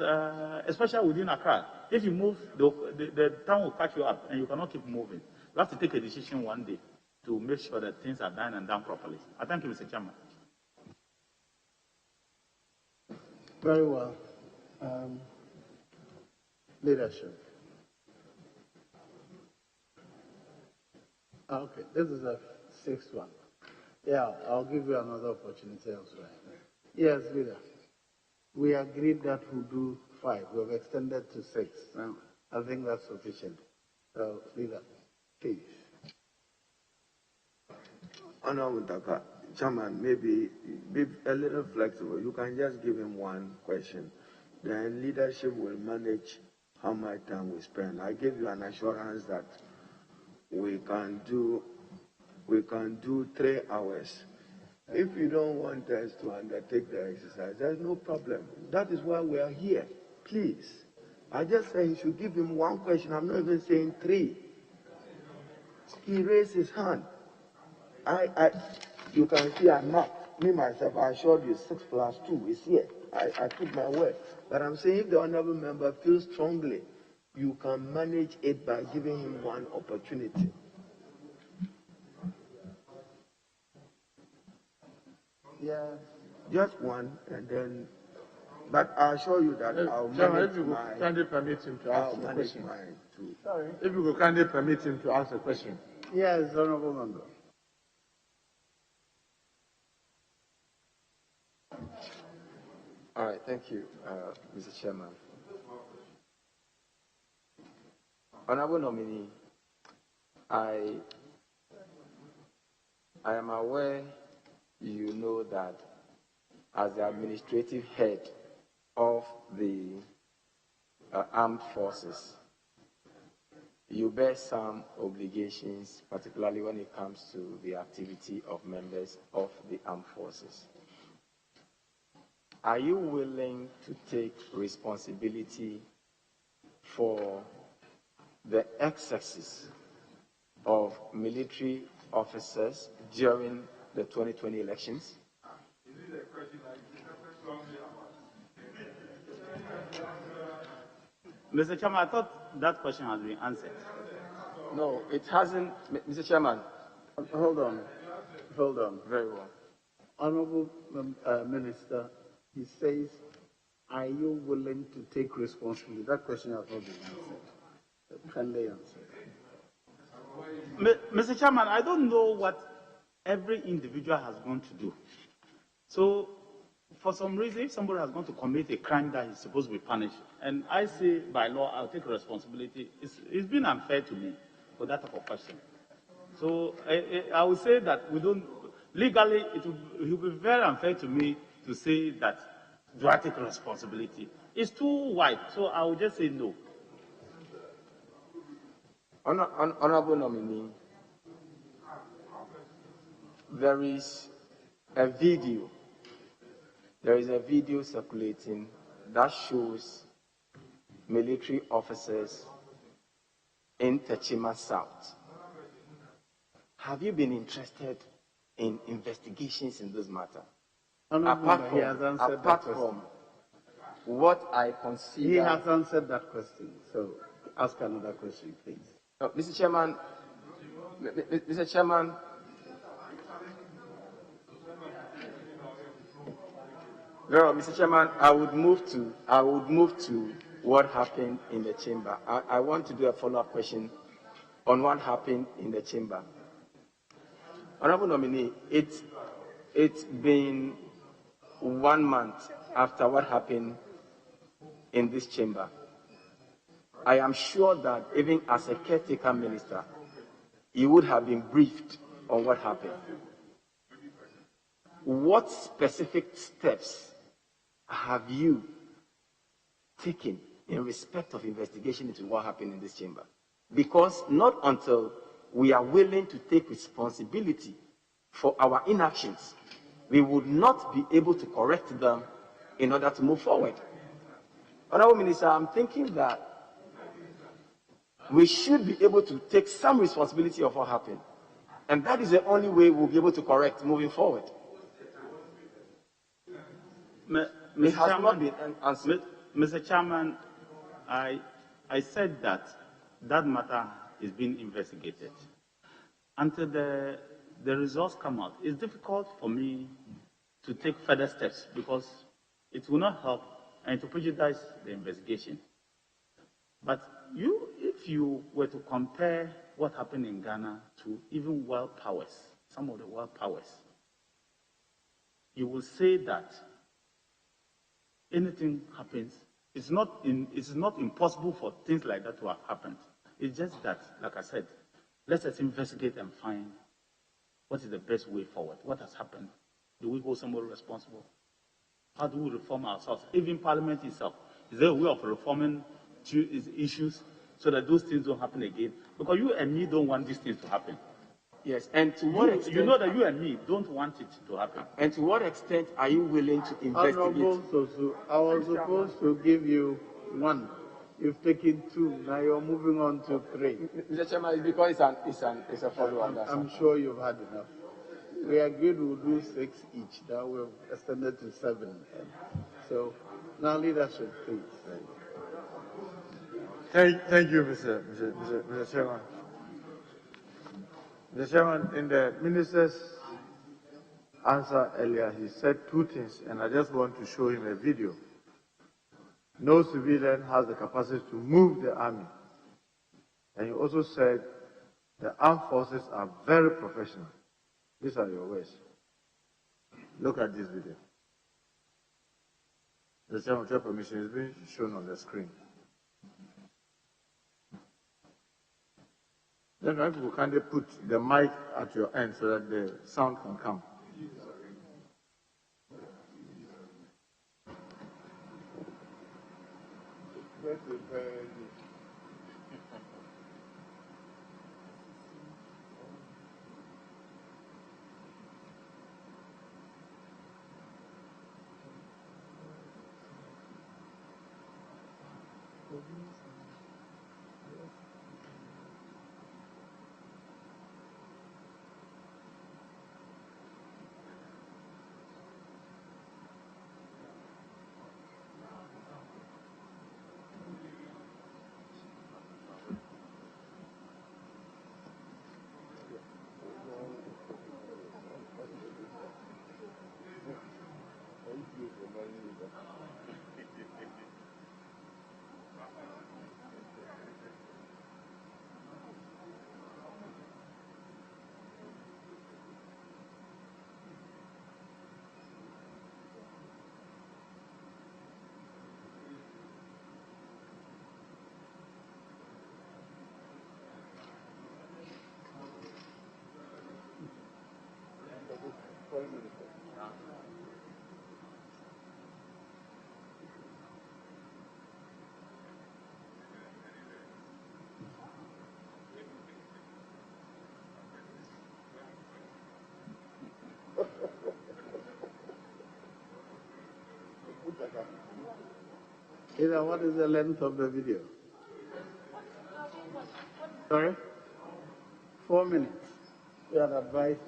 especially within Accra, if you move, the town will catch you up, and you cannot keep moving. You have to take a decision one day to make sure that things are done and done properly. I thank you, Mr. Chairman. Very well. Leadership. Okay, this is the sixth one. Yeah, I'll give you another opportunity elsewhere. Yes, leader. We agreed that we'll do 5. We have extended to 6. Now, I think that's sufficient. So, leader, please. Honorable Daka, Chairman, maybe be a little flexible. You can just give him one question. Then leadership will manage how much time we spend. I give you an assurance that we can do 3 hours. If you don't want us to undertake the exercise, there's no problem. That is why we are here. Please. I just say you should give him one question. I'm not even saying 3. He raised his hand. You can see I'm not. Me, myself, I assured you 6 + 2 is here. I took my word. But I'm saying if the honorable member feels strongly, you can manage it by giving him one opportunity. Yeah, just one, and then. But I assure you that I'll manage mine. Kindly permit him to ask a question. Sorry. If you could kindly permit him to ask a question. Yes, honorable member. All right, thank you, Mr. Chairman. Honorable nominee, I am aware you know that as the administrative head of the armed forces, you bear some obligations, particularly when it comes to the activity of members of the armed forces. Are you willing to take responsibility for the excesses of military officers during the 2020 elections? Mr. Chairman, I thought that question has been answered. No, it hasn't, Mr. Chairman. Hold on. Very well. Honorable Minister, he says, are you willing to take responsibility? That question has not been answered. Can they answer? Mr. Chairman, I don't know what every individual has gone to do. So, for some reason, if somebody has gone to commit a crime that is supposed to be punished, and I say by law I'll take responsibility, it's been unfair to me for that type of question. So I would say that we don't, legally it will be very unfair to me to say that do I take responsibility. It's too wide, so I would just say no. Honorable nominee, there is a video circulating that shows military officers in Techima South. Have you been interested in investigations in this matter? Apart from what I consider... He has answered that question, so ask another question, please. Mr. Chairman, No, Mr. Chairman, I would move to what happened in the chamber. I want to do a follow-up question on what happened in the chamber. Honorable nominee, it's been 1 month after what happened in this chamber. I am sure that even as a caretaker minister, you would have been briefed on what happened. What specific steps have you taken in respect of investigation into what happened in this chamber? Because not until we are willing to take responsibility for our inactions, we would not be able to correct them in order to move forward. Honorable Minister, I'm thinking that we should be able to take some responsibility of what happened. And that is the only way we'll be able to correct moving forward. Mr. Chairman, I said that matter is being investigated. Until the results come out, it's difficult for me to take further steps because it will not help and to prejudice the investigation. But if you were to compare what happened in Ghana to even world powers, some of the world powers, you will say that anything happens. It's not impossible for things like that to have happened. It's just that, like I said, let us investigate and find what is the best way forward. What has happened? Do we hold somebody responsible? How do we reform ourselves? Even Parliament itself, is there a way of reforming issues so that those things don't happen again? Because you and me don't want these things to happen. Yes, and to what extent? You know that you and me don't want it to happen. And to what extent are you willing to investigate? I was supposed to give you 1. You've taken 2. Now you're moving on to 3. Mr. Chairman, it's because it's a follow-up. I'm sure you've had enough. We agreed we'll do 6 each. Now we've extended to 7. So now leadership, please. Thank you, Mr. Chairman. Mr. Chairman, in the minister's answer earlier, he said 2 things, and I just want to show him a video. No civilian has the capacity to move the army. And he also said the armed forces are very professional. These are your words. Look at this video. The Chairman, with your permission, is being shown on the screen. Then if you kindly put the mic at your end so that the sound can come. Ida, what is the length of the video? Sorry? 4 minutes. You had advised,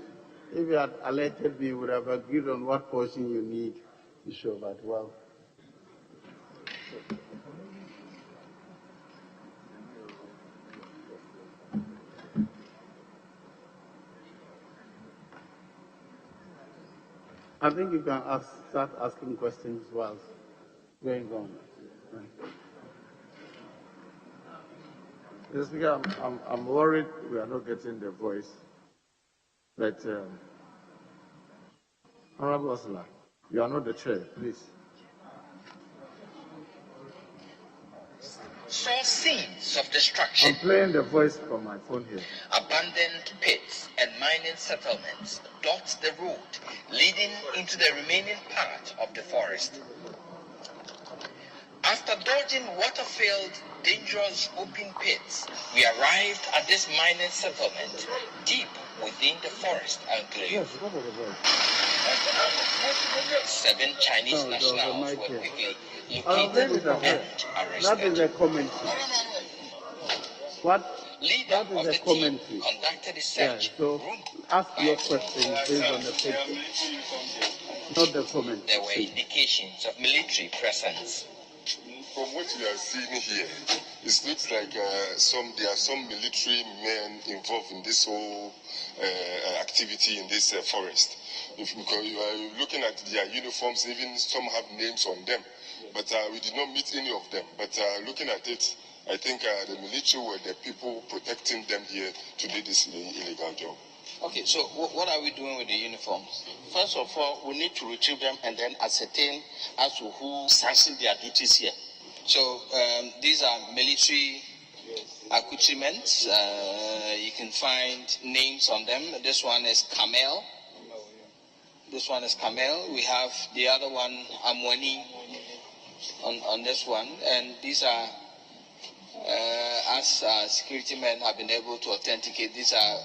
if you had alerted me, you would have agreed on what portion you need to show, but well. I think you can start asking questions while going on. Right. Mr. Speaker, I'm worried we are not getting the voice. But, Honorable Osler, you are not the chair, please. Saw scenes of destruction. I'm playing the voice from my phone here. Abandoned pits and mining settlements dot the road leading into the remaining part of the forest. After dodging water-filled, dangerous open pits, we arrived at this mining settlement deep within the forest enclave. Yes, go to the voice. 7 Chinese nationals were quickly That located and arrested. is a commentary. What? Leader That of is the a team commentary. conducted a Yeah, search. so ask your question based on the picture, not the commentary. There were indications of military presence. From what we are seeing here, it looks like there are some military men involved in this whole activity in this forest. Because you are looking at their uniforms, even some have names on them. But we did not meet any of them. But looking at it, I think the military were the people protecting them here to do this illegal job. Okay, so what are we doing with the uniforms? First of all, we need to retrieve them and then ascertain as to who sanctioned their duties here. So these are military accoutrements. You can find names on them. This one is Camel. This one is Camel. We have the other one, Amwani, on this one. And these are, as security men have been able to authenticate, these are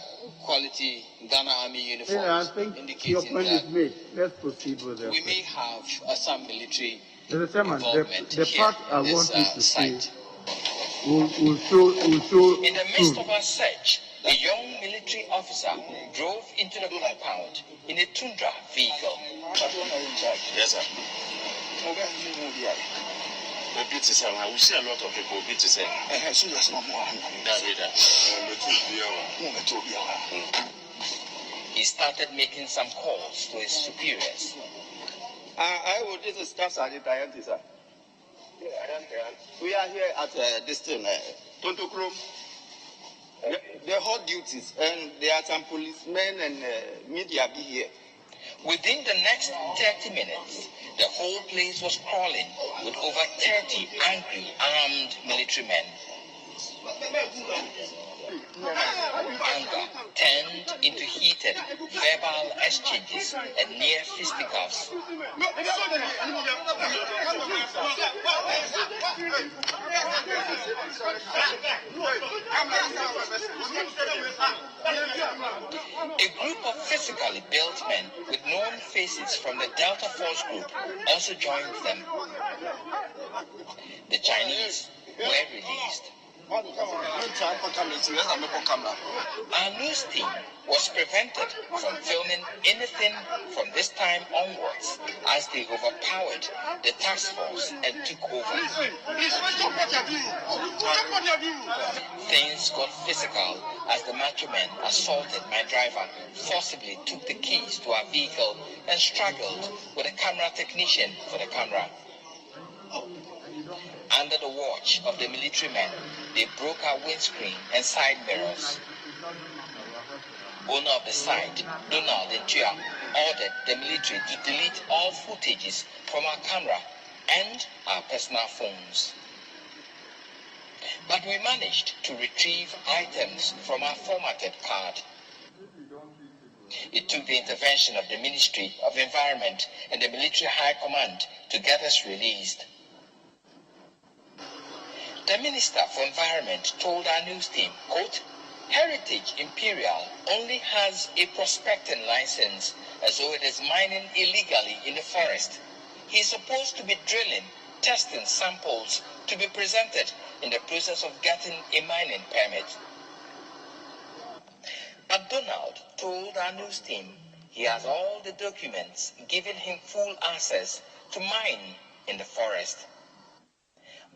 quality Ghana Army uniforms. Yeah, I think your point is made. Let's proceed with it. We may have some military Mr. Chairman, involvement the here part I in want this, you to see site. will show In the midst of our search, a young military officer drove into the compound in a Tundra vehicle. Yes, sir. We see a lot of people beat to say. He started making some calls to his superiors. I will this is Staff Sergeant Ayante, sir. We are here at this thing, Tontokrom. They hold duties, and there are some policemen and media be here. Within the next 30 minutes, the whole place was crawling with over 30 angry, armed military men. Anger turned into heated verbal exchanges and near fisticuffs. A group of physically built men with known faces from the Delta Force group also joined them. The Chinese were released. Our news team was prevented from filming anything from this time onwards as they overpowered the task force and took over. Things got physical as the macho men assaulted my driver, forcibly took the keys to our vehicle and struggled with a camera technician for the camera. Under the watch of the military men, they broke our windscreen and side mirrors. Owner of the site, Donald Nitiwul, ordered the military to delete all footages from our camera and our personal phones. But we managed to retrieve items from our formatted card. It took the intervention of the Ministry of Environment and the Military High Command to get us released. The Minister for Environment told our news team, quote, Heritage Imperial only has a prospecting license as though it is mining illegally in the forest. He is supposed to be drilling, testing samples to be presented in the process of getting a mining permit. But Donald told our news team he has all the documents giving him full access to mine in the forest.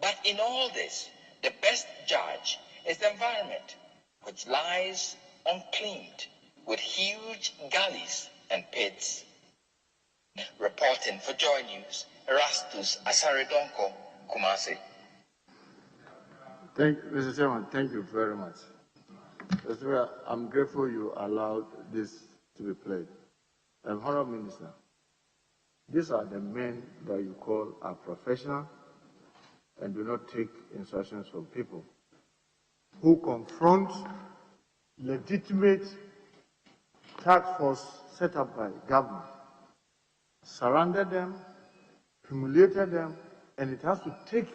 But in all this, the best judge is the environment, which lies uncleaned with huge gullies and pits. Reporting for Joy News, Erastus Asaredonko, Kumasi. Mr. Chairman, thank you very much. Mr. Speaker, I'm grateful you allowed this to be played. Honourable Minister, these are the men that you call are professional and do not take instructions from people, who confront legitimate task force set up by government, surrounded them, humiliated them, and it has to take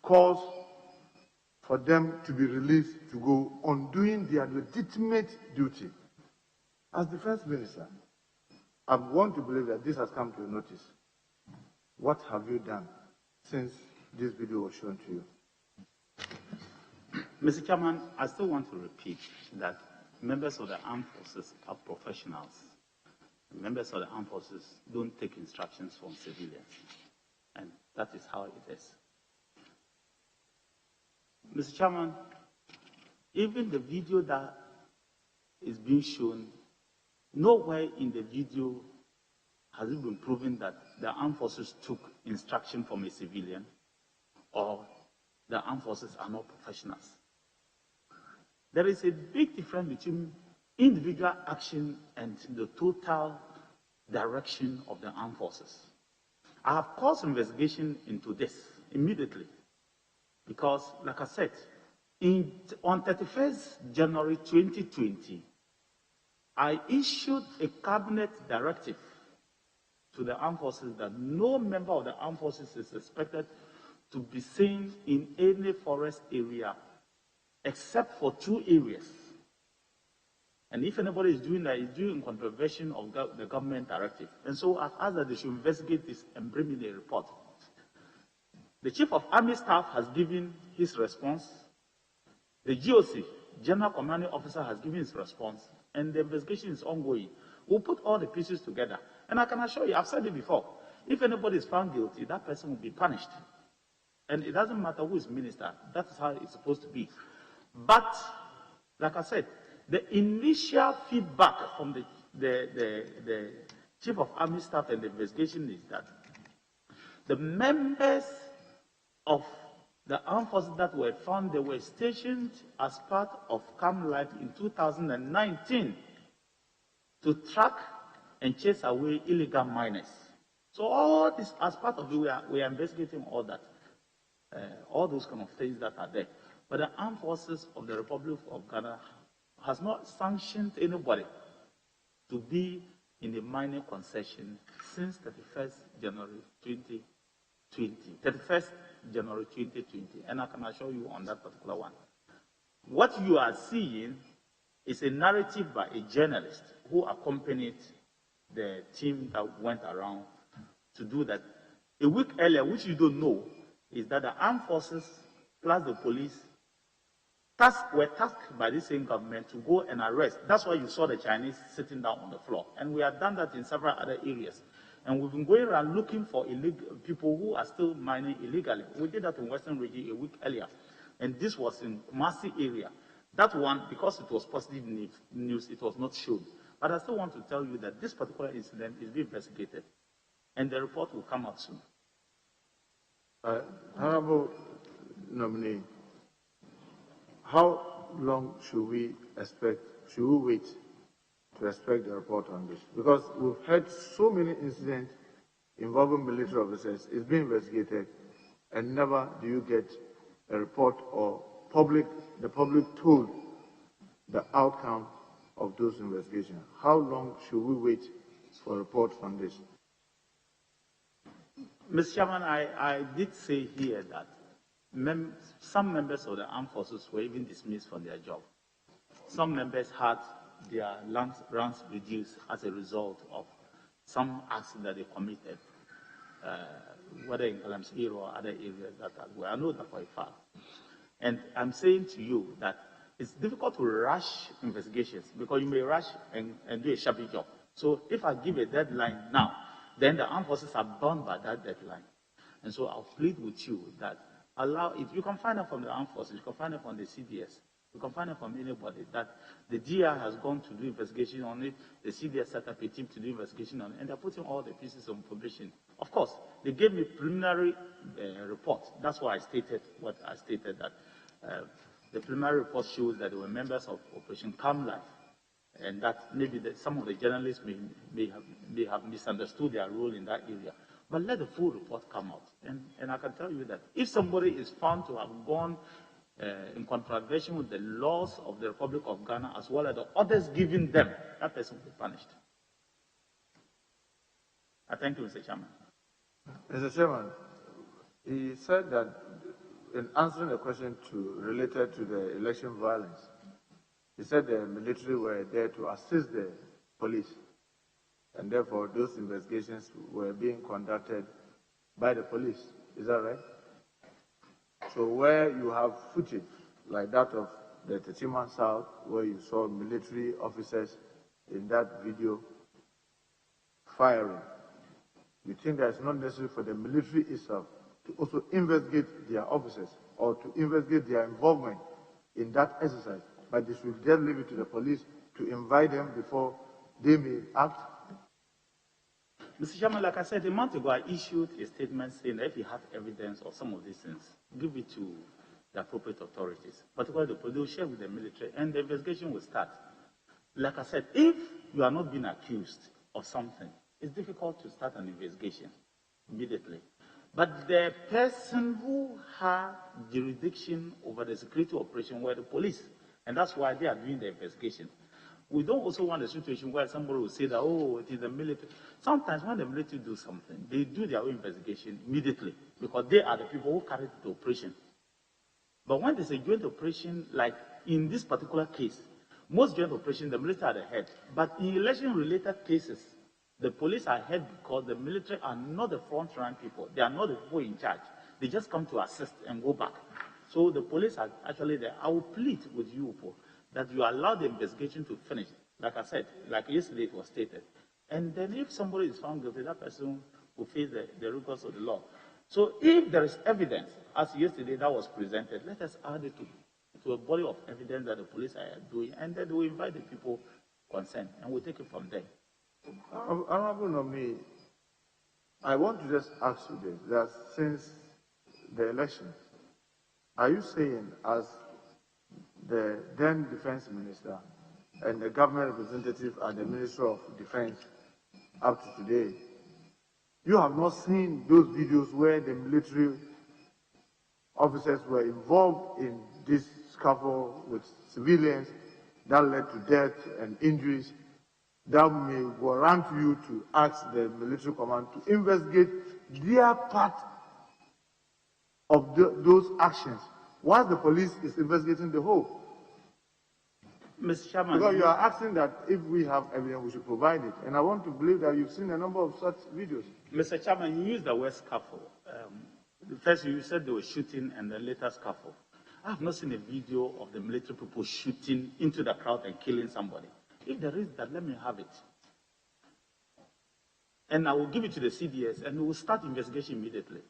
calls for them to be released to go on doing their legitimate duty. As Defense Minister, I want to believe that this has come to your notice. What have you done since this video was shown to you? Mr. Chairman, I still want to repeat that members of the armed forces are professionals. Members of the armed forces don't take instructions from civilians. And that is how it is. Mr. Chairman, even the video that is being shown, nowhere in the video has it been proven that the armed forces took instruction from a civilian or the armed forces are not professionals. There is a big difference between individual action and the total direction of the armed forces. I have caused investigation into this immediately because, like I said, on 31st January 2020, I issued a cabinet directive to the armed forces that no member of the armed forces is expected to be seen in any forest area except for 2 areas. And if anybody is doing that, it's doing in contravention of the government directive. And so I've asked that they should investigate this and bring me the report. The Chief of Army Staff has given his response. The GOC, General Commanding Officer, has given his response. And the investigation is ongoing. We'll put all the pieces together. And I can assure you, I've said it before, if anybody is found guilty, that person will be punished. And it doesn't matter who is minister. That is how it's supposed to be. But, like I said, the initial feedback from the Chief of Army Staff and the investigation is that the members of the armed forces that were found, they were stationed as part of Camp Life in 2019 to track and chase away illegal miners. So all this, as part of it, we are investigating all that, all those kind of things that are there. But the armed forces of the Republic of Ghana has not sanctioned anybody to be in the mining concession since 31st January 2020. 31st January 2020, and I can assure you on that particular one. What you are seeing is a narrative by a journalist who accompanied the team that went around to do that. A week earlier, which you don't know, is that the armed forces plus the police were tasked by the same government to go and arrest. That's why you saw the Chinese sitting down on the floor. And we have done that in several other areas. And we've been going around looking for illegal people who are still mining illegally. We did that in Western Region a week earlier. And this was in Kumasi area. That one, because it was positive news, it was not shown. But I still want to tell you that this particular incident is being investigated. And the report will come out soon. Honorable nominee, how long should we wait to expect the report on this? Because we've had so many incidents involving military officers, it's being investigated, and never do you get a report or the public told the outcome of those investigations. How long should we wait for reports on this? Mr. Chairman, I did say here that some members of the armed forces were even dismissed from their job. Some members had their ranks reduced as a result of some acts that they committed, whether in Galamsey or other areas that I know that for a fact. And I'm saying to you that it's difficult to rush investigations because you may rush and do a shabby job. So if I give a deadline now, then the armed forces are bound by that deadline. And so I'll plead with you that allow it. You can find it from the armed forces, you can find it from the CDS, You can find it from anybody that the GR has gone to do investigation on it, the CDS set up a team to do investigation on it, and they're putting all the pieces of information. Of course, they gave me preliminary report. That's why I stated what I stated, that the preliminary report shows that they were members of Operation Calm Life, and that maybe some of the journalists may have misunderstood their role in that area. But let the full report come out. And I can tell you that if somebody is found to have gone in contravention with the laws of the Republic of Ghana, as well as the orders given them, that person will be punished. I thank you, Mr. Chairman. Mr. Chairman, he said that in answering a question related to the election violence, he said the military were there to assist the police, and therefore those investigations were being conducted by the police. Is that right? So where you have footage like that of the Techiman South, where you saw military officers in that video firing, you think that it's not necessary for the military itself to also investigate their officers or to investigate their involvement in that exercise, but they should just leave it to the police to invite them before they may act? Mr. Chairman, like I said, a month ago, I issued a statement saying that if you have evidence of some of these things, give it to the appropriate authorities, particularly the police. They will share with the military, and the investigation will start. Like I said, if you are not being accused of something, it's difficult to start an investigation immediately. But the person who had jurisdiction over the security operation were the police, and that's why they are doing the investigation. We don't also want a situation where somebody will say that, oh, it is the military. Sometimes when the military do something, they do their own investigation immediately because they are the people who carried the operation. But when there's a joint operation, like in this particular case, most joint operations, the military are the head. But in election-related cases, the police are head because the military are not the front-line people. They are not the people in charge. They just come to assist and go back. So the police are actually there. I will plead with you, Paul, that you allow the investigation to finish. Like I said, like yesterday it was stated. And then if somebody is found guilty, that person will face the rigors of the law. So if there is evidence, as yesterday that was presented, let us add it to a body of evidence that the police are doing, and then we invite the people concerned, and we'll take it from there. Honorable Nominee, I want to just ask you this, that since the election, are you saying, as the then Defense Minister and the government representative at the Ministry of Defense up to today, you have not seen those videos where the military officers were involved in this scuffle with civilians that led to death and injuries, that may warrant you to ask the military command to investigate their part of those actions, while the police is investigating the whole? Mr. Chairman, because you are asking that if we have evidence, we should provide it. And I want to believe that you've seen a number of such videos. Mr. Chairman, you used the word scuffle. First, you said they were shooting and then later scuffle. I have not seen a video of the military people shooting into the crowd and killing somebody. If there is that, let me have it. And I will give it to the CDS and we will start investigation immediately.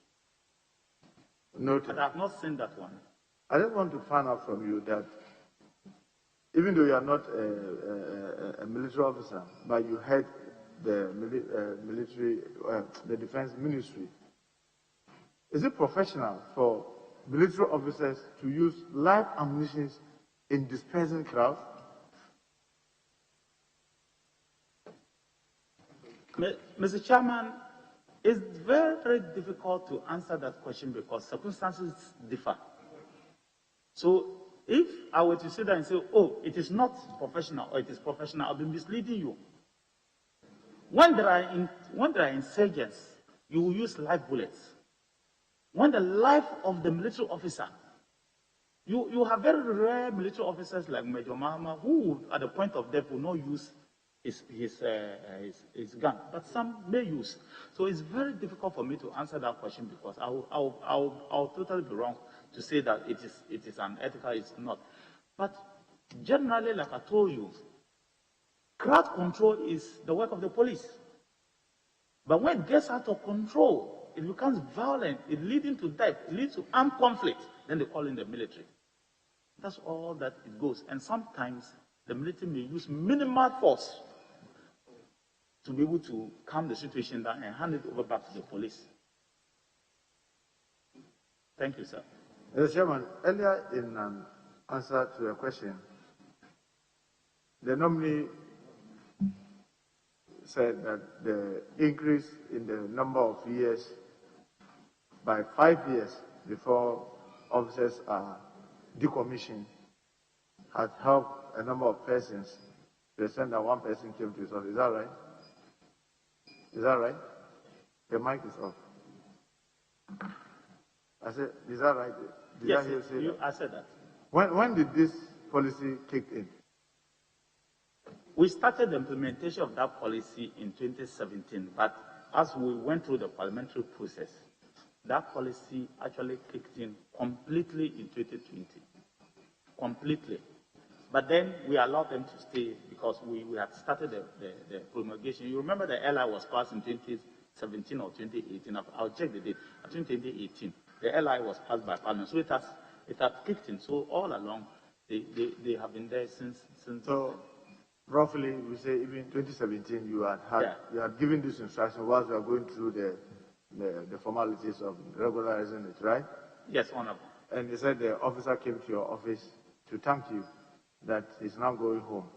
Noted. But I have not seen that one. I just want to find out from you that even though you are not a military officer, but you head the military, the defense ministry, is it professional for military officers to use live ammunition in dispersing crowds? Mr. Chairman, it's very, very difficult to answer that question because circumstances differ. So if I were to sit there and say, oh, it is not professional or it is professional, I'll be misleading you. When there are insurgents, you will use live bullets. When the life of the military officer, you have very rare military officers like Major Mahama who, at the point of death, will not use his gun, but some may use. So it's very difficult for me to answer that question because I'll totally be wrong to say that it is unethical, it's not. But generally, like I told you, crowd control is the work of the police. But when it gets out of control, it becomes violent, it leads to death, it leads to armed conflict, then they call in the military. That's all that it goes. And sometimes the military may use minimal force to be able to calm the situation down and hand it over back to the police. Thank you, sir. Mr. Chairman, earlier in an answer to a question, the nominee said that the increase in the number of years by 5 years before officers are decommissioned has helped a number of persons to the extent that one person came to his office. Is that right? Is that right? The mic is off. I said, is that right? Did Yes, I hear you say that? I said that. When did this policy kick in? We started the implementation of that policy in 2017, but as we went through the parliamentary process, that policy actually kicked in completely in 2020. Completely. But then we allowed them to stay because we had started the promulgation. You remember the LI was passed in 2017 or 2018. I'll check the date. I think 2018. The LI was passed by Parliament. So it has kicked in. So all along, they have been there since. So roughly, we say even 2017, you had given this instruction whilst you are going through the formalities of regularizing it, right? Yes, Honorable. And you said the officer came to your office to thank you that he's now going home,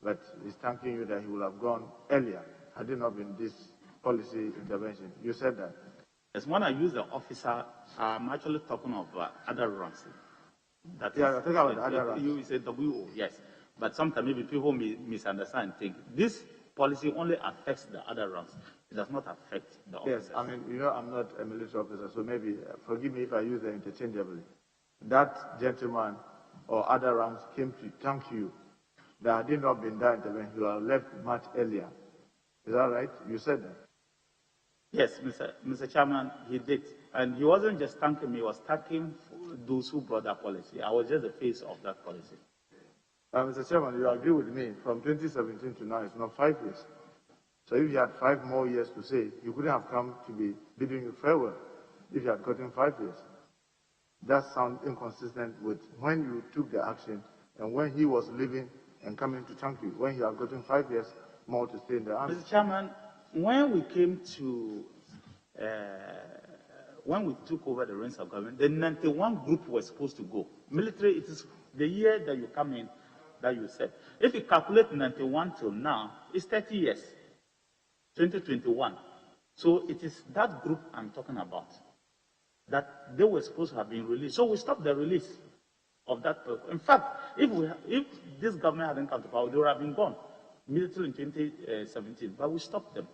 but he's thanking you that he would have gone earlier had it not been this policy intervention. You said that. Yes, when I use the officer, I'm actually talking of other ranks. That yeah, talking about other ranks. You say WO, yes. But sometimes maybe people may misunderstand and think this policy only affects the other ranks. It does not affect the officers. Yes, I mean, you know, I'm not a military officer, so maybe, forgive me if I use them interchangeably. That gentleman or other ranks came to thank you that had it not been that intervention, you would have left much earlier. Is that right? You said that. Yes, Mr. Chairman, he did. And he wasn't just thanking me, he was thanking those who brought that policy. I was just the face of that policy. Mr. Chairman, you agree with me, from 2017 to now, it's not 5 years. So if you had 5 more years to say, you couldn't have come to be bidding you farewell if you had gotten 5 years. That sounds inconsistent with when you took the action and when he was leaving and coming to thank you, when you had gotten 5 years more to stay in the army. Mr. Chairman, when we came to, when we took over the reins of government, the 91 group was supposed to go. Military, it is the year that you come in that you said. If you calculate 91 till now, it's 30 years, 2021. So it is that group I'm talking about, that they were supposed to have been released. So we stopped the release of that person. In fact, if this government hadn't come to power, they would have been gone, military in 2017, but we stopped them.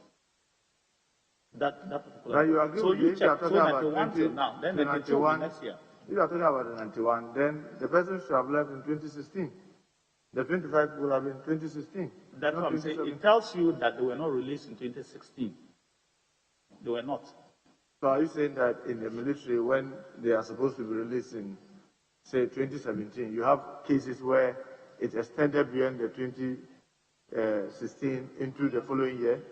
That particular. But you agree so with you me, check, so 91 till now, then the 91 next year. If you are talking about the 91, then the person should have left in 2016. The 25 would have been 2016. That's what I'm saying. It tells you that they were not released in 2016. They were not. So are you saying that in the military, when they are supposed to be released in, say, 2017, you have cases where it extended beyond the 2016 into the following year?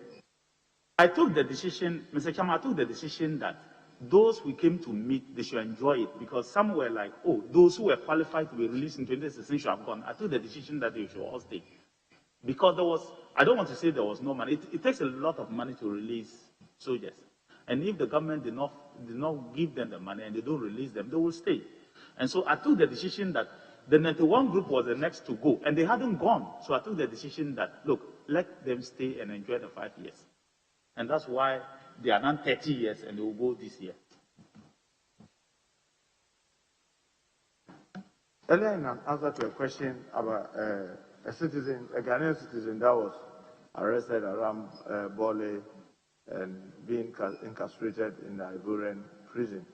I took the decision, Mr. Chairman, I took the decision that those we came to meet, they should enjoy it, because some were like, oh, those who were qualified to be released in 2016 should have gone. I took the decision that they should all stay. Because there was, I don't want to say there was no money. It takes a lot of money to release soldiers. And if the government did not give them the money and they don't release them, they will stay. And so I took the decision that the 91 group was the next to go, and they hadn't gone. So I took the decision that, look, let them stay and enjoy the 5 years. And that's why they are now 30 years and they will go this year. Earlier in an answer to a question about a Ghanaian citizen that was arrested around Bole and being incarcerated in the Ivorian prison,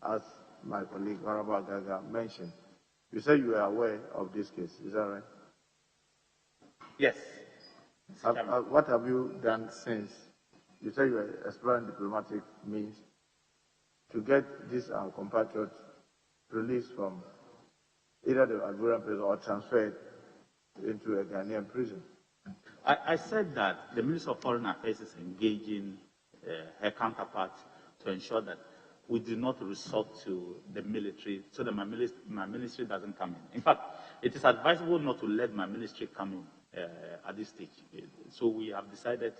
as my colleague Honorable Gaga mentioned, you said you were aware of this case, is that right? Yes. What have you done since? You said you were exploring diplomatic means to get this compatriot released from either the Ivorian prison or transferred into a Ghanaian prison. I said that the Minister of Foreign Affairs is engaging her counterpart to ensure that we do not resort to the military so that my ministry doesn't come in. In fact, it is advisable not to let my ministry come in at this stage. So we have decided,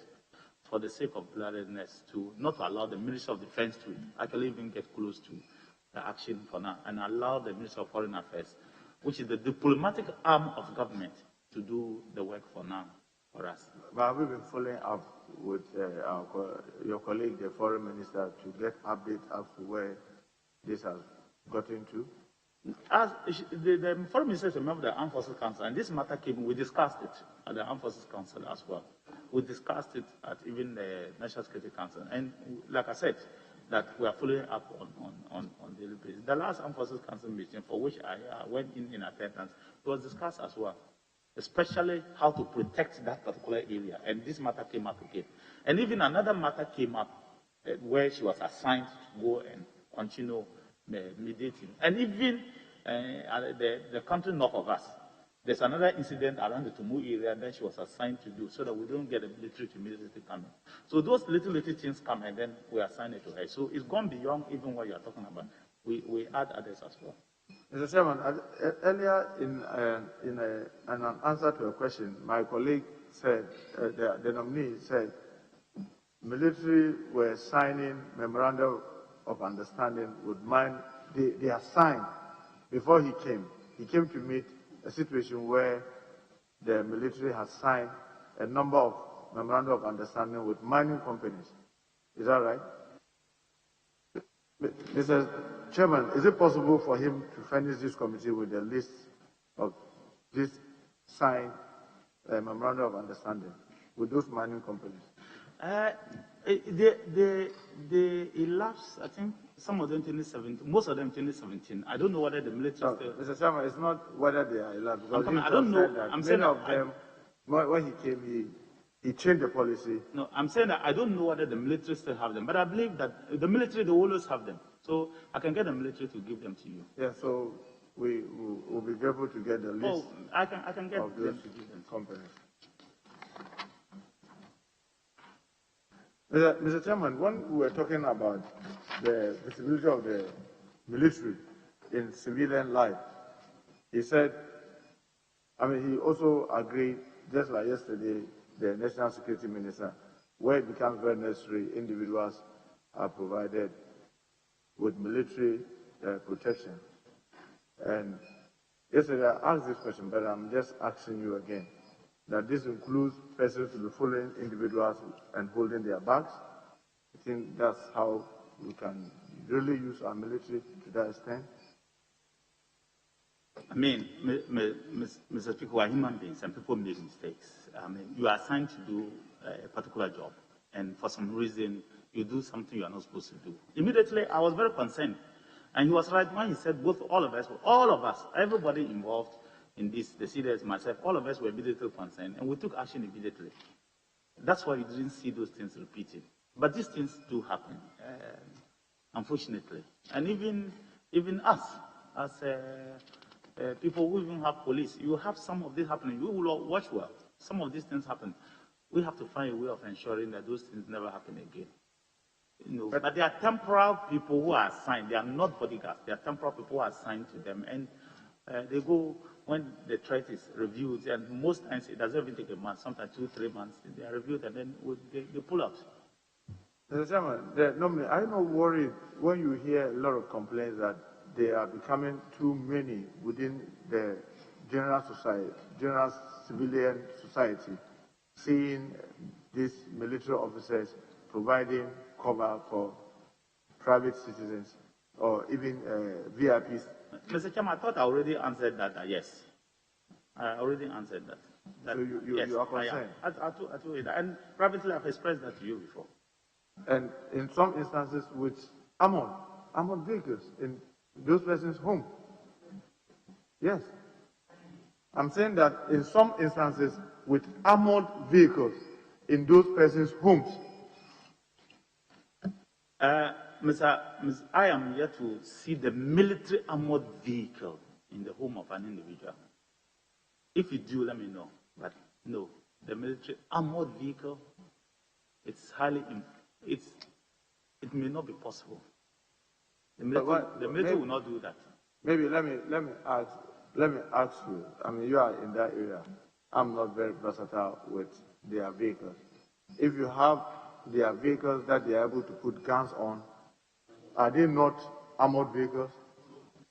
for the sake of bloodedness, to not allow the Ministry of Defense to actually even get close to the action for now, and allow the Ministry of Foreign Affairs, which is the diplomatic arm of government, to do the work for now for us. But have we been following up with your colleague, the foreign minister, to get updates as to where this has gotten to? As the foreign minister is a member of the Armed Forces Council, and this matter came, we discussed it at the Armed Forces Council as well. We discussed it at even the National Security Council, and like I said, that we are following up on daily basis. The last Armed Forces Council meeting, for which I went in attendance, it was discussed as well, especially how to protect that particular area, and this matter came up again. And even another matter came up where she was assigned to go and continue mediating. And even the country north of us, there's another incident around the Tumu area that she was assigned to do, so that we don't get the military to immediately come in. So those little things come, and then we assign it to her. So it's gone beyond even what you are talking about. We add others as well. Mr. Chairman, earlier in an answer to a question, my colleague said, the nominee said, military were signing memorandum of understanding with mine. They are signed before he came. He came to meet a situation where the military has signed a number of memorandum of understanding with mining companies. Is that right? Mr. Chairman, is it possible for him to furnish this committee with a list of this signed memorandum of understanding with those mining companies? They elapsed, I think, some of them 2017, most of them 2017. I don't know whether the military still... Mr. Chairman, it's not whether they are elapsed. I don't know. I'm saying many of them, when he came, he changed the policy. No, I'm saying that I don't know whether the military still have them, but I believe that the military, they always have them. So I can get the military to give them to you. Yeah, so we will be able to get the list. Oh, I can get of them to give them. Companies. Mr. Chairman, when we were talking about the visibility of the military in civilian life, he said, he also agreed, just like yesterday, the National Security Minister, where it becomes very necessary, individuals are provided with military protection. And yesterday I asked this question, but I'm just asking you again, that this includes persons to be following individuals and holding their bags. I think that's how we can really use our military to that extent. I mean, Mr. Speaker, we are human beings and people make mistakes. You are assigned to do a particular job, and for some reason, you do something you are not supposed to do. Immediately, I was very concerned. And he was right when he said all of us, everybody involved in this, the CDS, myself, all of us were immediately concerned, and we took action immediately. That's why you didn't see those things repeated. But these things do happen, unfortunately. And even us, as people who even have police, you have some of this happening. We will watch well. Some of these things happen. We have to find a way of ensuring that those things never happen again. But they are temporal people who are assigned. They are not bodyguards. They are temporal people who are assigned to them. And they go when the threat is reviewed. And most times it doesn't even take a month, sometimes 2-3 months. They are reviewed and then they pull out. Mr. Chairman, normally, are you not worried when you hear a lot of complaints that they are becoming too many within the general society, general civilian society, seeing these military officers providing cover for private citizens or even VIPs? Mr. Chairman, I thought I already answered that. Yes, I already answered that. So you are concerned? I told you that. And privately, I've expressed that to you before. And in some instances with armored vehicles in those persons' home. Yes. I'm saying that in some instances with armored vehicles in those persons' homes. I am yet to see the military armored vehicle in the home of an individual. If you do, let me know. But no, the military armored vehicle, it may not be possible. The military will not do that. Maybe let me ask you. I mean, you are in that area. I'm not very versatile with their vehicles. If you have their vehicles that they are able to put guns on, are they not armored vehicles?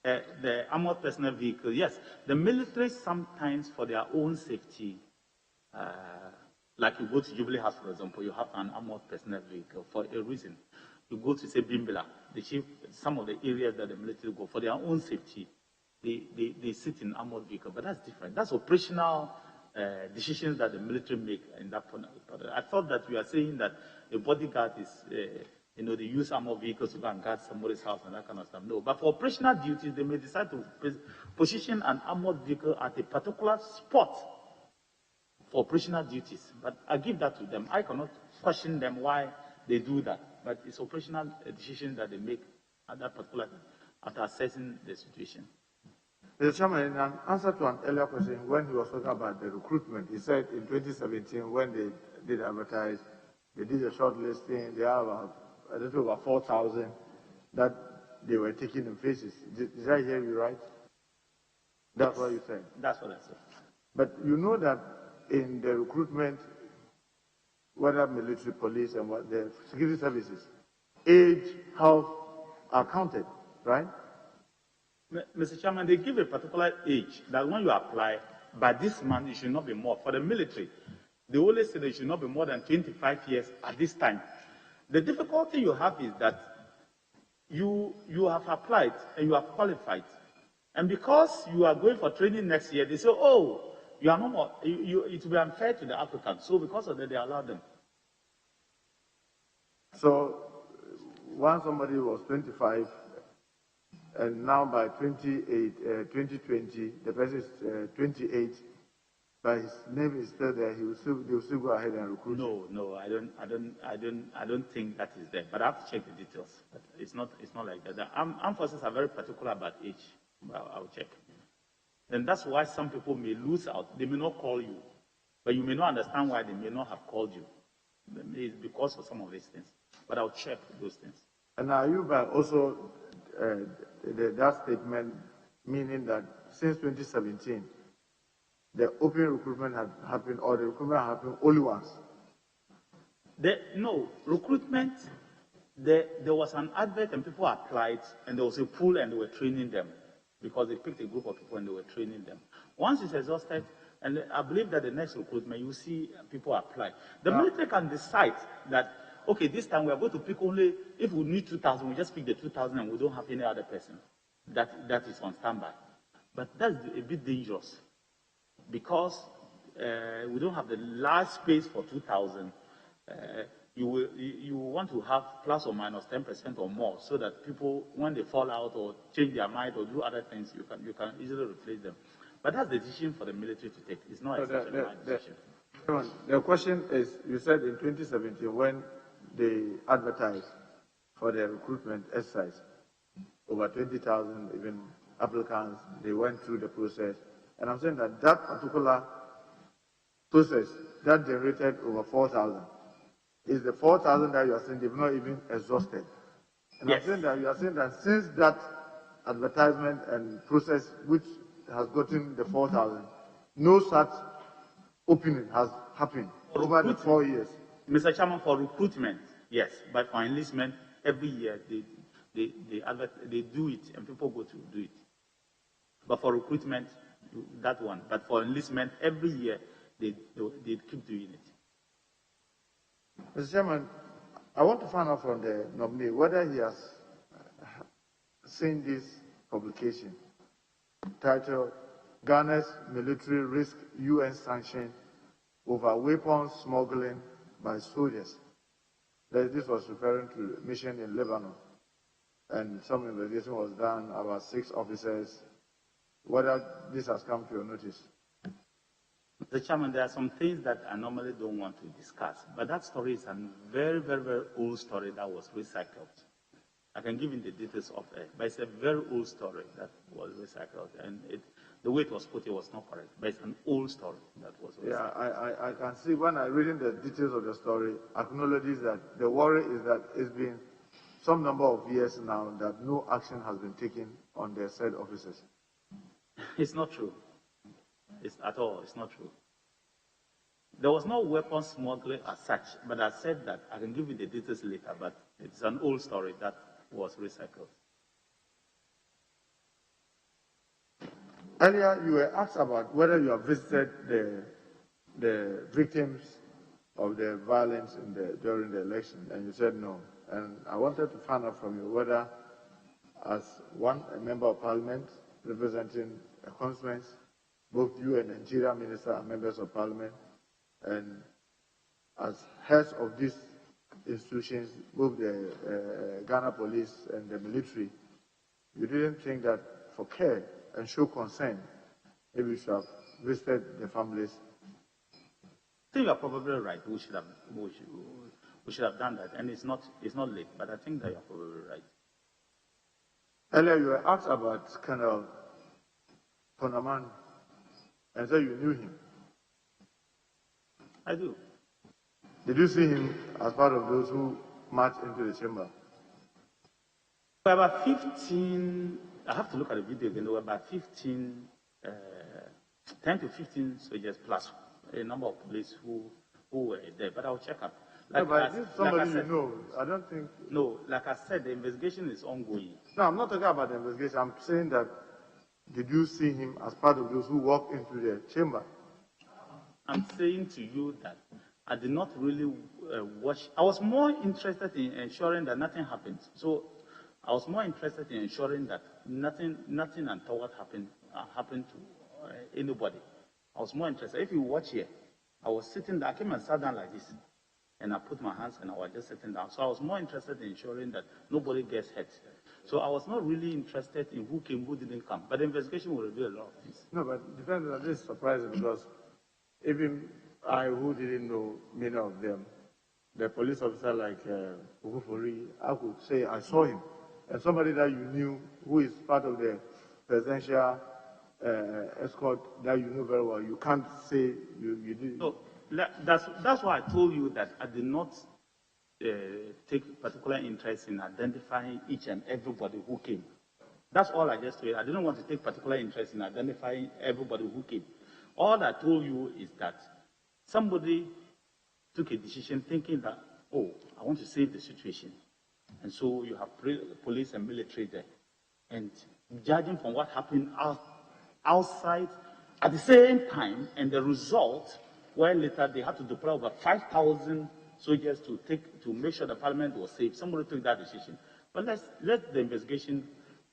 The armored personal vehicle, yes. The military sometimes, for their own safety, like you go to Jubilee House, for example, you have an armored personal vehicle for a reason. You go to, say, Bimbila, some of the areas that the military go, for their own safety, they sit in armored vehicle, but that's different. That's operational decisions that the military make in that point. I thought that we are saying that a bodyguard is, they use armored vehicles to go and guard somebody's house and that kind of stuff. No, but for operational duties, they may decide to position an armored vehicle at a particular spot for operational duties. But I give that to them. I cannot question them why they do that. But it's operational decisions that they make at that particular time after assessing the situation. Mr. Chairman, in an answer to an earlier question, when he was talking about the recruitment, he said in 2017, when they did advertise, they did a short listing, they have a little over 4,000 that they were taking in phases. Did I hear you right? That's what you said? That's what I said. But you know that in the recruitment, whether military, police, and what the security services, age, health are counted, right? Mr. Chairman, they give a particular age that when you apply, by this month, it should not be more. For the military, they always say they should not be more than 25 years at this time. The difficulty you have is that you have applied and you have qualified. And because you are going for training next year, they say, oh, you are no more, it will be unfair to the applicants. So because of that, they allow them. So once somebody was 25, and now by 2020, the person is 28, but his name is still there, they will still go ahead and recruit. No, I don't think that is there. But I have to check the details. But it's not like that. The armed forces are very particular about age. I'll check. And that's why some people may lose out. They may not call you, but you may not understand why they may not have called you. It's because of some of these things. But I'll check those things. And are you by also that statement meaning that since 2017, the open recruitment had happened, or the recruitment happened only once? No, recruitment, there was an advert and people applied, and there was a pool and they were training them because they picked a group of people and they were training them. Once it's exhausted, and I believe that the next recruitment, you see people apply. The military can decide that, okay, this time we are going to pick only, if we need 2,000, we just pick the 2,000 and we don't have any other person that is on standby. But that's a bit dangerous because we don't have the large space for 2,000. You want to have plus or minus 10% or more so that people, when they fall out or change their mind or do other things, you can easily replace them. But that's the decision for the military to take. It's not a decision. The question is, you said in 2017 when they advertised for the recruitment exercise, over 20,000 even applicants, they went through the process. And I'm saying that that particular process that generated over 4,000 is the 4,000 that you are saying they've not even exhausted. And yes. I'm saying that you are saying that since that advertisement and process which has gotten the 4,000, no such opening has happened over the 4 years. Mr. Chairman, for recruitment, yes, but for enlistment, every year they do it and people go to do it. But for recruitment, that one. But for enlistment, every year they keep doing it. Mr. Chairman, I want to find out from the nominee whether he has seen this publication titled Ghana's Military Risk UN Sanction over Weapons Smuggling by Soldiers. This was referring to a mission in Lebanon, and some investigation was done about 6 officers. Whether this has come to your notice? Mr. Chairman, there are some things that I normally don't want to discuss, but that story is a very, very, very old story that was recycled. I can give you the details of it, but it's a very old story that was recycled, and the way it was put, it was not correct, but it's an old story that was recycled. Yeah, I can see when I reading the details of the story, acknowledges that the worry is that it's been some number of years now that no action has been taken on their said officers. It's not true. It's not true. There was no weapon smuggling as such, but I said that I can give you the details later, but it's an old story that was recycled. Earlier, you were asked about whether you have visited the victims of the violence during the election, and you said no. And I wanted to find out from you whether, as a member of parliament representing a constituency, both you and the Nigeria minister are members of parliament, and as heads of these institutions, both the Ghana police and the military, you didn't think that for care and show concern, maybe you should have visited the families? I think you're probably right. We should have done that, and it's not late. But I think that you're probably right. Earlier, you were asked about Colonel Ponaman, and so you knew him. I do. Did you see him as part of those who marched into the chamber? There were about 15. I have to look at the video again. There were about 15, 10 to 15 soldiers plus a number of police who were there. But I'll check up. Like, no, but this is somebody you know. I don't think. No, like I said, the investigation is ongoing. No, I'm not talking about the investigation. I'm saying that, did you see him as part of those who walked into the chamber? I'm saying to you that I did not really watch. I was more interested in ensuring that nothing happened. So I was more interested in ensuring that nothing untoward happened to anybody. I was more interested. If you watch here, I was sitting there. I came and sat down like this, and I put my hands and I was just sitting down. So I was more interested in ensuring that nobody gets hurt. So I was not really interested in who came, who didn't come. But the investigation will reveal a lot of things. No, but depends on this is surprising because even I, who didn't know many of them, the police officer like Ugufori, I could say I saw him. And somebody that you knew who is part of the presidential escort that you know very well, you can't say you did. So that's why I told you that I did not take particular interest in identifying each and everybody who came. That's all I just told you. I didn't want to take particular interest in identifying everybody who came. All I told you is that somebody took a decision thinking that, oh, I want to save the situation. And so you have police and military there. And judging from what happened outside at the same time, and the result, where later they had to deploy over 5,000 soldiers to make sure the parliament was safe. Somebody took that decision. But let the investigation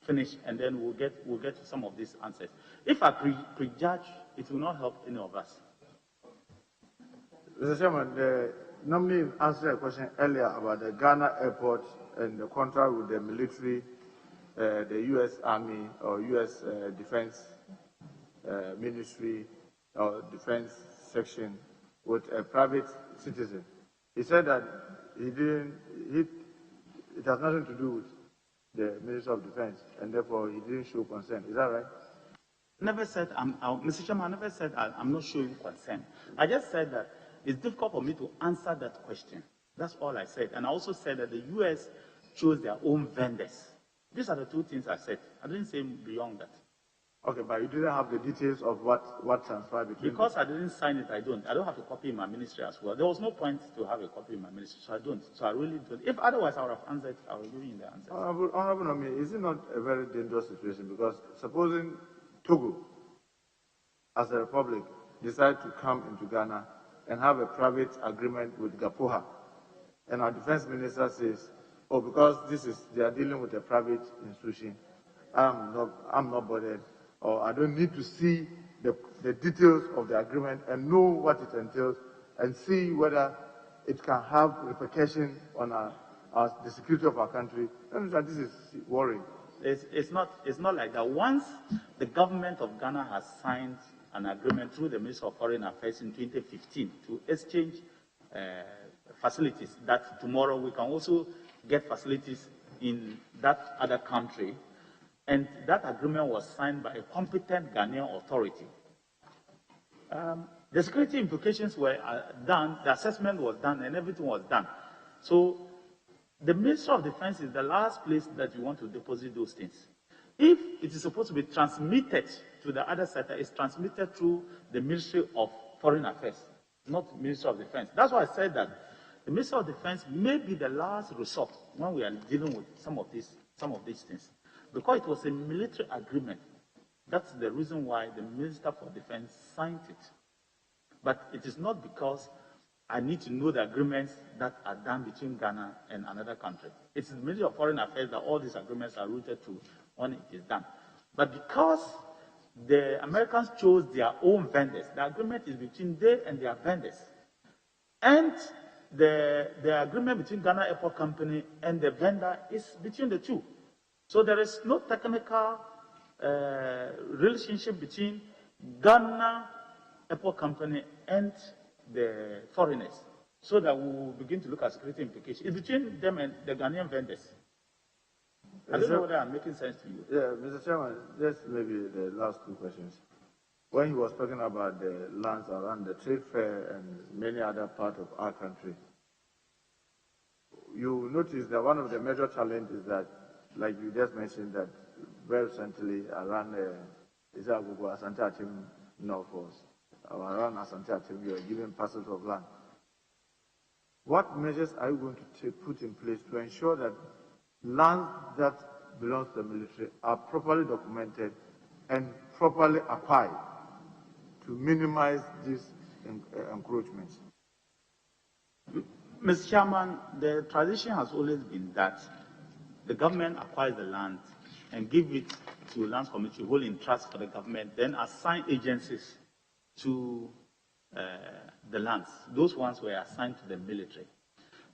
finish, and then we'll get to some of these answers. If I prejudge, it will not help any of us. Mr. Chairman, normally answered a question earlier about the Ghana airport and the contract with the military, the U.S. Army or U.S. Defense Ministry or Defense Section with a private citizen. He said that it has nothing to do with the Minister of Defense, and therefore he didn't show concern. Is that right? Never said, Mr. Chairman, I never said I'm not showing concern. I just said that it's difficult for me to answer that question. That's all I said. And I also said that the U.S. chose their own vendors. These are the two things I said. I didn't say beyond that. Okay, but you didn't have the details of what transpired between Because I didn't sign it, I don't. I don't have a copy in my ministry as well. There was no point to have a copy in my ministry, so I don't. So I really don't. If otherwise I would have answered, I would give you the answer. Honorable Nomi, is it not a very dangerous situation? Because supposing Togo, as a republic, decide to come into Ghana and have a private agreement with Gapoha, and our defense minister says, oh, because they are dealing with a private institution, I'm not bothered, or I don't need to see the details of the agreement and know what it entails and see whether it can have repercussions on the security of our country. This is worrying. It's not like that. Once the government of Ghana has signed an agreement through the Minister of Foreign Affairs in 2015 to exchange facilities, that tomorrow we can also get facilities in that other country, and that agreement was signed by a competent Ghanaian authority. The security implications were done, the assessment was done, and everything was done. So the Ministry of Defense is the last place that you want to deposit those things. If it is supposed to be transmitted to the other sector, it's transmitted through the Ministry of Foreign Affairs, not Ministry of Defense. That's why I said that the Ministry of Defense may be the last resort when we are dealing with some of these things, because it was a military agreement. That's the reason why the Minister for Defense signed it. But it is not because I need to know the agreements that are done between Ghana and another country. It's the Ministry of Foreign Affairs that all these agreements are rooted to when it is done. But because the Americans chose their own vendors, the agreement is between they and their vendors. And the agreement between Ghana Airport Company and the vendor is between the two. So there is no technical relationship between Ghana Airport Company and the foreigners, so that we will begin to look at security implications. It's between them and the Ghanaian vendors. I don't know whether I'm making sense to you. Yeah, Mr. Chairman, just maybe the last two questions. When he was talking about the lands around the trade fair and many other parts of our country, you notice that one of the major challenges that, like you just mentioned, that very recently around Asante Atim Northwest, around Asante Atim, you are given parcels of land. What measures are you going to put in place to ensure that lands that belong to the military are properly documented and properly acquired to minimize these encroachments? Mr. Chairman, the tradition has always been that the government acquires the land and give it to lands committee, hold in trust for the government, then assign agencies to the lands. Those ones were assigned to the military.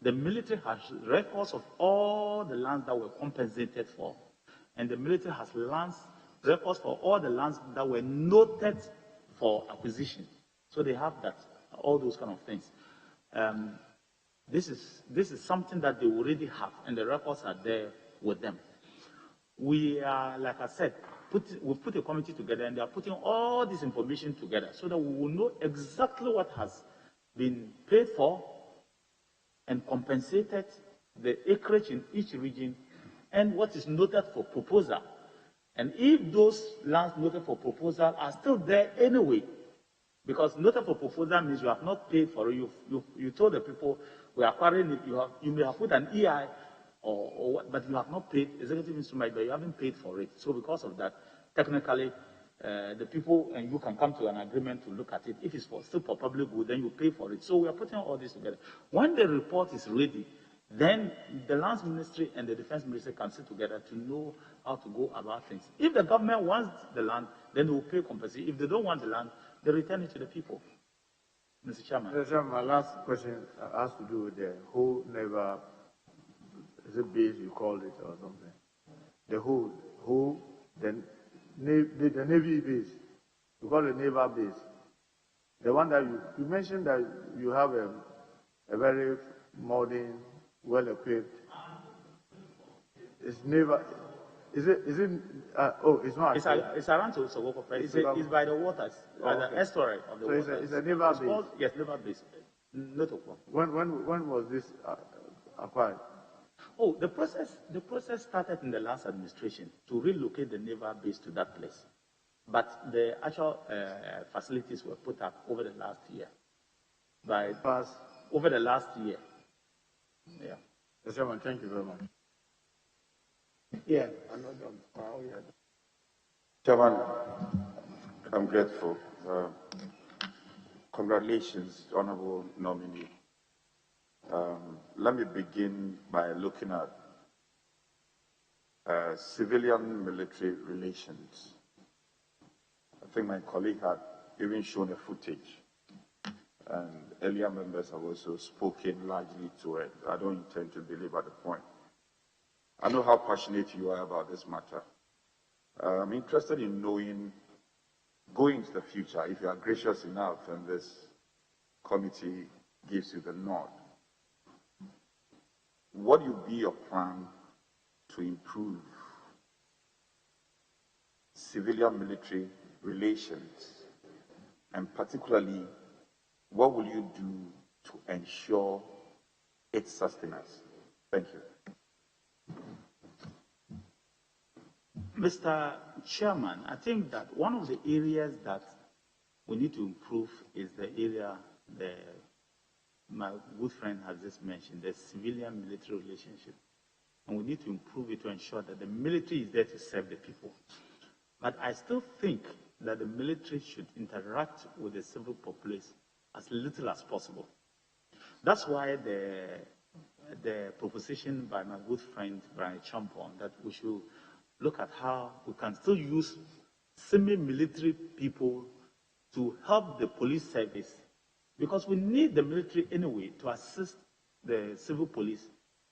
The military has records of all the lands that were compensated for, and the military has records for all the lands that were noted for acquisition. So they have that, all those kind of things. This is something that they already have, and the records are there with them. We are, like I said, we put a committee together, and they are putting all this information together so that we will know exactly what has been paid for and compensated, the acreage in each region, and what is noted for proposal. And if those lands noted for proposal are still there anyway, because noted for proposal means you have not paid for it, you told the people, we are acquiring it, you may have put an EI, but you have not paid executive instrument, but you haven't paid for it. So because of that, technically, the people and you can come to an agreement to look at it. If it's still for public good, then you pay for it. So we are putting all this together. When the report is ready, then the Lands Ministry and the Defense Ministry can sit together to know how to go about things. If the government wants the land, then they will pay compensation. If they don't want the land, they return it to the people. Mr. Chairman. Mr. Chairman, my last question has to do with the whole naval, is it base you called it or something? The the Navy base, you call it naval base. The one that you mentioned that you have a very modern, well-equipped. It's naval. Is it? It's not. It's around Sogoko. It's by the waters, by the estuary of the waters. It's a naval base. Yes, naval base. When was this acquired? Oh, the process started in the last administration to relocate the naval base to that place. But the actual facilities were put up over the last year. Over the last year. Yeah. Mr. Chairman, thank you very much. Yeah. Chairman, I'm grateful. Congratulations, Honorable Nominee. Let me begin by looking at civilian-military relations. I think my colleague had even shown a footage, and earlier members have also spoken largely to it. I don't intend to belabor the point. I know how passionate you are about this matter. I'm interested in knowing, going into the future, if you are gracious enough and this committee gives you the nod, what will be your plan to improve civilian-military relations, and particularly, what will you do to ensure its sustenance? Thank you. Mr. Chairman, I think that one of the areas that we need to improve is the area my good friend has just mentioned, the civilian-military relationship. And we need to improve it to ensure that the military is there to serve the people. But I still think that the military should interact with the civil populace as little as possible. That's why the proposition by my good friend Brian Champon that we should look at how we can still use semi-military people to help the police service, because we need the military anyway to assist the civil police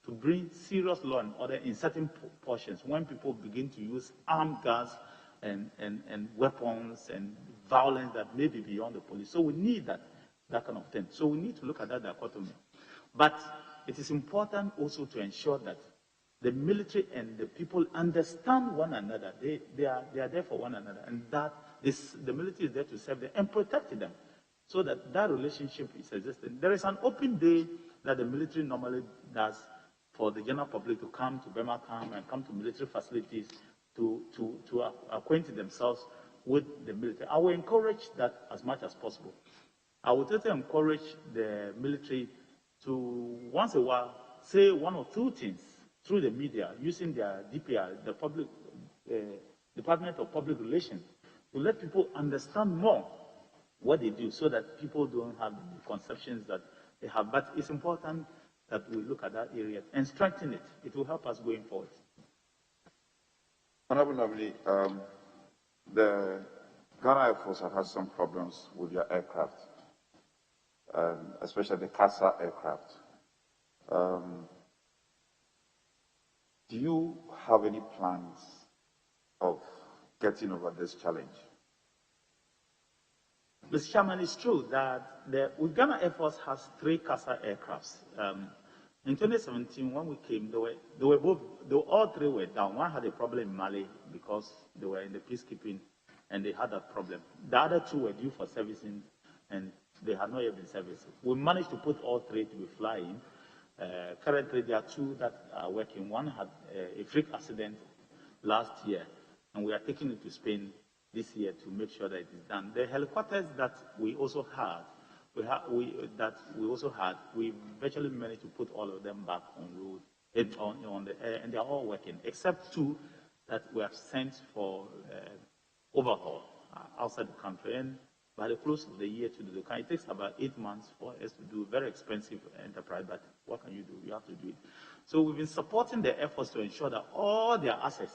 to bring serious law and order in certain portions when people begin to use armed guns and weapons and violence that may be beyond the police. So we need that kind of thing. So we need to look at that dichotomy. But it is important also to ensure that the military and the people understand one another. They are there for one another, and that the military is there to serve them and protect them, so that relationship is existing. There is an open day that the military normally does for the general public to come to Burma Camp and come to military facilities to acquaint themselves with the military. I will encourage that as much as possible. I would totally encourage the military to once in a while say one or two things through the media using their DPR, the public Department of Public Relations, to let people understand more what they do, so that people don't have the conceptions that they have. But it's important that we look at that area and strengthen it. It will help us going forward. Honorable Nominee, the Ghana Air Force had some problems with your aircraft, especially the CASA aircraft. Do you have any plans of getting over this challenge? Mr. Chairman, it's true that the Ghana Air Force has 3 CASA aircrafts. In 2017, when we came, all 3 were down. One had a problem in Mali because they were in the peacekeeping and they had that problem. The other 2 were due for servicing and they had not yet been serviced. We managed to put all 3 to be flying. Currently, there are 2 that are working. One had a freak accident last year, and we are taking it to Spain this year to make sure that it is done. The helicopters that we also had, we virtually managed to put all of them back on road, on the air, and they are all working, except 2 that we have sent for overhaul outside the country. And by the close of the year to do the kind, it takes about 8 months for us to do very expensive enterprise, but what can you do? You have to do it. So we've been supporting the efforts to ensure that all their assets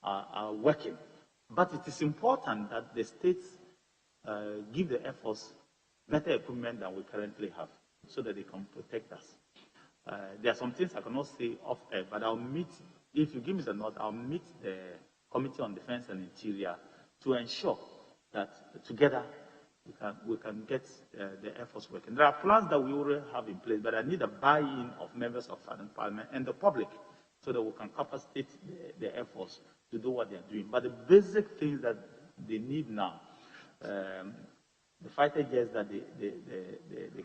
are working. But it is important that the states give the Air Force better equipment than we currently have, so that they can protect us. There are some things I cannot say off air, but I'll meet, if you give me the nod, I'll meet the Committee on Defense and Interior to ensure that together we can get the Air Force working. There are plans that we already have in place, but I need a buy-in of members of Parliament and the public, so that we can capacitate the Air Force to do what they are doing. But the basic things that they need now, the fighter jets that the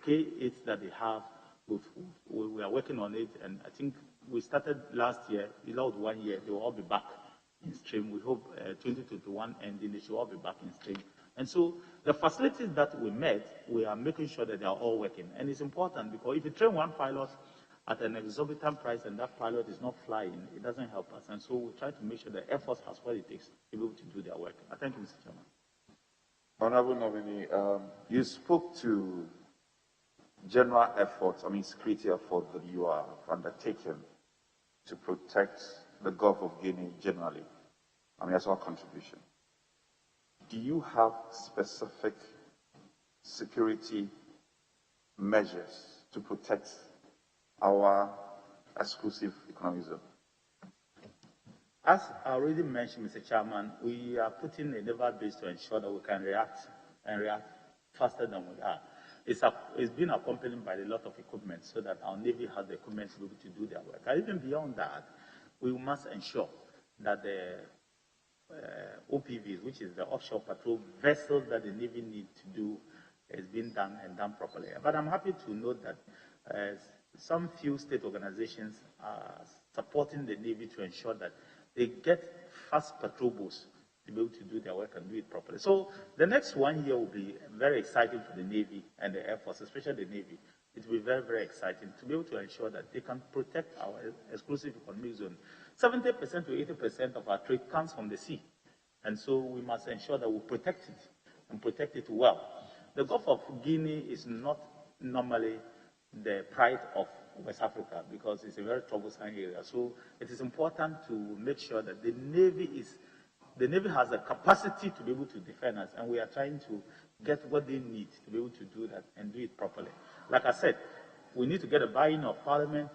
K-8s that they have, we are working on it, and I think we started last year. It was 1 year. They will all be back in stream. We hope 2021 ending, they should all be back in stream. And so the facilities that we met, we are making sure that they are all working. And it's important, because if you train one pilot at an exorbitant price and that pilot is not flying, it doesn't help us. And so we try to make sure the Air Force has what it takes to be able to do their work. I thank you, Mr. Chairman. Honorable Nominee, you spoke to general efforts, security efforts that you are undertaking to protect the Gulf of Guinea generally. As our contribution. Do you have specific security measures to protect our exclusive economic zone? As I already mentioned, Mr. Chairman, we are putting a naval base to ensure that we can react faster than we are. It's been accompanied by a lot of equipment, so that our Navy has the equipment to be able to do their work. And even beyond that, we must ensure that the OPVs, which is the offshore patrol vessels that the Navy needs to do, is being done and done properly. But I'm happy to note that some few state organizations are supporting the Navy to ensure that they get fast patrol boats to be able to do their work and do it properly. So the next 1 year will be very exciting for the Navy and the Air Force, especially the Navy. It will be very, very exciting to be able to ensure that they can protect our exclusive economic zone. 70% to 80% of our trade comes from the sea. And so we must ensure that we protect it and protect it well. The Gulf of Guinea is not normally the pride of West Africa because it's a very troublesome area. So it is important to make sure that the Navy has the capacity to be able to defend us, and we are trying to get what they need to be able to do that and do it properly. Like I said, we need to get a buy-in of Parliament,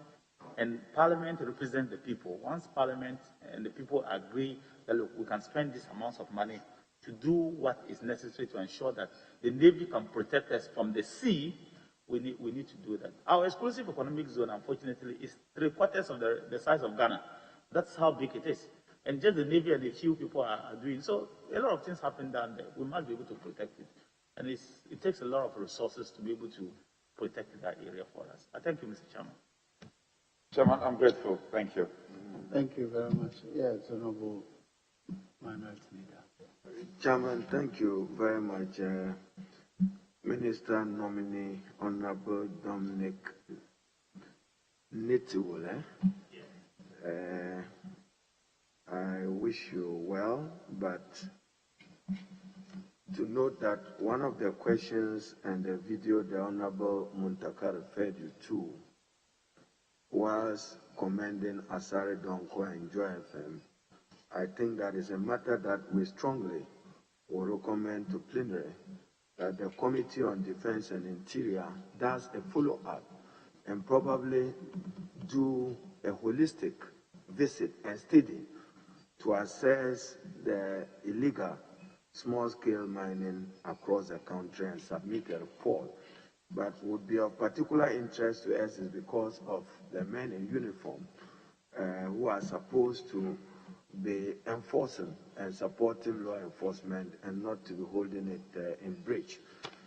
and Parliament represents the people. Once Parliament and the people agree that, look, we can spend this amount of money to do what is necessary to ensure that the Navy can protect us from the sea, we need to do that. Our exclusive economic zone, unfortunately, is 3/4 of the size of Ghana. That's how big it is. And just the Navy and a few people are doing. So a lot of things happen down there. We must be able to protect it. And it takes a lot of resources to be able to protect that area for us. I thank you, Mr. Chairman. Chairman, I'm grateful. Thank you. Thank you very much. Yes, Honorable Minority Leader. Chairman, thank you very much. Minister nominee, Honorable Dominic Nitiwul. I wish you well, but to note that one of the questions and the video the Honorable Muntaka referred you to was commending Asare Donko and Joy FM. I think that is a matter that we strongly will recommend to plenary that the Committee on Defense and Interior does a follow-up and probably do a holistic visit and study to assess the illegal small-scale mining across the country and submit a report. But would be of particular interest to us is because of the men in uniform who are supposed to be enforcing and supporting law enforcement and not to be holding it in breach.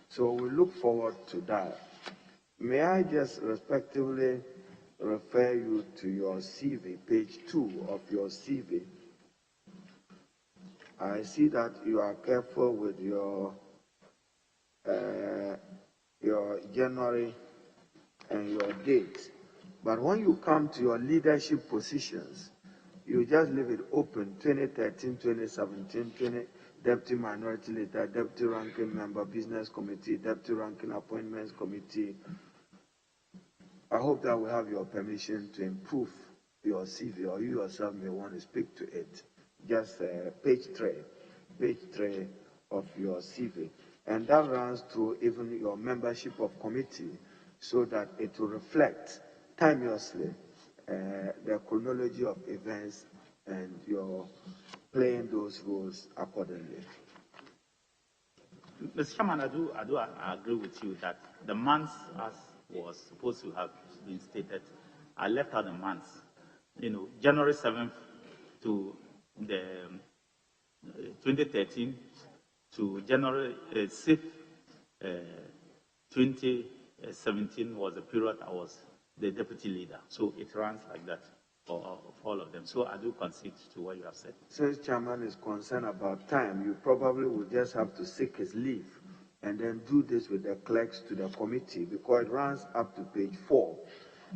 So we look forward to that. May I just respectively refer you to your CV, page 2 of your CV. I see that you are careful with your January and your dates. But when you come to your leadership positions, you just leave it open, 2013, 2017, 20 Deputy Minority Leader, Deputy Ranking Member, Business Committee, Deputy Ranking Appointments Committee. I hope that we have your permission to improve your CV, or you yourself may want to speak to it. Just page 3 of your CV. And that runs through even your membership of committee so that it will reflect timelessly the chronology of events and your playing those roles accordingly. Mr. Chairman, I do agree with you that the months as was supposed to have been stated, I left out the months. January 7th to the 2013 to January 6th, 2017 was the period I was the deputy leader. So it runs like that for all of them. So I do concede to what you have said. Since Chairman is concerned about time, you probably will just have to seek his leave and then do this with the clerks to the committee because it runs up to page 4.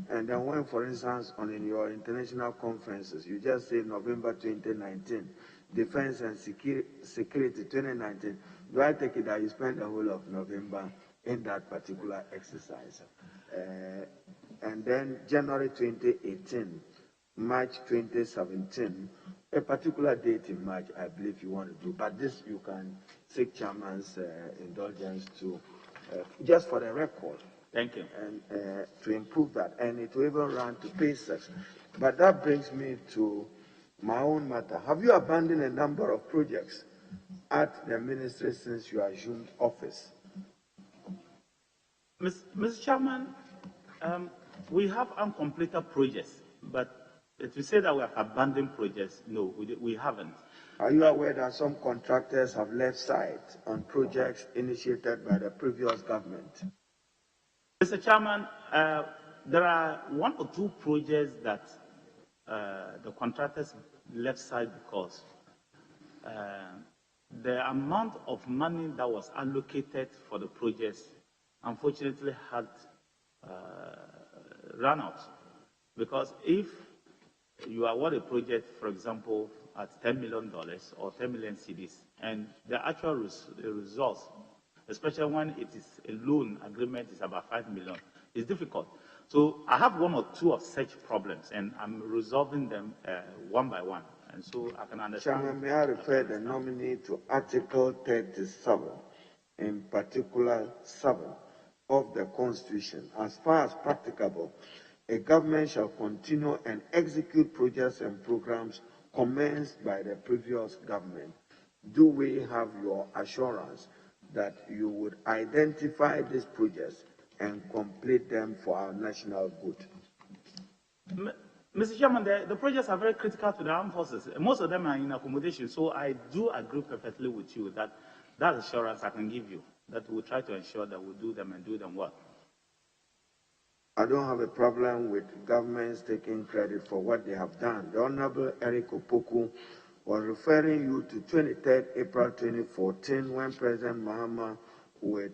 And then when, for instance, in your international conferences, you just say November 2019, Defense and Security 2019, do I take it that you spend the whole of November in that particular exercise? And then January 2018, March 2017, a particular date in March, I believe you want to do. But this you can seek Chairman's indulgence to, just for the record. Thank you. And to improve that. And it will even run to page 6. But that brings me to my own matter. Have you abandoned a number of projects at the ministry since you assumed office? Mr. Chairman, we have uncompleted projects, but to say that we have abandoned projects, no, we haven't. Are you aware that some contractors have left site on projects initiated by the previous government? Mr. Chairman, there are 1 or 2 projects that the contractors left site because the amount of money that was allocated for the projects unfortunately had run out. Because if you award a project, for example, at $10 million or 10 million cedis, and the actual results, especially when it is a loan agreement, is about 5 million, it's difficult. So I have one or two of such problems, and I'm resolving them one by one. And so I can understand. Chairman, may I refer the nominee to Article 37, in particular 7 of the Constitution. As far as practicable, a government shall continue and execute projects and programs commenced by the previous government. Do we have your assurance that you would identify these projects and complete them for our national good? Mr. Chairman, the projects are very critical to the armed forces. Most of them are in accommodation, so I do agree perfectly with you that that assurance I can give you, that we'll try to ensure that we'll do them and do them well. I don't have a problem with governments taking credit for what they have done. The Honorable Eric Opoku was referring you to 23rd April 2014 when President Mahama with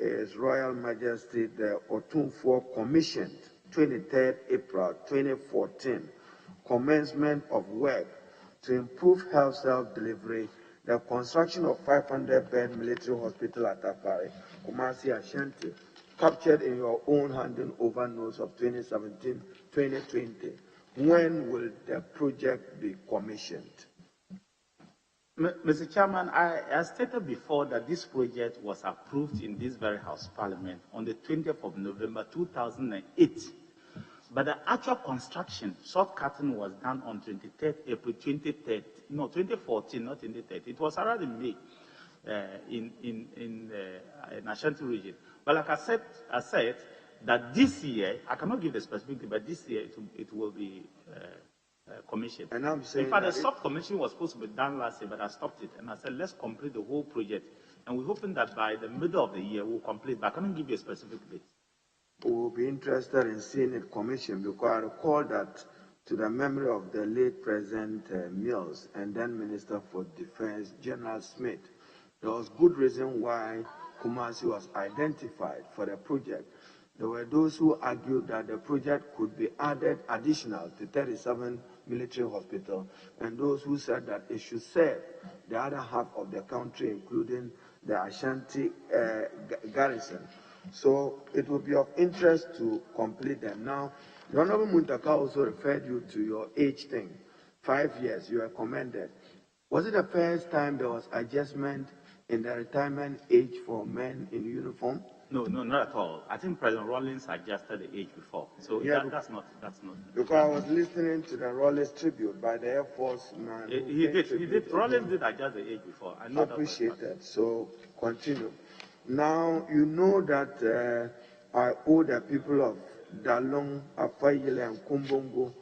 His Royal Majesty the Otumfuo commissioned 23rd April 2014 commencement of work to improve health self-delivery, the construction of 500-bed military hospital at Afari, Kumasi, Ashanti, captured in your own handing over notes of 2017-2020. When will the project be commissioned? Mr. Chairman, I stated before that this project was approved in this very House Parliament on the 20th of November 2008. But the actual construction, shortcutting, was done on 23rd April 2014, not 2013. It was around in May in Ashanti region. But like I said that this year, I cannot give the specific date, but this year it will be commissioned. And I'm saying in fact, the soft commission was supposed to be done last year, but I stopped it. And I said, let's complete the whole project. And we're hoping that by the middle of the year, we'll complete. But I cannot give you a specific date. We will be interested in seeing it commissioned, because I recall that to the memory of the late President Mills and then Minister for Defense, General Smith, there was good reason why Kumasi was identified for the project. There were those who argued that the project could be added additional to 37 military hospital, and those who said that it should serve the other half of the country, including the Ashanti garrison. So it will be of interest to complete them. Now, the Honorable Muntaka also referred you to your age thing. 5 years, you are commended. Was it the first time there was adjustment in the retirement age for men in uniform? No, not at all. I think President Rawlings adjusted the age before. So yeah, that's not. Because I was listening to the Rawlings tribute by the Air Force man. He did. Rawlings did adjust the age before. I know appreciate that. So continue. Now, you know that I owe the people of Dalong, Afayile, and Kumbongo.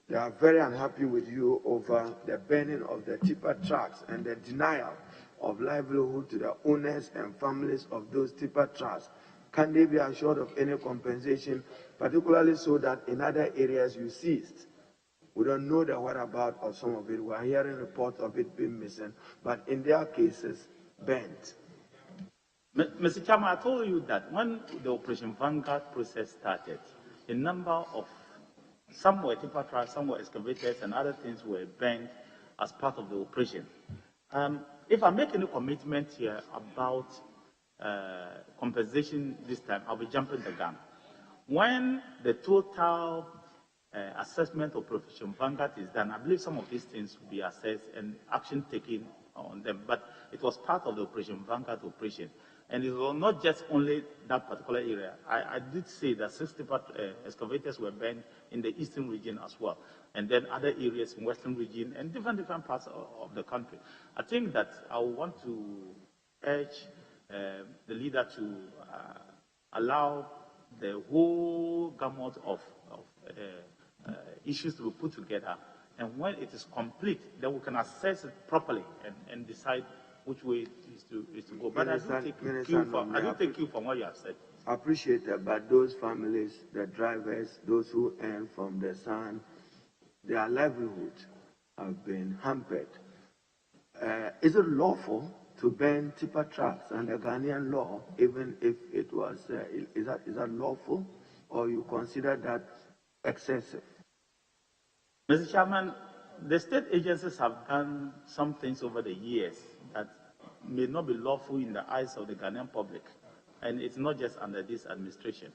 They are very unhappy with you over the burning of the tipper trucks and the denial of livelihood to the owners and families of those tipper trucks. Can they be assured of any compensation, particularly so that in other areas you ceased? We don't know the whereabouts of some of it. We are hearing reports of it being missing, but in their cases, burnt. Mr. Chairman, I told you that when the Operation Vanguard process started, a number of, some were tipper trucks, some were excavators, and other things were burned as part of the operation. If I make any commitment here about compensation this time, I'll be jumping the gun. When the total assessment of Operation Vanguard is done, I believe some of these things will be assessed and action taken on them. But it was part of the Operation Vanguard operation. And it was not just only that particular area. I did say that 60 excavators were burned in the eastern region as well, and then other areas in western region and different parts of the country. I think that I want to urge the leader to allow the whole gamut of issues to be put together, and when it is complete, then we can assess it properly and decide which way is to go. But I do take cue from what you have said. I appreciate that, but those families, the drivers, those who earn from the sun, their livelihood have been hampered. Is it lawful to ban tipper trucks under Ghanaian law, even if it was, is that lawful, or you consider that excessive? Mr. Chairman, the state agencies have done some things over the years that may not be lawful in the eyes of the Ghanaian public, and it's not just under this administration.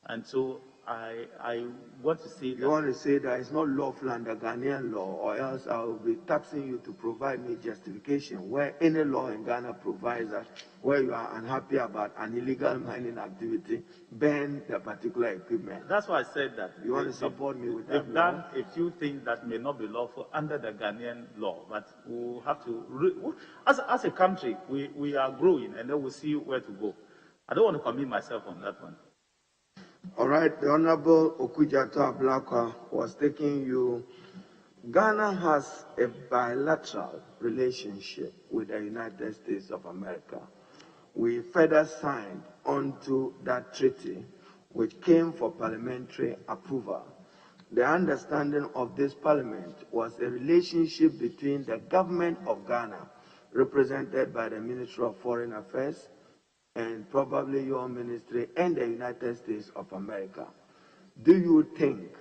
And so I want to say that... You want to say that it's not lawful under Ghanaian law, or else I will be taxing you to provide me justification where any law in Ghana provides that where you are unhappy about an illegal mining activity, ban the particular equipment. That's why I said that. You want to support me with that? They've done a few things that may not be lawful under the Ghanaian law, but we'll have to... As a country, we are growing, and then we'll see where to go. I don't want to commit myself on that one. All right, the Honorable Okujato Ablakwa was taking you. Ghana has a bilateral relationship with the United States of America. We further signed onto that treaty, which came for parliamentary approval. The understanding of this parliament was a relationship between the government of Ghana, represented by the Ministry of Foreign Affairs, and probably your ministry, and the United States of America. Do you think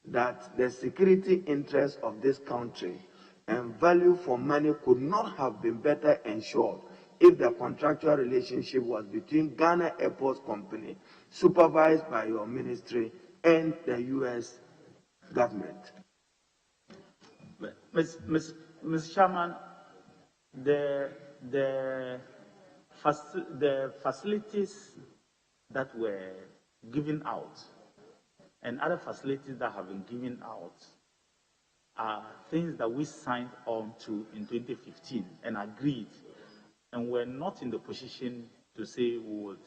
that the security interests of this country and value for money could not have been better ensured if the contractual relationship was between Ghana Airports Company, supervised by your ministry, and the U.S. government? Mr. Chairman, the facilities that were given out and other facilities that have been given out are things that we signed on to in 2015 and agreed, and we're not in the position to say we would,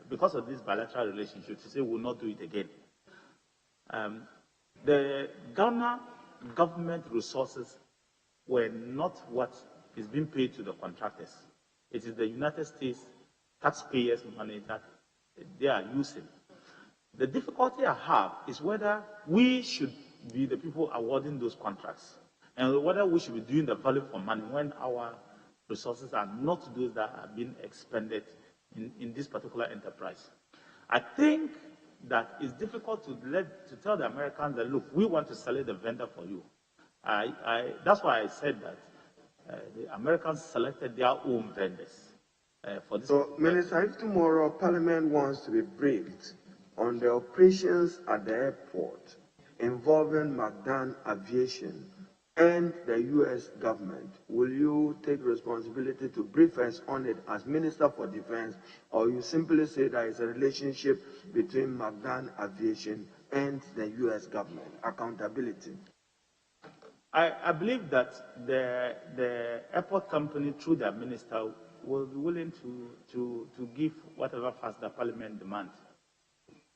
because of this bilateral relationship, to say we will not do it again. The Ghana government resources were not what is being paid to the contractors. It is the United States taxpayers' money that they are using. The difficulty I have is whether we should be the people awarding those contracts, and whether we should be doing the value for money when our resources are not those that are being expended in this particular enterprise. I think that it's difficult to tell the Americans that, look, we want to select the vendor for you. That's why I said that the Americans selected their own vendors for this. So, Minister, if tomorrow Parliament wants to be briefed on the operations at the airport involving McDan Aviation and the U.S. government, will you take responsibility to brief us on it as Minister for Defense, or you simply say that it's a relationship between McDan Aviation and the U.S. government? Accountability. I believe that the airport company, through their minister, will be willing to give whatever fast the Parliament demands.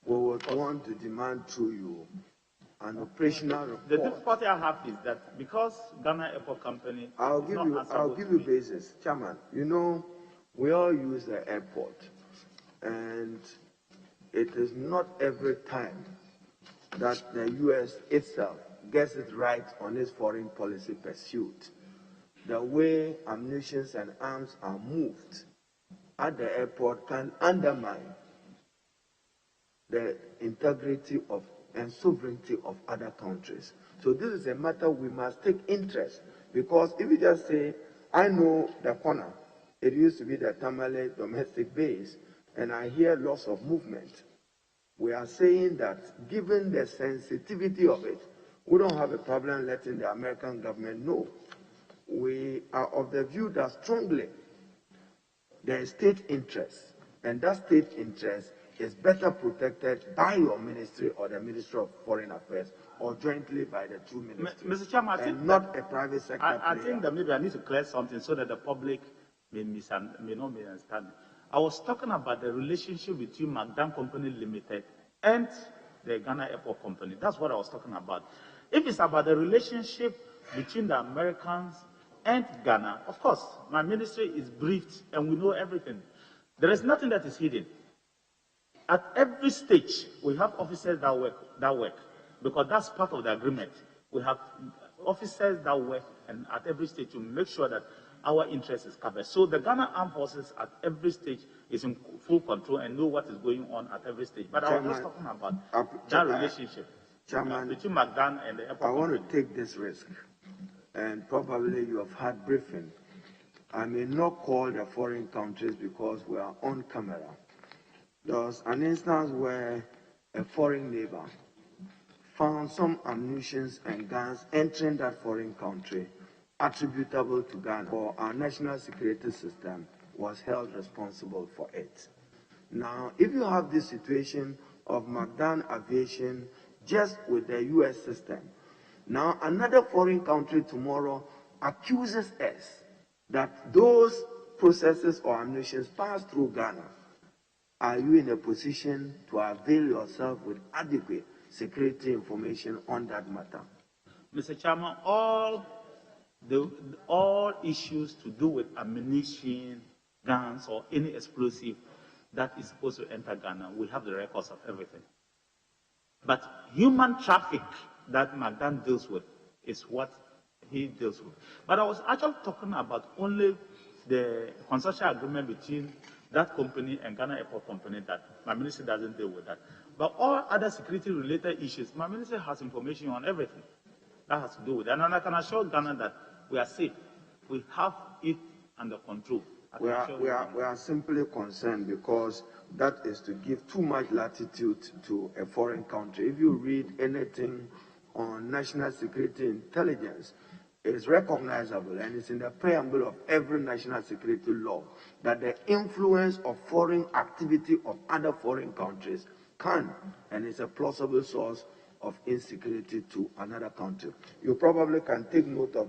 We would want to demand through you an operational report. The difficulty I have is that because Ghana Airport Company, I'll give you basis, Chairman. You know, we all use the airport, and it is not every time that the U.S. itself gets it right on its foreign policy pursuit. The way ammunition and arms are moved at the airport can undermine the integrity of and sovereignty of other countries. So this is a matter we must take interest, because if you just say, I know the corner, it used to be the Tamale domestic base, and I hear lots of movement. We are saying that given the sensitivity of it, we don't have a problem letting the American government know. We are of the view that strongly there is state interest, and that state interest is better protected by your ministry or the Ministry of Foreign Affairs, or jointly by the two ministries. Mr. Chairman, I think not a private sector I think that maybe I need to clear something so that the public may not misunderstand. I was talking about the relationship between McDan Company Limited and the Ghana Airport Company. That's what I was talking about. If it's about the relationship between the Americans and Ghana, of course, my ministry is briefed and we know everything. There is nothing that is hidden. At every stage, we have officers that work, because that's part of the agreement. We have officers that work and at every stage to make sure that our interest is covered. So the Ghana Armed Forces at every stage is in full control and know what is going on at every stage. But I was just talking about that relationship between McDan and the airport. I want to take this risk, and probably you have had briefing. I may not call the foreign countries because we are on camera. There was an instance where a foreign neighbor found some ammunition and guns entering that foreign country attributable to Ghana, or our national security system was held responsible for it. Now, if you have this situation of McDan Aviation just with the US system, now another foreign country tomorrow accuses us that those processes or ammunition pass through Ghana. Are you in a position to avail yourself with adequate security information on that matter? Mr. Chairman, all issues to do with ammunition, guns, or any explosive that is supposed to enter Ghana, we have the records of everything. But human traffic that McDan deals with is what he deals with. But I was actually talking about only the consortium agreement between that company and Ghana Airport Company that my minister doesn't deal with that. But all other security-related issues, my minister has information on everything that has to do with it. And I can assure Ghana that we are safe. We have it under control. We are simply concerned because that is to give too much latitude to a foreign country. If you read anything on national security intelligence, it is recognizable and it's in the preamble of every national security law that the influence of foreign activity of other foreign countries can and is a plausible source of insecurity to another country. You probably can take note of